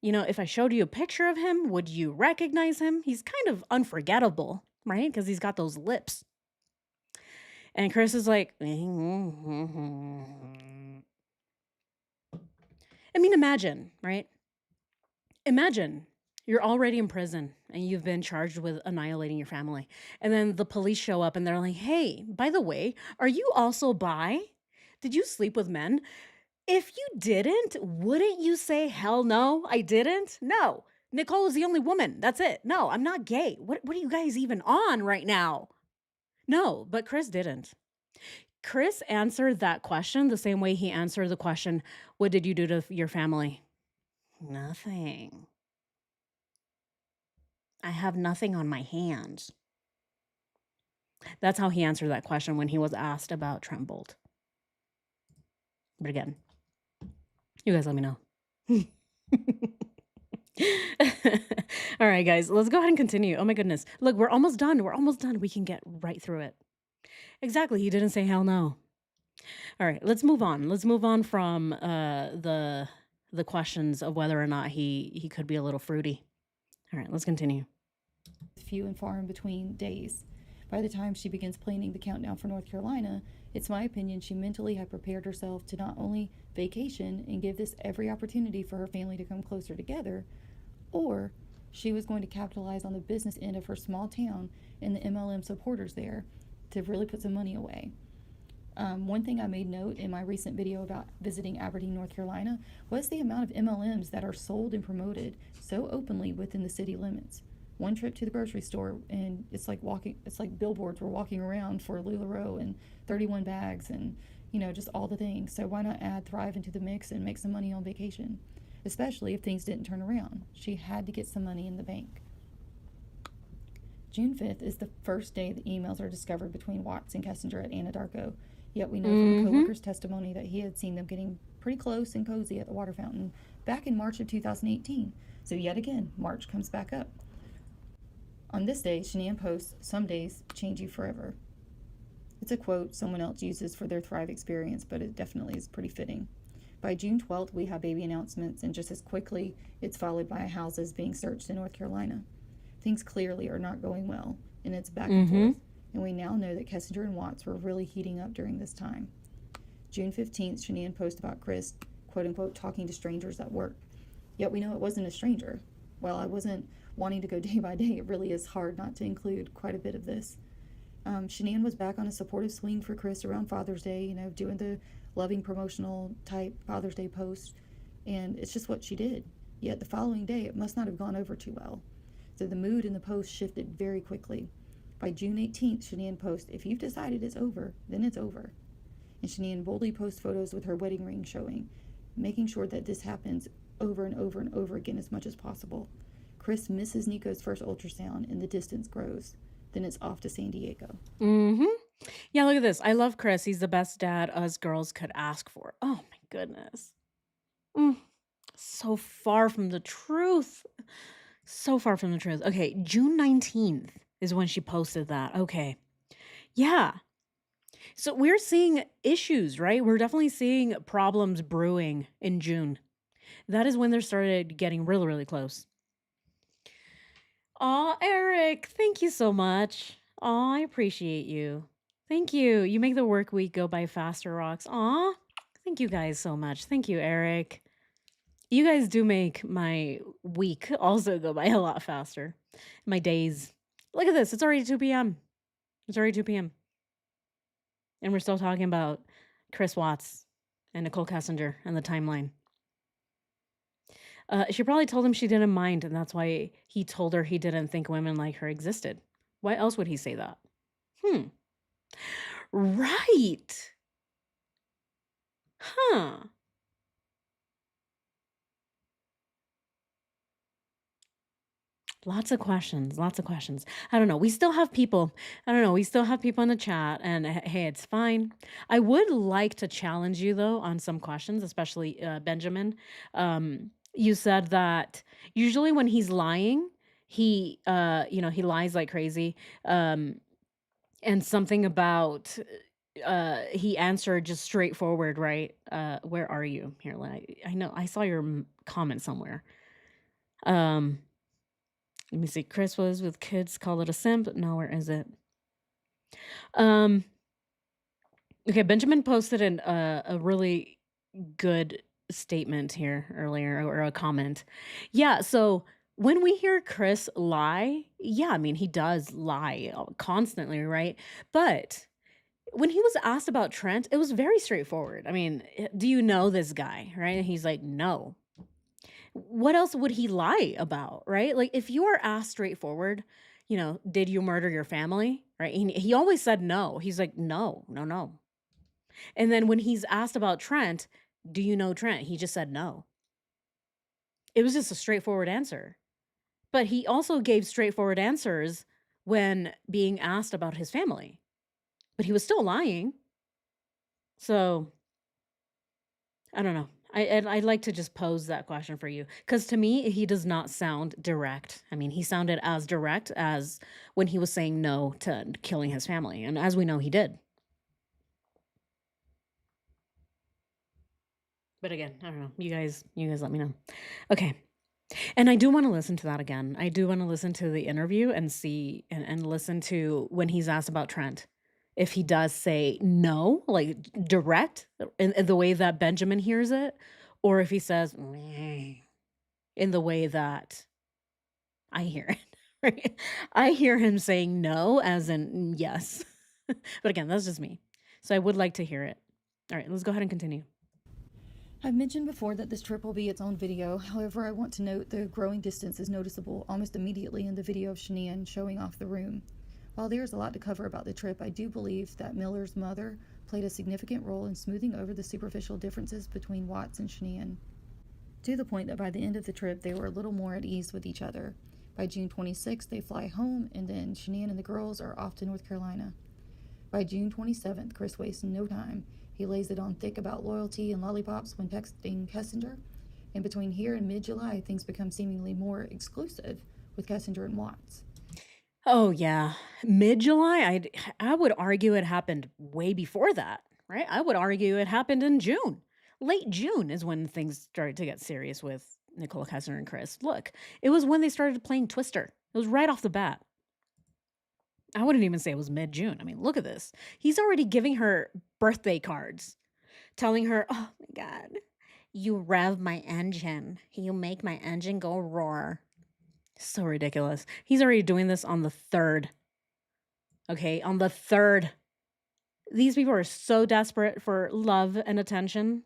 You know, if I showed you a picture of him, would you recognize him? He's kind of unforgettable, right? Because he's got those lips. And Chris is like, I mean, imagine, right? Imagine you're already in prison and you've been charged with annihilating your family. And then the police show up and they're like, hey, by the way, are you also bi? Did you sleep with men? If you didn't, wouldn't you say, hell no, I didn't? No, Nicole is the only woman. That's it. No, I'm not gay. What are you guys even on right now? No, but Chris didn't. Chris answered that question the same way he answered the question, what did you do to your family? Nothing. I have nothing on my hands. That's how he answered that question when he was asked about Trent Bolt. But again, you guys let me know. All right, guys, let's go ahead and continue. Oh my goodness. Look, we're almost done. We're almost done. We can get right through it. Exactly. He didn't say hell no. All right, let's move on. Let's move on from the questions of whether or not he could be a little fruity. All right, let's continue. Few and far in between days. By the time she begins planning the countdown for North Carolina, it's my opinion she mentally had prepared herself to not only vacation and give this every opportunity for her family to come closer together, or she was going to capitalize on the business end of her small town and the MLM supporters there to really put some money away. One thing I made note in my recent video about visiting Aberdeen, North Carolina, was the amount of MLMs that are sold and promoted so openly within the city limits. One trip to the grocery store and it's like billboards were walking around for LuLaRoe and 31 bags and, just all the things. So why not add Thrive into the mix and make some money on vacation? Especially if things didn't turn around. She had to get some money in the bank. June 5th is the first day the emails are discovered between Watts and Kessinger at Anadarko. Yet we know from a coworker's testimony that he had seen them getting pretty close and cozy at the water fountain back in March of 2018. So yet again, March comes back up. On this day, Shanann posts, "Some days change you forever." It's a quote someone else uses for their Thrive experience, but it definitely is pretty fitting. By June 12th, we have baby announcements, and just as quickly, it's followed by houses being searched in North Carolina. Things clearly are not going well, and it's back and forth, and we now know that Kessinger and Watts were really heating up during this time. June 15th, Shanann posts about Chris, quote-unquote, talking to strangers at work. Yet we know it wasn't a stranger. While I wasn't wanting to go day by day, it really is hard not to include quite a bit of this. Shanann was back on a supportive swing for Chris around Father's Day, doing the loving promotional type Father's Day post, and it's just what she did. Yet the following day, it must not have gone over too well. So the mood in the post shifted very quickly. By June 18th, Shanann posts, "If you've decided it's over, then it's over." And Shanann boldly posts photos with her wedding ring showing, making sure that this happens over and over and over again as much as possible. Chris misses Nico's first ultrasound and the distance grows. Then it's off to San Diego. Mm-hmm. Yeah, look at this. I love Chris. He's the best dad us girls could ask for. Oh my goodness. Mm, so far from the truth. So far from the truth. Okay, June 19th is when she posted that. Okay. Yeah. So we're seeing issues, right? We're definitely seeing problems brewing in June. That is when they started getting really, really close. Aw, Eric, thank you so much. Aw, I appreciate you. Thank you. You make the work week go by faster, Rocks. Aw, thank you guys so much. Thank you, Eric. You guys do make my week also go by a lot faster. My days. Look at this. It's already 2 p.m. It's already 2 p.m. And we're still talking about Chris Watts and Nicole Kessinger and the timeline. She probably told him she didn't mind, and that's why he told her he didn't think women like her existed. Why else would he say that? Right. Huh. Lots of questions. Lots of questions. I don't know. We still have people. I don't know. We still have people in the chat, and hey, it's fine. I would like to challenge you though on some questions, especially Benjamin. You said that usually when he's lying, he he lies like crazy. And something about he answered just straightforward, right? Where are you? Here, I know I saw your comment somewhere. Let me see. Chris was with kids, call it a simp. No, where is it? Okay, Benjamin posted a really good statement here earlier, or a comment. Yeah, so when we hear Chris lie, yeah, I mean, he does lie constantly, right? But when he was asked about Trent, it was very straightforward. I mean, do you know this guy, right? And he's like, no. What else would he lie about, right? Like, if you are asked straightforward, did you murder your family, right? He always said no. He's like, no, no, no. And then when he's asked about Trent, do you know Trent? He just said no. It was just a straightforward answer. But he also gave straightforward answers when being asked about his family. But he was still lying. So, I don't know. I'd like to just pose that question for you, because to me, he does not sound direct. I mean, he sounded as direct as when he was saying no to killing his family. And as we know, he did. But again, I don't know. You guys let me know. Okay. And I do want to listen to that again. I do want to listen to the interview and see and listen to when he's asked about Trent. If he does say no, like direct in the way that Benjamin hears it, or if he says "Meh," in the way that I hear it, right? I hear him saying no as in yes. But again, that's just me. So I would like to hear it. All right, let's go ahead and continue. I've mentioned before that this trip will be its own video. However, I want to note the growing distance is noticeable almost immediately in the video of Shania showing off the room. While there is a lot to cover about the trip, I do believe that Miller's mother played a significant role in smoothing over the superficial differences between Watts and Sheehan, to the point that by the end of the trip, they were a little more at ease with each other. By June 26th, they fly home, and then Sheehan and the girls are off to North Carolina. By June 27th, Chris wastes no time. He lays it on thick about loyalty and lollipops when texting Kessinger, and between here and mid-July, things become seemingly more exclusive with Kessinger and Watts. Oh yeah, mid-July. I would argue it happened way before that, right? I would argue it happened in June. Late June is when things started to get serious with Nicole Kessinger and Chris. Look, it was when they started playing Twister. It was right off the bat. I wouldn't even say it was mid-June. I mean, look at this. He's already giving her birthday cards, telling her, "Oh my God, you rev my engine. You make my engine go roar." So ridiculous. He's already doing this on the 3rd. Okay, on the 3rd. These people are so desperate for love and attention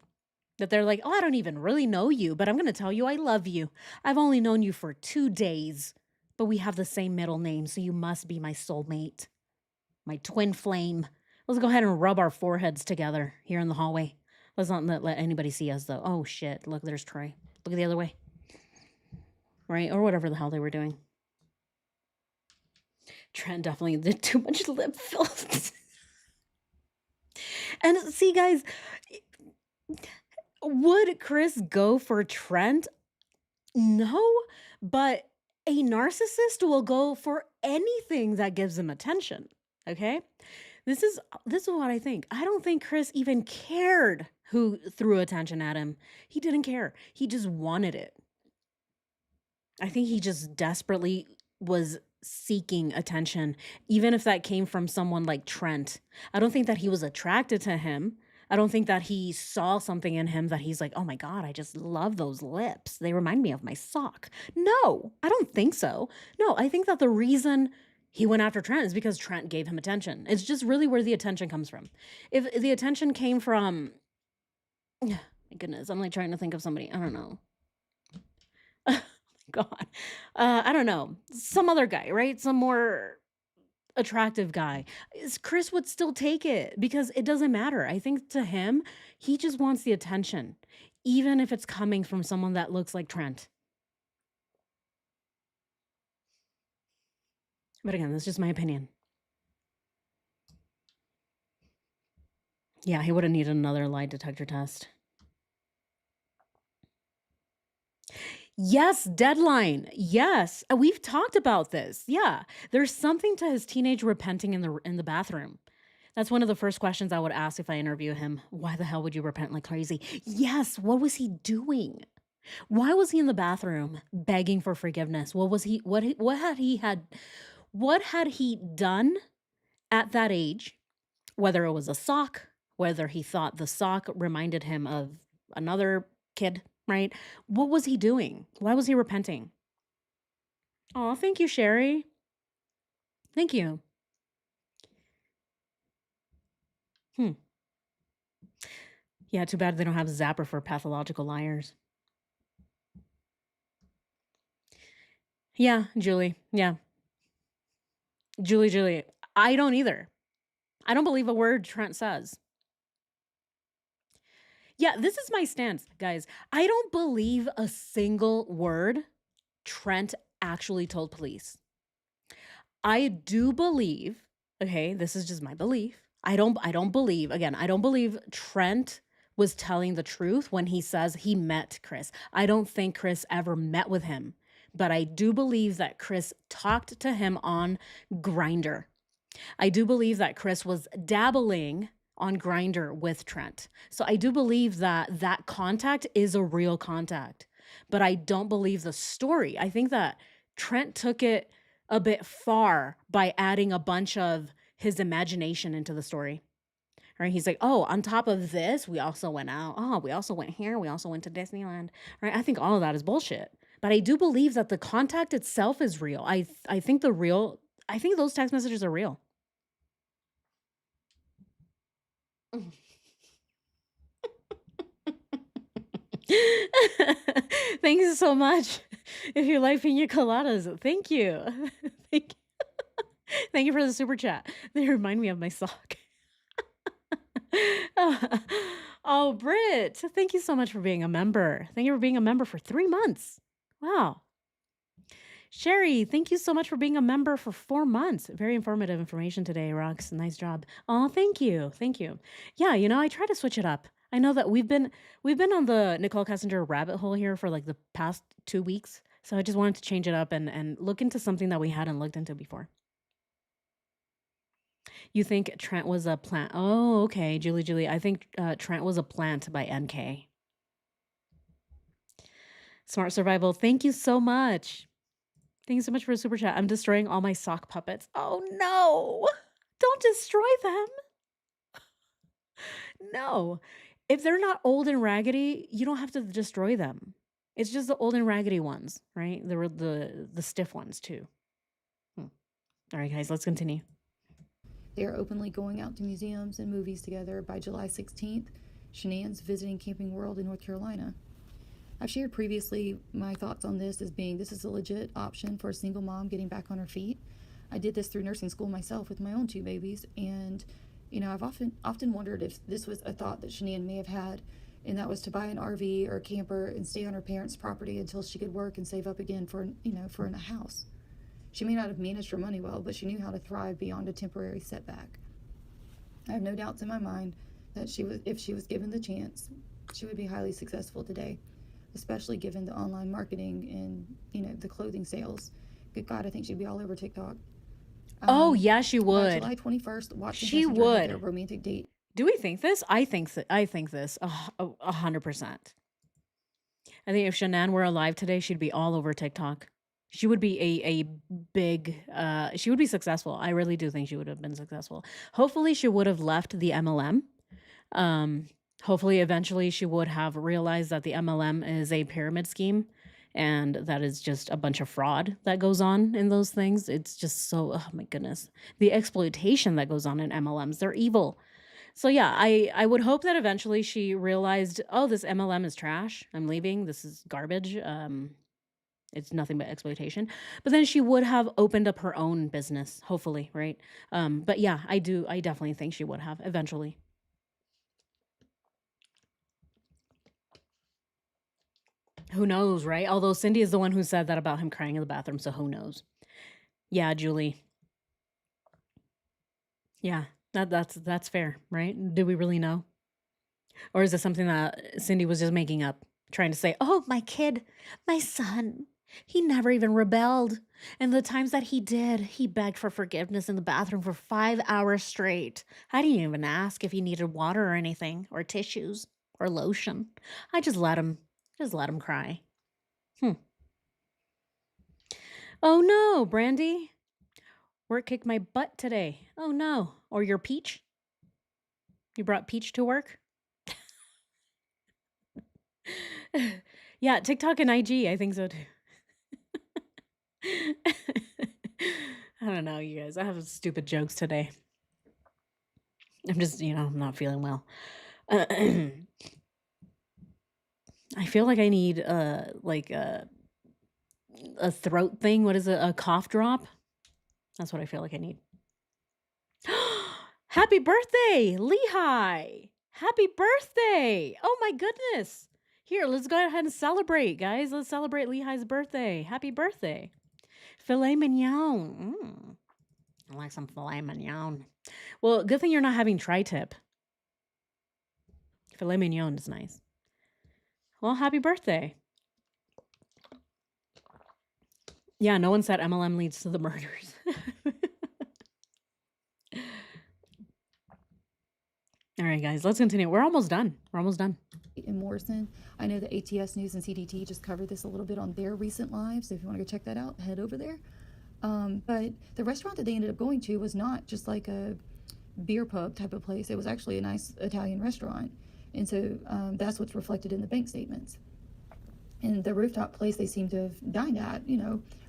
that they're like, "Oh, I don't even really know you, but I'm going to tell you I love you. I've only known you for 2 days, but we have the same middle name, so you must be my soulmate, my twin flame. Let's go ahead and rub our foreheads together here in the hallway. Let's not let anybody see us, though. Oh, shit. Look, there's Troy. Look at the other way. Right? Or whatever the hell they were doing. Trent definitely did too much lip filled. And see, guys, would Chris go for Trent? No, but a narcissist will go for anything that gives him attention. Okay? This is what I think. I don't think Chris even cared who threw attention at him. He didn't care. He just wanted it. I think he just desperately was seeking attention, even if that came from someone like Trent. I don't think that he was attracted to him. I don't think that he saw something in him that he's like, oh my God, I just love those lips. They remind me of my sock. No, I don't think so. No, I think that the reason he went after Trent is because Trent gave him attention. It's just really where the attention comes from. If the attention came from, my goodness, I'm like trying to think of somebody. I don't know. God, I don't know. Some other guy, right? Some more attractive guy. Chris would still take it because it doesn't matter. I think to him, he just wants the attention, even if it's coming from someone that looks like Trent. But again, that's just my opinion. Yeah, he would have needed another lie detector test. Yes, deadline. Yes, we've talked about this. Yeah, there's something to his teenage repenting in the bathroom. That's one of the first questions I would ask if I interview him. Why the hell would you repent like crazy? Yes, what was he doing? Why was he in the bathroom begging for forgiveness? What had he done at that age? Whether it was a sock, whether he thought the sock reminded him of another kid, right? What was he doing? Why was he repenting? Oh, thank you, Sherry. Thank you. Yeah, too bad they don't have Zapper for pathological liars. Yeah, Julie. Yeah. Julie. I don't either. I don't believe a word Trent says. Yeah, this is my stance, guys. I don't believe a single word Trent actually told police. I do believe, okay, this is just my belief. I don't believe Trent was telling the truth when he says he met Chris. I don't think Chris ever met with him, but I do believe that Chris talked to him on Grindr. I do believe that Chris was dabbling on Grindr with Trent. So I do believe that that contact is a real contact, but I don't believe the story. I think that Trent took it a bit far by adding a bunch of his imagination into the story. Right? He's like, oh, on top of this, we also went out. Oh, we also went here. We also went to Disneyland. Right? I think all of that is bullshit. But I do believe that the contact itself is real. I think those text messages are real. Thank you so much. If you like pina coladas, thank you. Thank you for the super chat. They remind me of my sock. Oh, Britt, thank you so much for being a member. Thank you for being a member for 3 months. Wow. Sherry, thank you so much for being a member for 4 months. Very informative information today, Rox. Nice job. Oh, thank you. Thank you. Yeah, I try to switch it up. I know that we've been on the Nicole Kessinger rabbit hole here for like the past 2 weeks. So I just wanted to change it up and look into something that we hadn't looked into before. You think Trent was a plant? Oh, okay, Julie. I think Trent was a plant by NK. Smart Survival, thank you so much. Thank you so much for a super chat. I'm destroying all my sock puppets. Oh no, don't destroy them. No, if they're not old and raggedy, you don't have to destroy them. It's just the old and raggedy ones, right? There were the stiff ones too. All right, guys, let's continue. They are openly going out to museums and movies together. By July 16th, Shanann's visiting Camping World in North Carolina. I've shared previously my thoughts on this as being this is a legit option for a single mom getting back on her feet. I did this through nursing school myself with my own 2 babies, and I've often wondered if this was a thought that Shanann may have had, and that was to buy an RV or a camper and stay on her parents' property until she could work and save up again for a house. She may not have managed her money well, but she knew how to thrive beyond a temporary setback. I have no doubts in my mind that if she was given the chance, she would be highly successful today, especially given the online marketing and, the clothing sales. Good God, I think she'd be all over TikTok. Oh, yeah, she By would. July 21st, Watts and She Kessinger had would. their romantic date. Do we think this? I think this 100%. I think if Shanann were alive today, she'd be all over TikTok. She would be a big, she would be successful. I really do think she would have been successful. Hopefully she would have left the MLM. Hopefully eventually she would have realized that the MLM is a pyramid scheme and that is just a bunch of fraud that goes on in those things. It's just so, oh my goodness. The exploitation that goes on in MLMs, they're evil. So yeah, I would hope that eventually she realized, oh, this MLM is trash. I'm leaving. This is garbage. It's nothing but exploitation. But then she would have opened up her own business, hopefully, right? But yeah, I definitely think she would have eventually. Who knows, right? Although Cindy is the one who said that about him crying in the bathroom, so who knows? Yeah, Julie. Yeah, that's fair, right? Do we really know? Or is it something that Cindy was just making up, trying to say, oh, my kid, my son, he never even rebelled. And the times that he did, he begged for forgiveness in the bathroom for 5 hours straight. I didn't even ask if he needed water or anything, or tissues, or lotion. I just let him cry. Oh no, Brandy. Work kicked my butt today. Oh no. Or your Peach? You brought Peach to work? Yeah, TikTok and IG, I think so too. I don't know, you guys. I have stupid jokes today. I'm just, I'm not feeling well. I feel like I need a throat thing. What is it? A cough drop? That's what I feel like I need. Happy birthday, Lehigh! Happy birthday! Oh my goodness! Here, let's go ahead and celebrate, guys. Let's celebrate Lehigh's birthday. Happy birthday. Filet mignon. I like some filet mignon. Well, good thing you're not having tri-tip. Filet mignon is nice. Well, happy birthday. Yeah, no one said MLM leads to the murders. All right, guys, let's continue. We're almost done. In Morrison. I know that ATS News and CDT just covered this a little bit on their recent lives. So if you want to go check that out, head over there. But the restaurant that they ended up going to was not just like a beer pub type of place. It was actually a nice Italian restaurant. And so that's what's reflected in the bank statements. And the rooftop place they seem to have dined at,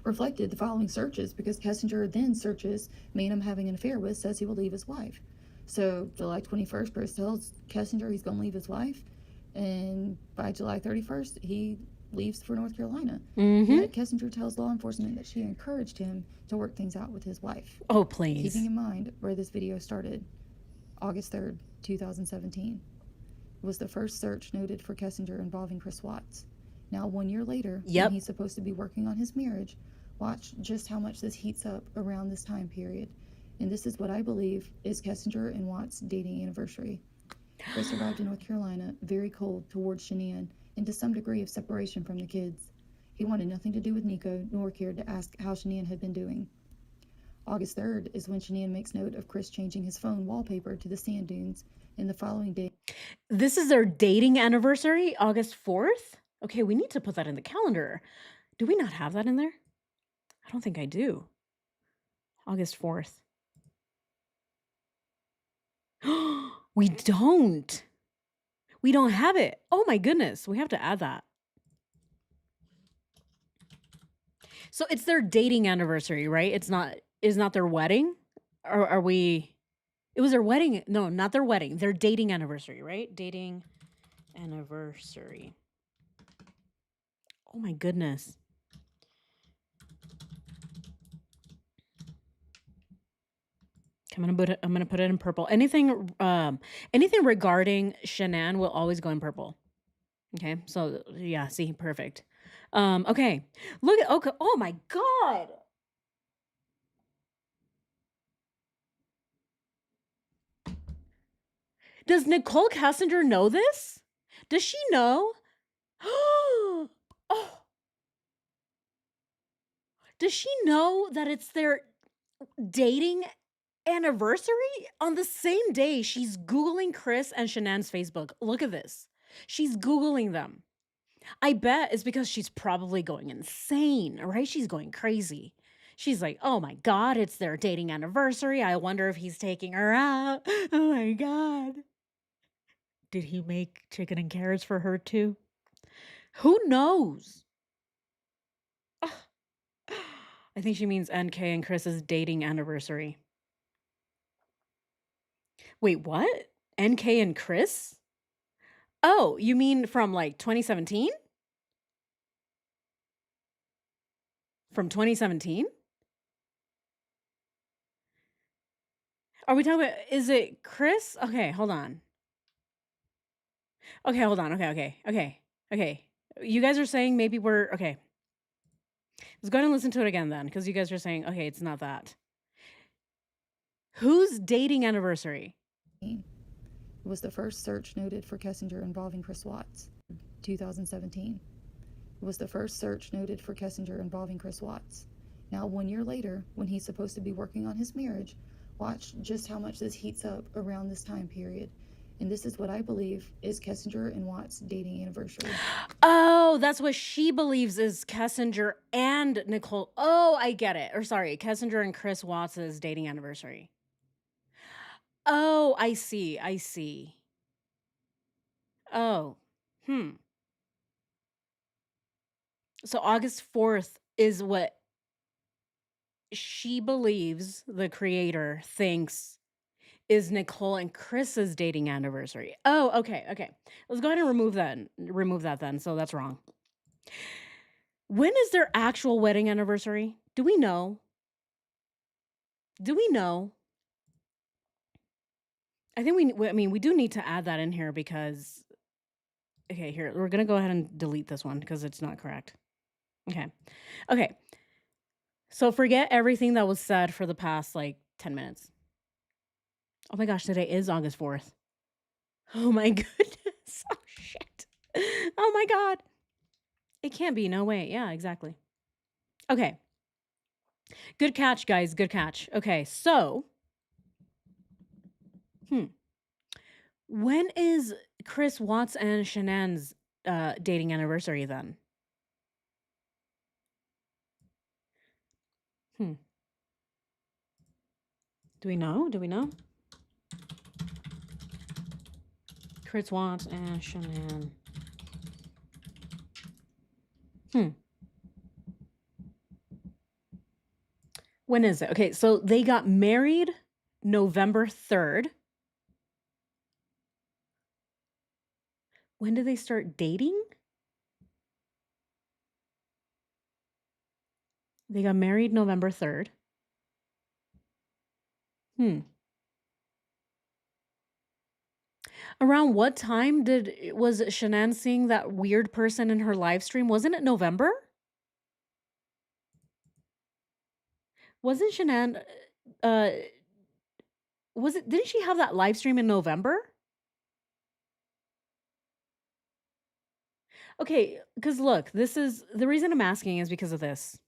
reflected the following searches because Kessinger then searches man I'm having an affair with, says he will leave his wife. So July 21st, Chris tells Kessinger he's going to leave his wife. And by July 31st, he leaves for North Carolina. Yet Kessinger tells law enforcement that she encouraged him to work things out with his wife. Oh, please. Keeping in mind where this video started, August 3rd, 2017. It was the first search noted for Kessinger involving Chris Watts. Now, 1 year later, when he's supposed to be working on his marriage, watch just how much this heats up around this time period. And this is what I believe is Kessinger and Watts' dating anniversary. Chris arrived in North Carolina very cold towards Shanann and to some degree of separation from the kids. He wanted nothing to do with Nico, nor cared to ask how Shanann had been doing. August 3rd is when Shanann makes note of Chris changing his phone wallpaper to the sand dunes, and the following day. This is their dating anniversary, August 4th? Okay, we need to put that in the calendar. Do we not have that in there? I don't think I do. August 4th. We don't. We don't have it. Oh my goodness. We have to add that. So it's their dating anniversary, right? It's not their wedding? Or are we... It was their wedding. No, not their wedding. Their dating anniversary, right? Dating anniversary. Oh my goodness. I'm gonna put it in purple. Anything regarding Shanann will always go in purple. Okay, so yeah, see, perfect. Okay, look at, okay, oh my God. Does Nicole Kessinger know this? Does she know? Oh, does she know that it's their dating anniversary? On the same day, she's Googling Chris and Shanann's Facebook. Look at this. She's Googling them. I bet it's because she's probably going insane, right? She's going crazy. She's like, oh my God, it's their dating anniversary. I wonder if he's taking her out. Oh my God. Did he make chicken and carrots for her too? Who knows? Ugh. I think she means NK and Chris's dating anniversary. Wait, what? NK and Chris? Oh, you mean from like 2017? From 2017? Are we talking about, is it Chris? Okay, hold on. Okay, hold on. Okay. You guys are saying maybe we're, okay. Let's go ahead and listen to it again then, because you guys are saying, okay, it's not that. Whose dating anniversary? It was the first search noted for Kessinger involving Chris Watts. 2017. It was the first search noted for Kessinger involving Chris Watts. Now, 1 year later, when he's supposed to be working on his marriage, watch just how much this heats up around this time period. And this is what I believe is Kessinger and Watts' dating anniversary. Oh, that's what she believes is Kessinger and Nicole. Oh, I get it. Or sorry, Kessinger and Chris Watts' dating anniversary. Oh, I see. Oh, So August 4th is what she believes, the creator thinks is Nicole and Chris's dating anniversary. Oh, okay. Let's go ahead and remove that then. So that's wrong. When is their actual wedding anniversary? Do we know? I think we do need to add that in here because, okay, here, we're going to go ahead and delete this one because it's not correct. Okay. So forget everything that was said for the past like 10 minutes. Oh my gosh, today is August 4th. Oh my goodness. Oh shit. Oh my God. It can't be. No way. Yeah, exactly. Okay. Good catch, guys. Good catch. Okay, so when is Chris Watts and Shanann's dating anniversary then? Do we know? Chris Watts and Shanann. When is it? Okay, so they got married November 3rd. When did they start dating? They got married November 3rd. Around what time was Shanann seeing that weird person in her live stream? Wasn't it November? Wasn't Shanann didn't she have that live stream in November? Okay, because look, this is the reason I'm asking is because of this.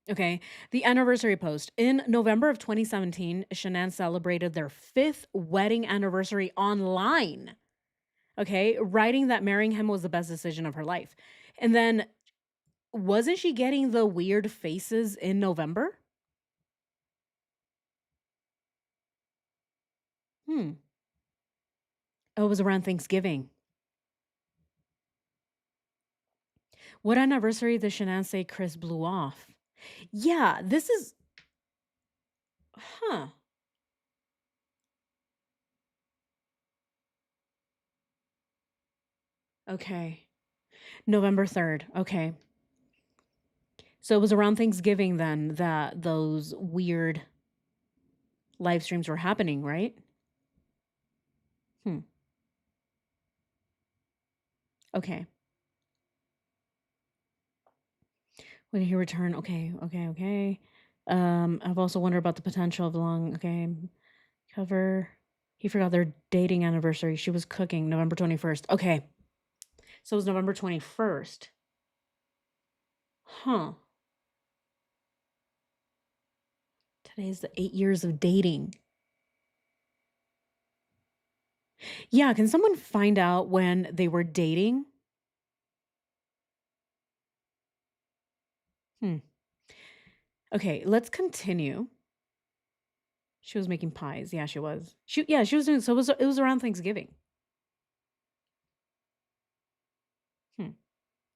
Okay, the anniversary post. In November of 2017, Shanann celebrated their 5th wedding anniversary online. Okay, writing that marrying him was the best decision of her life. And then, wasn't she getting the weird faces in November? Oh, it was around Thanksgiving. What anniversary did Shanann say Chris blew off? Yeah, this is... Okay. November 3rd. Okay. So it was around Thanksgiving then that those weird live streams were happening, right? Okay. When he returned, okay. I've also wondered about the potential of long, cover. He forgot their dating anniversary. She was cooking November 21st. Okay. So it was November 21st. Huh. Today's the 8 years of dating. Yeah, can someone find out when they were dating? Okay, let's continue. She was making pies. Yeah, she was. She was doing so it was around Thanksgiving.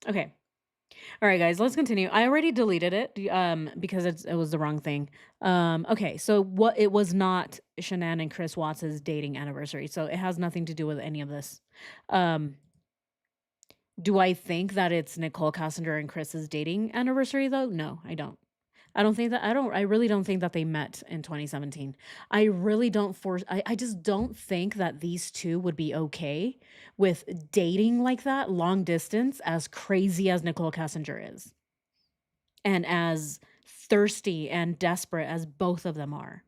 Okay. All right, guys, let's continue. I already deleted it because it was the wrong thing. Okay, so what it was not Shanann and Chris Watts' dating anniversary. So it has nothing to do with any of this. Do I think that it's Nicole Cassinger and Chris's dating anniversary though? No, I don't. I really don't think that they met in 2017. I really don't I just don't think that these two would be okay with dating like that long distance, as crazy as Nicole Cassinger is. And as thirsty and desperate as both of them are.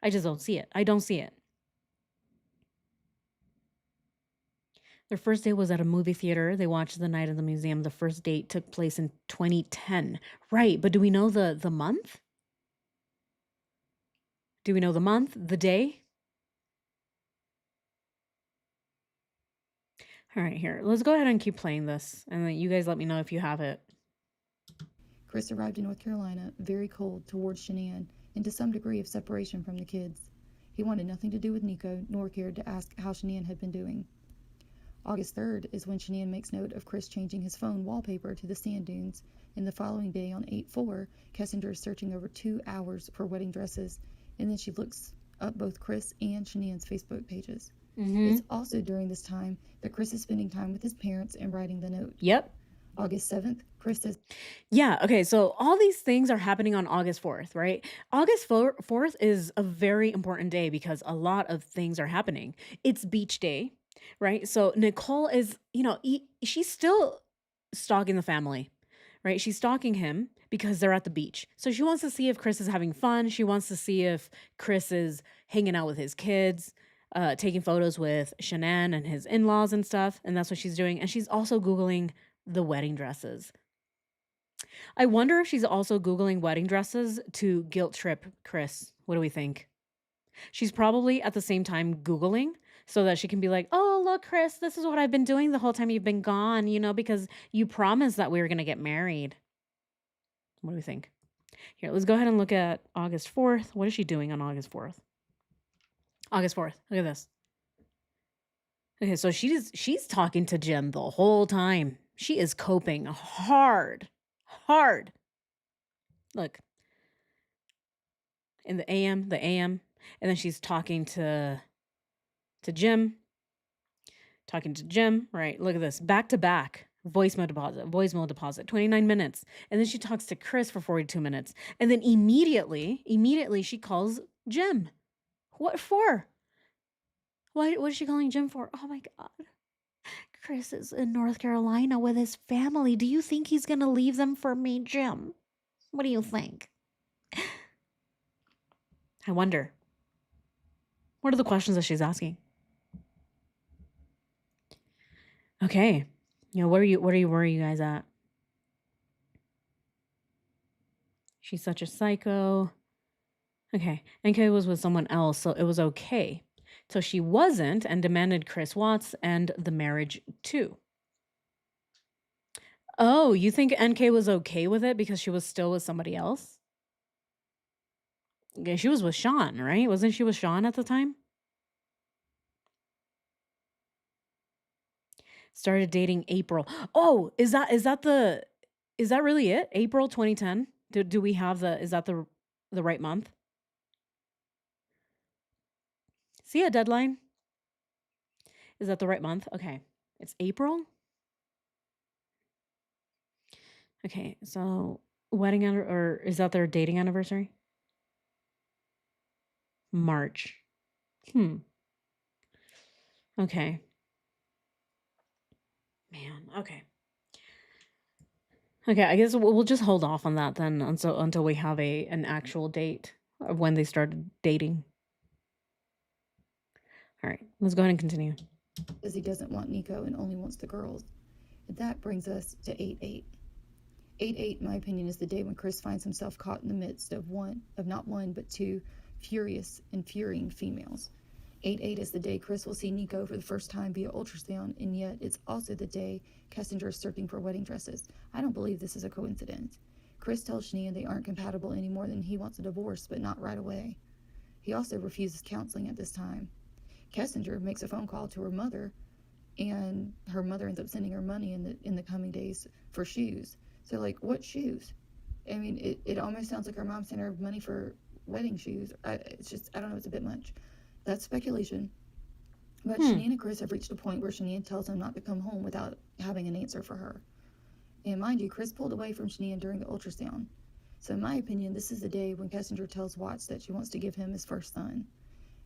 I just don't see it. I don't see it. Their first date was at a movie theater. They watched The Night of the Museum. The first date took place in 2010. Right, but do we know the month? Do we know the month, the day? All right, here. Let's go ahead and keep playing this. And then you guys let me know if you have it. Chris arrived in North Carolina very cold towards Shanann and to some degree of separation from the kids. He wanted nothing to do with Nico, nor cared to ask how Shanann had been doing. August 3rd is when Shanann makes note of Chris changing his phone wallpaper to the sand dunes, and the following day on 8/4, Cassinger is searching over 2 hours for wedding dresses, and then she looks up both Chris and Shanann's Facebook pages. It's also during this time that Chris is spending time with his parents and writing the note. Yep. August 7th, Chris says, Yeah, okay, so all these things are happening on August 4th, right? August 4th is a very important day because a lot of things are happening. It's beach day, right? So Nicole is, she's still stalking the family, right? She's stalking him because they're at the beach. So she wants to see if Chris is having fun. She wants to see if Chris is hanging out with his kids, taking photos with Shanann and his in-laws and stuff. And that's what she's doing. And she's also Googling the wedding dresses. I wonder if she's also Googling wedding dresses to guilt trip Chris. What do we think? She's probably at the same time Googling so that she can be like, oh, look, Chris, this is what I've been doing the whole time you've been gone, because you promised that we were going to get married. What do we think? Here, let's go ahead and look at August 4th. What is she doing on August 4th? August 4th. Look at this. Okay, so she's talking to Jim the whole time. She is coping hard. Look. In the AM, and then she's talking to Jim. Right? Look at this. Back to back. Voicemail deposit, 29 minutes. And then she talks to Chris for 42 minutes. And then immediately she calls Jim. What for? What is she calling Jim for? Oh my God. Chris is in North Carolina with his family. Do you think he's going to leave them for me, Jim? What do you think? I wonder. What are the questions that she's asking? Okay. Where are you guys at? She's such a psycho. Okay. NK was with someone else, so it was okay. So she wasn't and demanded Chris Watts and the marriage too. Oh, you think NK was okay with it because she was still with somebody else? Yeah, she was with Sean, right? Wasn't she with Sean at the time? Started dating April. Oh, is that really it? April 2010? Do we have is that the right month? See a deadline? Is that the right month? Okay. It's April? Okay, so wedding or is that their dating anniversary? March. Okay. Man, okay. Okay, I guess we'll just hold off on that then until we have an actual date of when they started dating. All right, let's go ahead and continue. Because he doesn't want Nico and only wants the girls. And that brings us to 8/8. 8/8, in my opinion, is the day when Chris finds himself caught in the midst of not one, but two furious, infuriating females. 8/8 is the day Chris will see Nico for the first time via ultrasound, and yet it's also the day Kessinger is searching for wedding dresses. I don't believe this is a coincidence. Chris tells Shania they aren't compatible any more than he wants a divorce, but not right away. He also refuses counseling at this time. Kessinger makes a phone call to her mother, and her mother ends up sending her money in the coming days for shoes. So, like, what shoes? I mean, it almost sounds like her mom sent her money for wedding shoes. It's just, I don't know, it's a bit much. That's speculation. But Shania and Chris have reached a point where Shania tells him not to come home without having an answer for her. And mind you, Chris pulled away from Shania during the ultrasound. So in my opinion, this is the day when Kessinger tells Watts that she wants to give him his first son.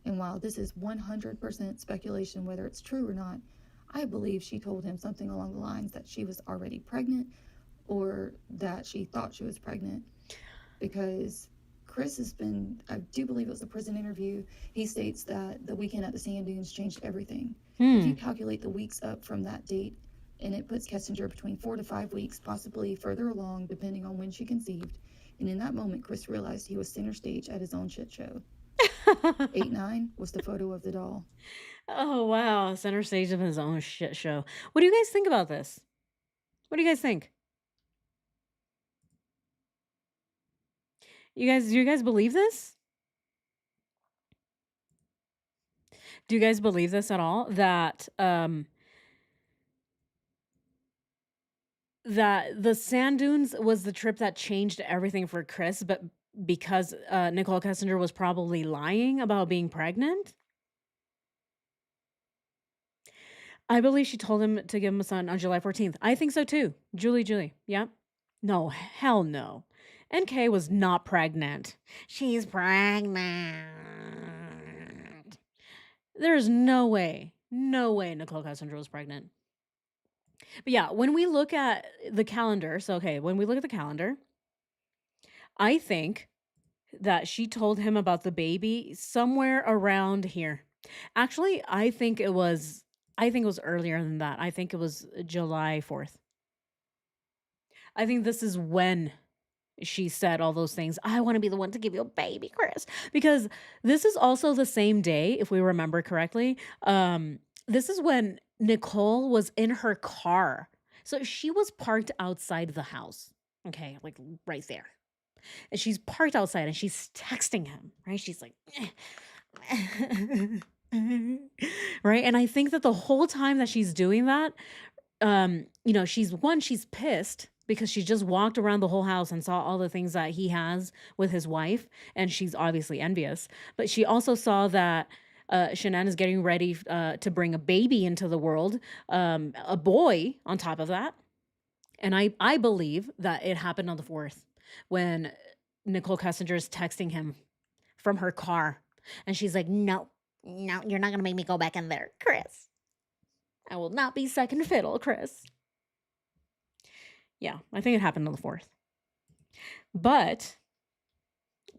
And while this is 100% speculation whether it's true or not, I believe she told him something along the lines that she was already pregnant or that she thought she was pregnant. Because Chris has been, I do believe it was a prison interview, he states that the weekend at the sand dunes changed everything. If you calculate the weeks up from that date, and it puts Kessinger between 4 to 5 weeks, possibly further along, depending on when she conceived. And in that moment, Chris realized he was center stage at his own shit show. 8/9 was the photo of the doll. Oh, wow. Center stage of his own shit show. What do you guys think about this? What do you guys think? Do you guys believe this? Do you guys believe this at all? That that the sand dunes was the trip that changed everything for Chris, but because Nicole Kessinger was probably lying about being pregnant? I believe she told him to give him a son on July 14th. I think so too. Julie. Yeah. No, hell no. NK was not pregnant. She's pregnant. There's no way Nicole Kessinger was pregnant. But yeah, when we look at the calendar, when we look at the calendar, I think that she told him about the baby somewhere around here. Actually, I think it was earlier than that. I think it was July 4th. I think this is when she said all those things. I want to be the one to give you a baby, Chris. Because this is also the same day, if we remember correctly. This is when Nicole was in her car. So she was parked outside the house. Okay, like right there. And she's parked outside and she's texting him, right? She's like, right? And I think that the whole time that she's doing that, she's pissed because she just walked around the whole house and saw all the things that he has with his wife, and she's obviously envious. But she also saw that Shanann is getting ready to bring a baby into the world, a boy on top of that. And I believe that it happened on the 4th when Nicole Kessinger is texting him from her car. And she's like, no, you're not going to make me go back in there, Chris. I will not be second fiddle, Chris. Yeah, I think it happened on the 4th. But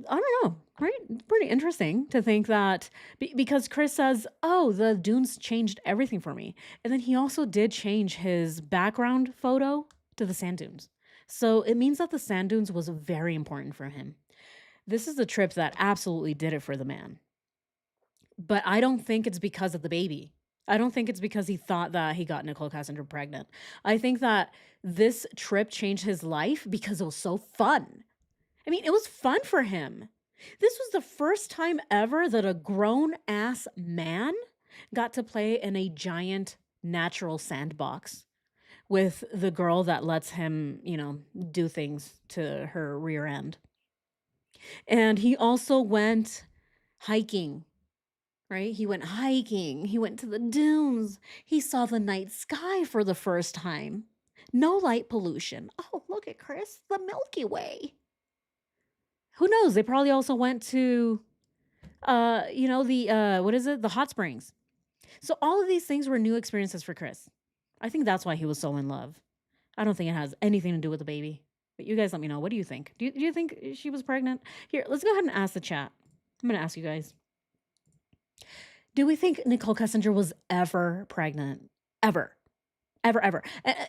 I don't know, right? It's pretty interesting to think that because Chris says, oh, the dunes changed everything for me. And then he also did change his background photo to the sand dunes. So it means that the sand dunes was very important for him. This is the trip that absolutely did it for the man. But I don't think it's because of the baby. I don't think it's because he thought that he got Nicole Kessinger pregnant. I think that this trip changed his life because it was so fun. I mean, it was fun for him. This was the first time ever that a grown-ass man got to play in a giant natural sandbox with the girl that lets him, do things to her rear end. And he also went hiking, right? He went hiking. He went to the dunes. He saw the night sky for the first time. No light pollution. Oh, look at Chris, the Milky Way. Who knows? They probably also went to, the hot springs. So all of these things were new experiences for Chris. I think that's why he was so in love. I don't think it has anything to do with the baby. But you guys let me know. What do you think? Do you think she was pregnant? Here, let's go ahead and ask the chat. I'm going to ask you guys. Do we think Nicole Kessinger was ever pregnant? Ever. Ever, ever.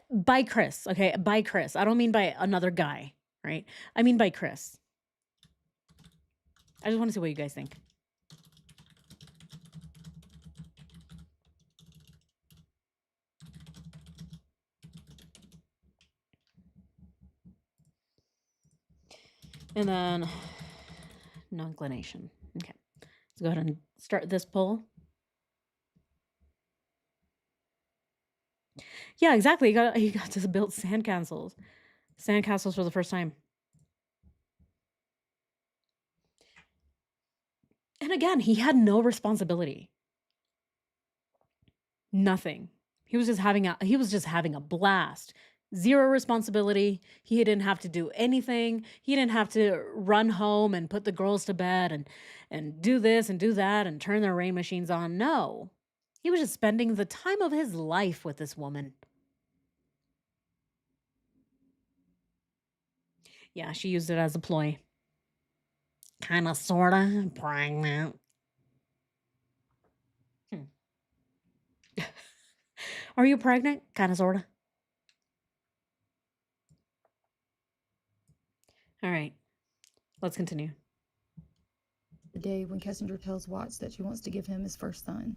By Chris, okay? By Chris. I don't mean by another guy, right? I mean by Chris. I just want to see what you guys think. And then no inclination. Okay. Let's go ahead and start this poll. Yeah, exactly. He got to build sandcastles. Sandcastles for the first time. And again, he had no responsibility. Nothing. He was just having a blast. Zero responsibility. He didn't have to do anything. He didn't have to run home and put the girls to bed and do this and do that and turn their rain machines on. No. He was just spending the time of his life with this woman. Yeah, she used it as a ploy. Kind of, sort of, pregnant. Are you pregnant? Kind of, sort of. All right. Let's continue. The day when Kessinger tells Watts that she wants to give him his first son.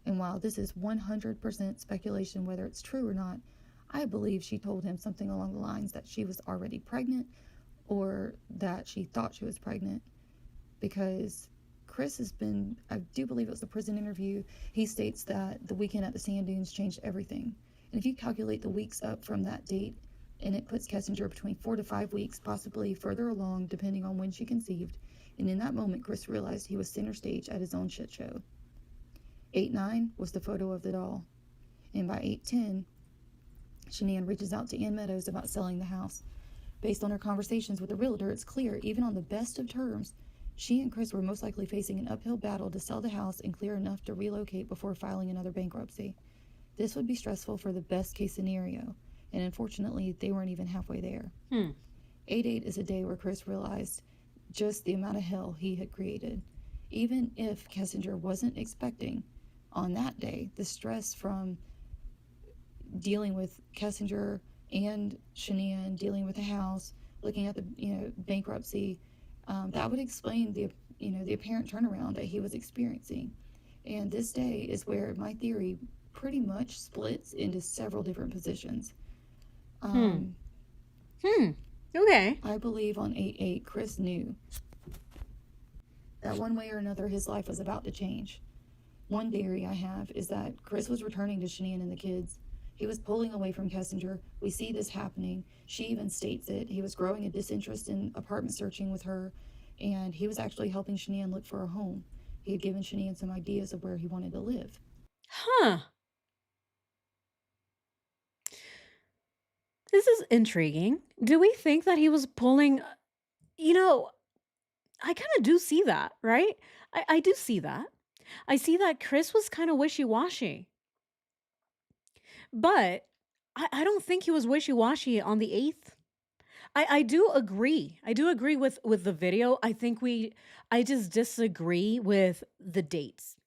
And while this is 100% speculation whether it's true or not, I believe she told him something along the lines that she was already pregnant or that she thought she was pregnant. Because Chris has been, I do believe it was a prison interview, he states that the weekend at the sand dunes changed everything. And if you calculate the weeks up from that date, and it puts Kessinger between 4 to 5 weeks, possibly further along, depending on when she conceived. And in that moment, Chris realized he was center stage at his own shit show. 8-9 was the photo of the doll. And by 8-10, Shanann reaches out to Ann Meadows about selling the house. Based on her conversations with the realtor, it's clear, even on the best of terms, she and Chris were most likely facing an uphill battle to sell the house and clear enough to relocate before filing another bankruptcy. This would be stressful for the best case scenario, and unfortunately, they weren't even halfway there. 8-8 is a day where Chris realized just the amount of hell he had created. Even if Kessinger wasn't expecting, on that day, the stress from dealing with Kessinger and Shanann, dealing with the house, looking at the bankruptcy, that would explain the apparent turnaround that he was experiencing. And this day is where my theory pretty much splits into several different positions. Okay. I believe on 8-8, Chris knew that one way or another his life was about to change. One theory I have is that Chris was returning to Shanann and the kids. He was pulling away from Kessinger. We see this happening. She even states it. He was growing a disinterest in apartment searching with her, and he was actually helping Shanann look for a home. He had given Shanann some ideas of where he wanted to live. Huh. This is intriguing. Do we think that he was pulling, I kind of do see that, right? I do see that. I see that Chris was kind of wishy-washy. But I don't think he was wishy-washy on the 8th. I do agree. I do agree with the video. I just disagree with the dates.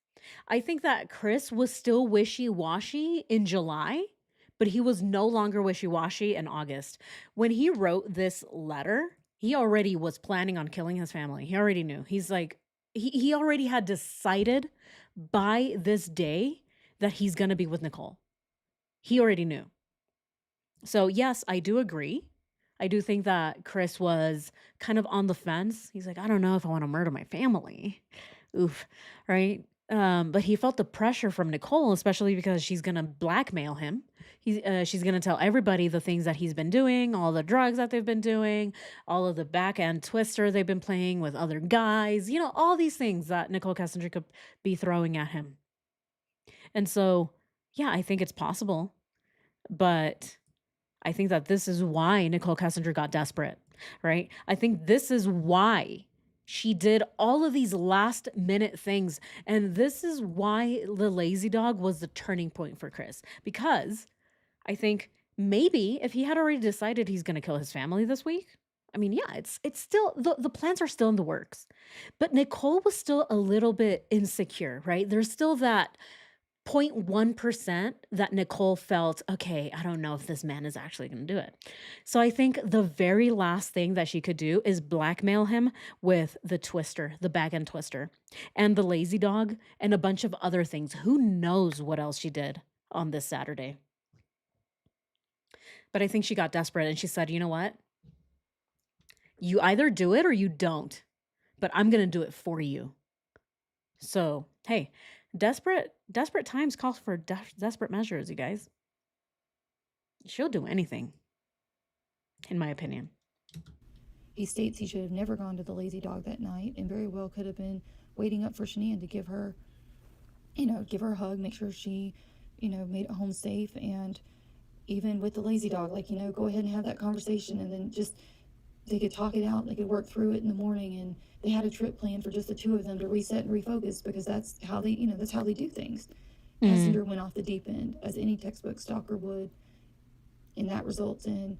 I think that Chris was still wishy-washy in July, but he was no longer wishy-washy in August. When he wrote this letter, he already was planning on killing his family. He already knew. He's like, he already had decided by this day that he's going to be with Nicole. He already knew. So yes, I do agree. I do think that Chris was kind of on the fence. He's like, I don't know if I want to murder my family. Oof, right? But he felt the pressure from Nicole, especially because she's going to blackmail him. She's going to tell everybody the things that he's been doing, all the drugs that they've been doing, all of the back end twister they've been playing with other guys, all these things that Nicole Kessinger could be throwing at him. And so, yeah, I think it's possible. But I think that this is why Nicole Kessinger got desperate, right? I think this is why she did all of these last minute things. And this is why the lazy dog was the turning point for Chris. Because I think maybe if he had already decided he's going to kill his family this week, I mean, yeah, it's still the plans are still in the works. But Nicole was still a little bit insecure, right? There's still that 0.1% that Nicole felt, okay, I don't know if this man is actually going to do it. So I think the very last thing that she could do is blackmail him with the twister, the bag and twister, and the lazy dog, and a bunch of other things. Who knows what else she did on this Saturday? But I think she got desperate and she said, you know what? You either do it or you don't, but I'm going to do it for you. So, hey, desperate times call for desperate measures, you guys. She'll do anything, in my opinion. He states he should have never gone to the lazy dog that night and very well could have been waiting up for Shanann to give her a hug, make sure she, made it home safe. And even with the lazy dog, go ahead and have that conversation, and then just they could talk it out, they could work through it in the morning, and they had a trip planned for just the two of them to reset and refocus, because that's how they do things. Cassinger went off the deep end, as any textbook stalker would, and that results in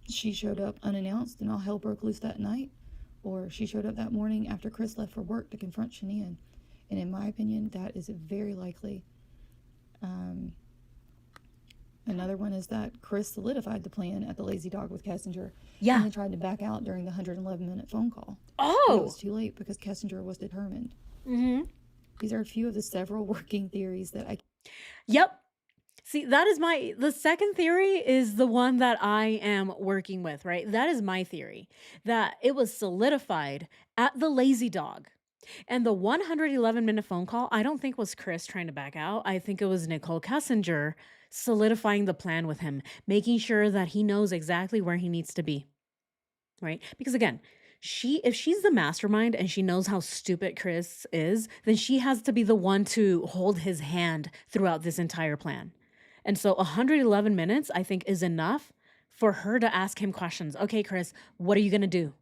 she showed up unannounced and all hell broke loose that night, or she showed up that morning after Chris left for work to confront Shanann. And in my opinion, that is very likely. Another one is that Chris solidified the plan at the lazy dog with Kessinger. Yeah. And then tried to back out during the 111-minute phone call. But it was too late because Kessinger was determined. Mm-hmm. These are a few of the several working theories that I... Yep. See, that is the second theory is the one that I am working with, right? That is my theory, that it was solidified at the lazy dog. And the 111-minute phone call, I don't think was Chris trying to back out. I think it was Nicole Kessinger solidifying the plan with him, making sure that he knows exactly where he needs to be, right? Because again, if she's the mastermind and she knows how stupid Chris is, then she has to be the one to hold his hand throughout this entire plan. And so 111 minutes, I think, is enough for her to ask him questions. Okay, Chris, what are you going to do?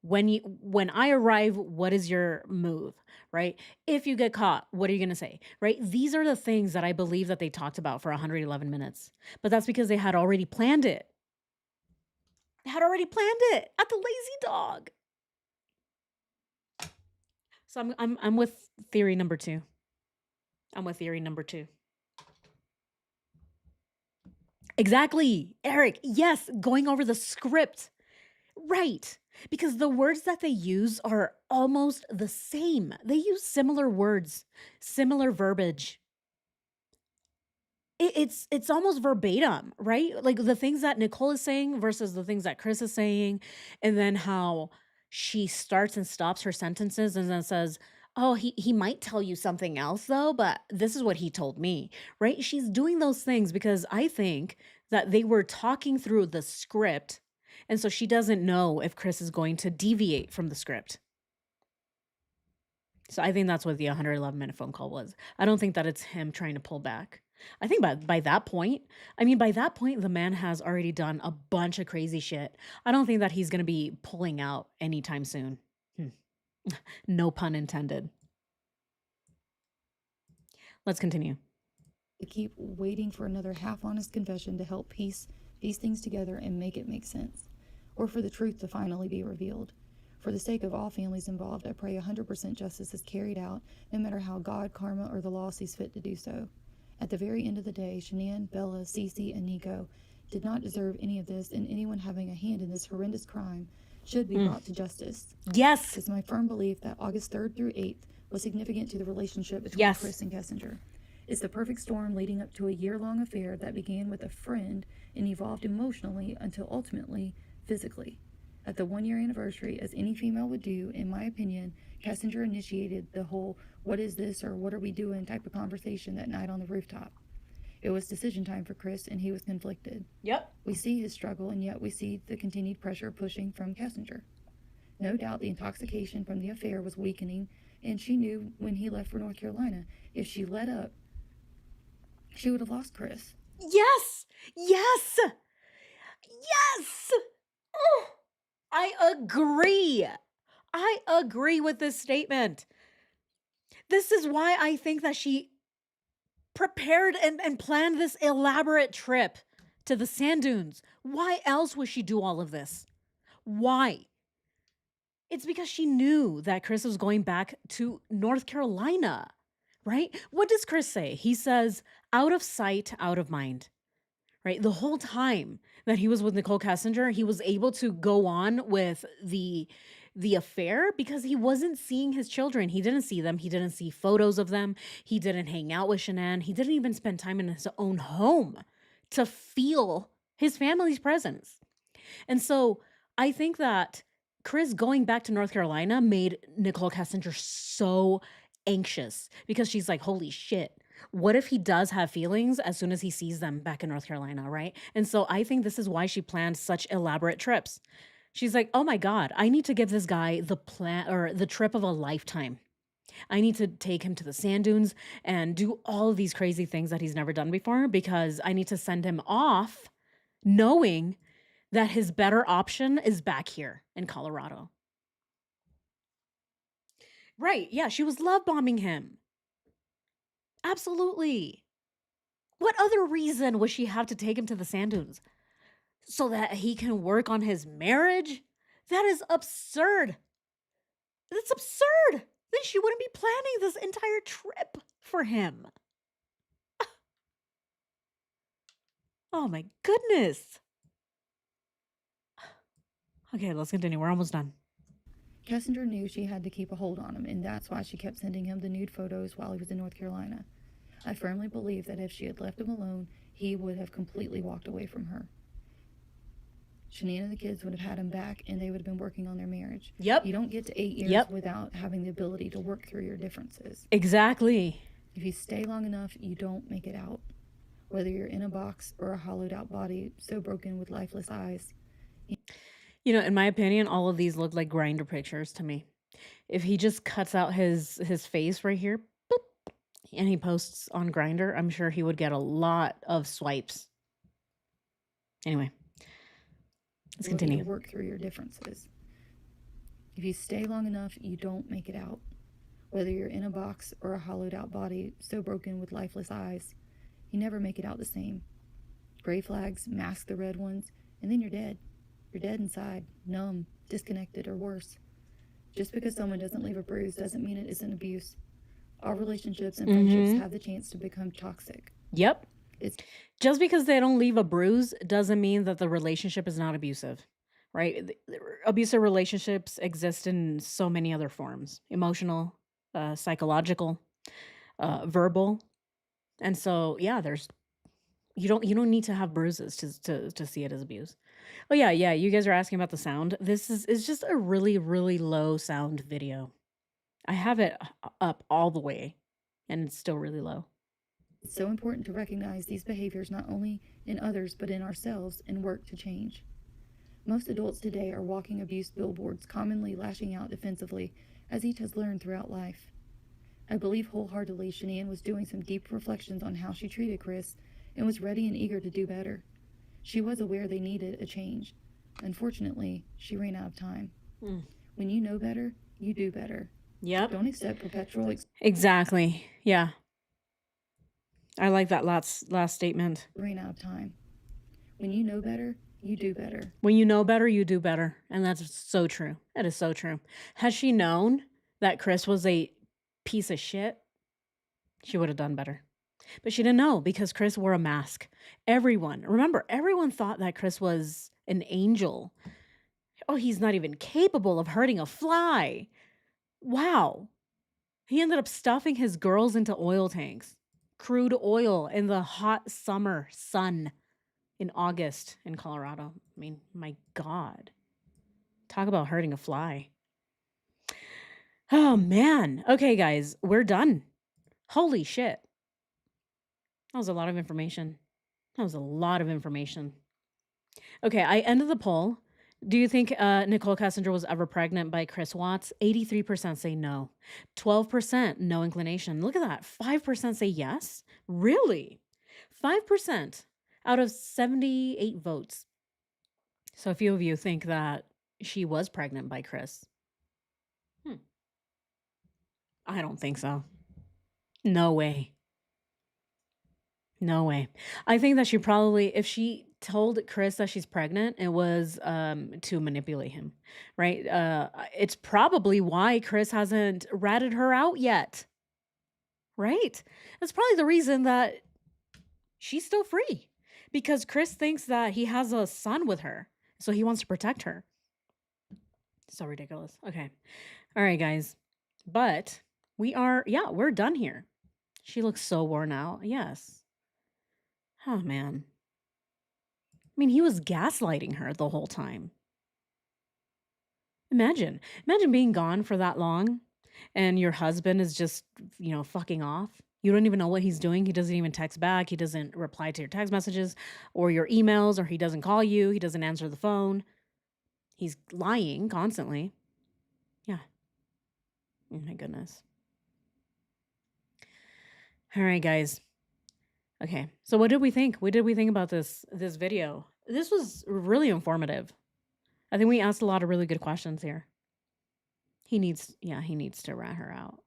When I arrive, what is your move, right? If you get caught, what are you going to say, right? These are the things that I believe that they talked about for 111 minutes. But that's because they had already planned it. They had already planned it at the lazy dog. So I'm with theory number 2. I'm with theory number 2. Exactly, Eric. Yes, going over the script. Right. Because the words that they use are almost the same. They use similar words, similar verbiage. It's almost verbatim, right? Like the things that Nicole is saying versus the things that Chris is saying, and then how she starts and stops her sentences and then says, "Oh, he might tell you something else though, but this is what he told me." Right? She's doing those things because I think that they were talking through the script. And so she doesn't know if Chris is going to deviate from the script. So I think that's what the 111-minute phone call was. I don't think that it's him trying to pull back. I think by that point, the man has already done a bunch of crazy shit. I don't think that he's going to be pulling out anytime soon. No pun intended. Let's continue. To keep waiting for another half-honest confession to help piece these things together and make it make sense, or for the truth to finally be revealed. For the sake of all families involved, I pray 100% justice is carried out, no matter how God, karma, or the law sees fit to do so. At the very end of the day, Shanann, Bella, Cece, and Nico did not deserve any of this, and anyone having a hand in this horrendous crime should be brought to justice. Yes. It's my firm belief that August 3rd through 8th was significant to the relationship between Chris and Kessinger. It's the perfect storm leading up to a year-long affair that began with a friend and evolved emotionally until ultimately physically. At the 1-year anniversary, as any female would do, in my opinion, Kessinger initiated the whole "what is this" or "what are we doing" type of conversation that night on the rooftop. It was decision time for Chris, and he was conflicted. Yep. We see his struggle, and yet we see the continued pressure pushing from Kessinger. No doubt the intoxication from the affair was weakening, and she knew when he left for North Carolina, if she let up, she would have lost Chris. Yes! Yes! Yes! Oh, I agree. I agree with this statement. This is why I think that she prepared and planned this elaborate trip to the sand dunes. Why else would she do all of this? Why? It's because she knew that Chris was going back to North Carolina, right? What does Chris say? He says, out of sight, out of mind, right? The whole time that he was with Nicole Kessinger, he was able to go on with the affair because he wasn't seeing his children. He didn't see them. He didn't see photos of them. He didn't hang out with Shanann. He didn't even spend time in his own home to feel his family's presence. And so I think that Chris going back to North Carolina made Nicole Kessinger so anxious because she's like, holy shit, what if he does have feelings as soon as he sees them back in North Carolina, right? And so I think this is why she planned such elaborate trips. She's like, oh my God, I need to give this guy the plan or the trip of a lifetime. I need to take him to the sand dunes and do all of these crazy things that he's never done before because I need to send him off knowing that his better option is back here in Colorado. Right. Yeah. She was love bombing him. Absolutely. What other reason would she have to take him to the sand dunes? So that he can work on his marriage? That is absurd. That's absurd. Then she wouldn't be planning this entire trip for him. Oh my goodness. Okay, let's continue. We're almost done. Kessinger knew she had to keep a hold on him, and that's why she kept sending him the nude photos while he was in North Carolina. I firmly believe that if she had left him alone, he would have completely walked away from her. Shanann and the kids would have had him back, and they would have been working on their marriage. Yep. You don't get to 8 years Yep. without having the ability to work through your differences. Exactly. If you stay long enough, you don't make it out. Whether you're in a box or a hollowed out body so broken with lifeless eyes. You know, in my opinion, all of these look like Grinder pictures to me. If he just cuts out his face right here, boop, and he posts on Grinder, I'm sure he would get a lot of swipes. Anyway, let's ability to continue. work through your differences. If you stay long enough, you don't make it out. Whether you're in a box or a hollowed out body so broken with lifeless eyes, you never make it out the same. Gray flags mask the red ones, and then you're dead. You're dead inside, numb, disconnected, or worse. Just because someone doesn't leave a bruise doesn't mean it isn't abuse. All relationships and friendships have the chance to become toxic. Yep. It's Just because they don't leave a bruise doesn't mean that the relationship is not abusive, right? Abusive relationships exist in so many other forms: emotional, psychological, verbal. And so, yeah, there's you don't need to have bruises to see it as abuse. Oh yeah, yeah. You guys are asking about the sound. This is just a really, really low sound video. I have it up all the way, and it's still really low. so important to recognize these behaviors not only in others but in ourselves and work to change. Most adults today are walking abuse billboards, commonly lashing out defensively, as each has learned throughout life. I believe wholeheartedly Shanann was doing some deep reflections on how she treated Chris and was ready and eager to do better. She was aware they needed a change. Unfortunately, she ran out of time. Mm. When you know better, you do better. Yep. Don't accept perpetual Exactly. Yeah. I like that last statement. ran out of time. When you know better, you do better. When you know better, you do better. And that's so true. It is so true. Had she known that Chris was a piece of shit, she would have done better. But she didn't know because Chris wore a mask. Everyone thought that Chris was an angel. Oh, he's not even capable of hurting a fly. Wow. He ended up stuffing his girls into oil tanks. Crude oil in the hot summer sun in August in Colorado. I mean, my God. Talk about hurting a fly. Oh, man. Okay, guys, we're done. Holy shit. That was a lot of information. Okay, I ended the poll. Do you think Nicole Kessinger was ever pregnant by Chris Watts? 83% say no. 12% no inclination. Look at that. 5% say yes. Really? 5% out of 78 votes. So a few of you think that she was pregnant by Chris. I don't think so. No way. No way. I think that she probably, if she told Chris that she's pregnant, it was to manipulate him, right? It's probably why Chris hasn't ratted her out yet, right? That's probably the reason that she's still free, because Chris thinks that he has a son with her, so he wants to protect her. So ridiculous. Okay. All right, guys. But we're done here. She looks so worn out. Yes. Oh, man. I mean, he was gaslighting her the whole time. Imagine being gone for that long and your husband is just, fucking off. You don't even know what he's doing. He doesn't even text back. He doesn't reply to your text messages or your emails, or he doesn't call you. He doesn't answer the phone. He's lying constantly. Yeah. Oh my goodness. All right, guys. Okay. So what did we think? What did we think about this video? This was really informative. I think we asked a lot of really good questions here. He needs to rat her out.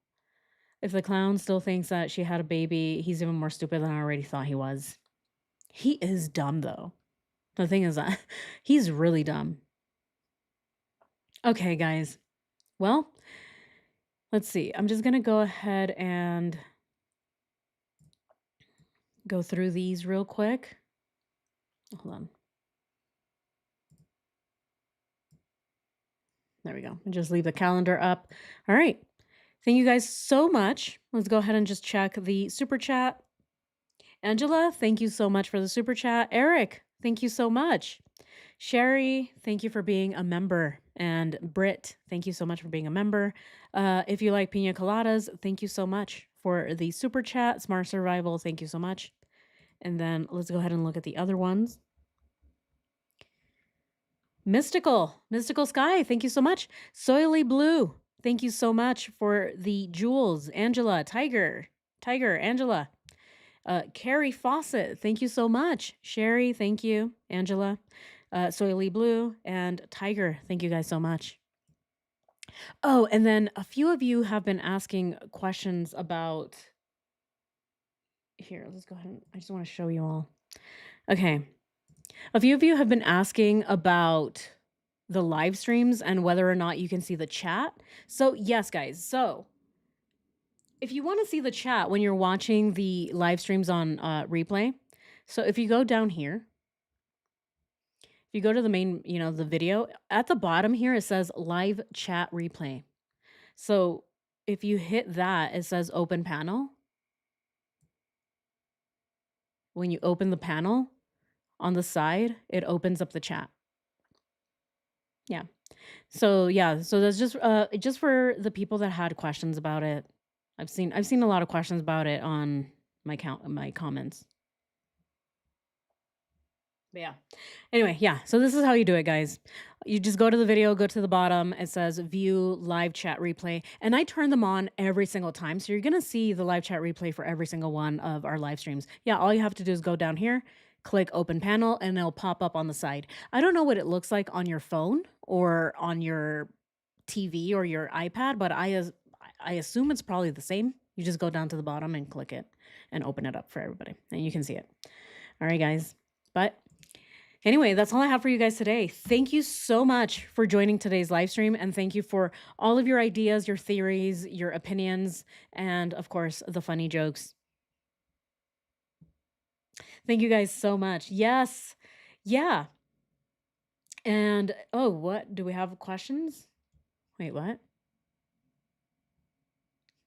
If the clown still thinks that she had a baby, he's even more stupid than I already thought he was. He is dumb, though. The thing is that he's really dumb. Okay, guys. Well, let's see. I'm just going to go ahead and go through these real quick. Hold on. There we go. And just leave the calendar up. All right. Thank you guys so much. Let's go ahead and just check the super chat. Angela, thank you so much for the super chat. Eric, thank you so much. Sherry, thank you for being a member. And Britt, thank you so much for being a member. If you like pina coladas, thank you so much for the super chat. Smart Survival, thank you so much. And then let's go ahead and look at the other ones. Mystical Sky, thank you so much. Soily Blue, thank you so much for the jewels. Angela, Tiger, Angela. Carrie Fawcett, thank you so much. Sherry, thank you. Angela, Soily Blue, and Tiger, thank you guys so much. Oh, and then a few of you have been asking questions about... Here, let's go ahead and I just want to show you all. Okay. A few of you have been asking about the live streams and whether or not you can see the chat. So yes, guys. So if you want to see the chat when you're watching the live streams on replay, so if you go down here, if you go to the main, the video, at the bottom here, it says live chat replay. So if you hit that, it says open panel. When you open the panel, on the side, it opens up the chat. Yeah. So that's just for the people that had questions about it. I've seen a lot of questions about it on my comments. But yeah. Anyway, yeah. So this is how you do it, guys. You just go to the video, go to the bottom. It says view live chat replay. And I turn them on every single time. So you're going to see the live chat replay for every single one of our live streams. Yeah. All you have to do is go down here, click open panel, and it'll pop up on the side. I don't know what it looks like on your phone or on your TV or your iPad, but I assume it's probably the same. You just go down to the bottom and click it and open it up for everybody, and you can see it. All right, guys. But anyway, that's all I have for you guys today. Thank you so much for joining today's live stream, and thank you for all of your ideas, your theories, your opinions, and of course, the funny jokes. Thank you guys so much. Yes. Yeah. And, oh, what? Do we have questions? Wait, what?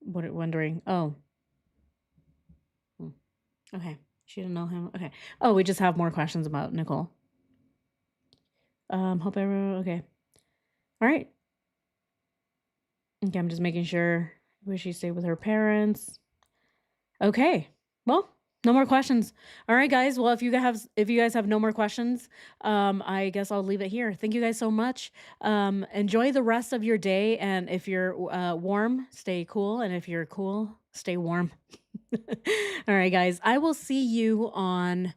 What wondering? Oh. Okay. She didn't know him. Okay. Oh, we just have more questions about Nicole. Hope everyone, okay. All right. Okay, I'm just making sure. Wish she stayed with her parents. Okay. Well, no more questions. All right, guys. Well, if you guys have no more questions, I guess I'll leave it here. Thank you guys so much. Enjoy the rest of your day, and if you're warm, stay cool, and if you're cool, stay warm. All right, guys. I will see you on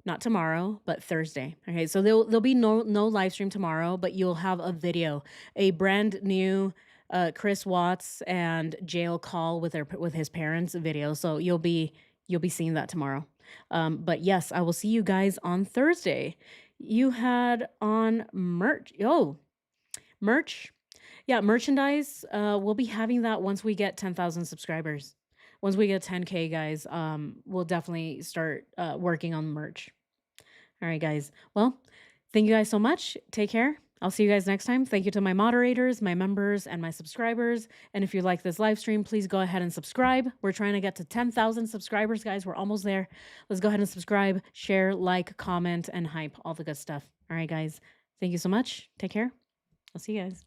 not tomorrow, but Thursday. Okay, so there'll be no live stream tomorrow, but you'll have a video, a brand new Chris Watts and jail call with his parents video. So you'll be seeing that tomorrow. But yes, I will see you guys on Thursday. You had on merch. Oh, merch. Yeah, merchandise. We'll be having that once we get 10,000 subscribers. Once we get 10K, guys, we'll definitely start working on merch. All right, guys. Well, thank you guys so much. Take care. I'll see you guys next time. Thank you to my moderators, my members, and my subscribers. And if you like this live stream, please go ahead and subscribe. We're trying to get to 10,000 subscribers, guys. We're almost there. Let's go ahead and subscribe, share, like, comment, and hype, all the good stuff. All right, guys. Thank you so much. Take care. I'll see you guys.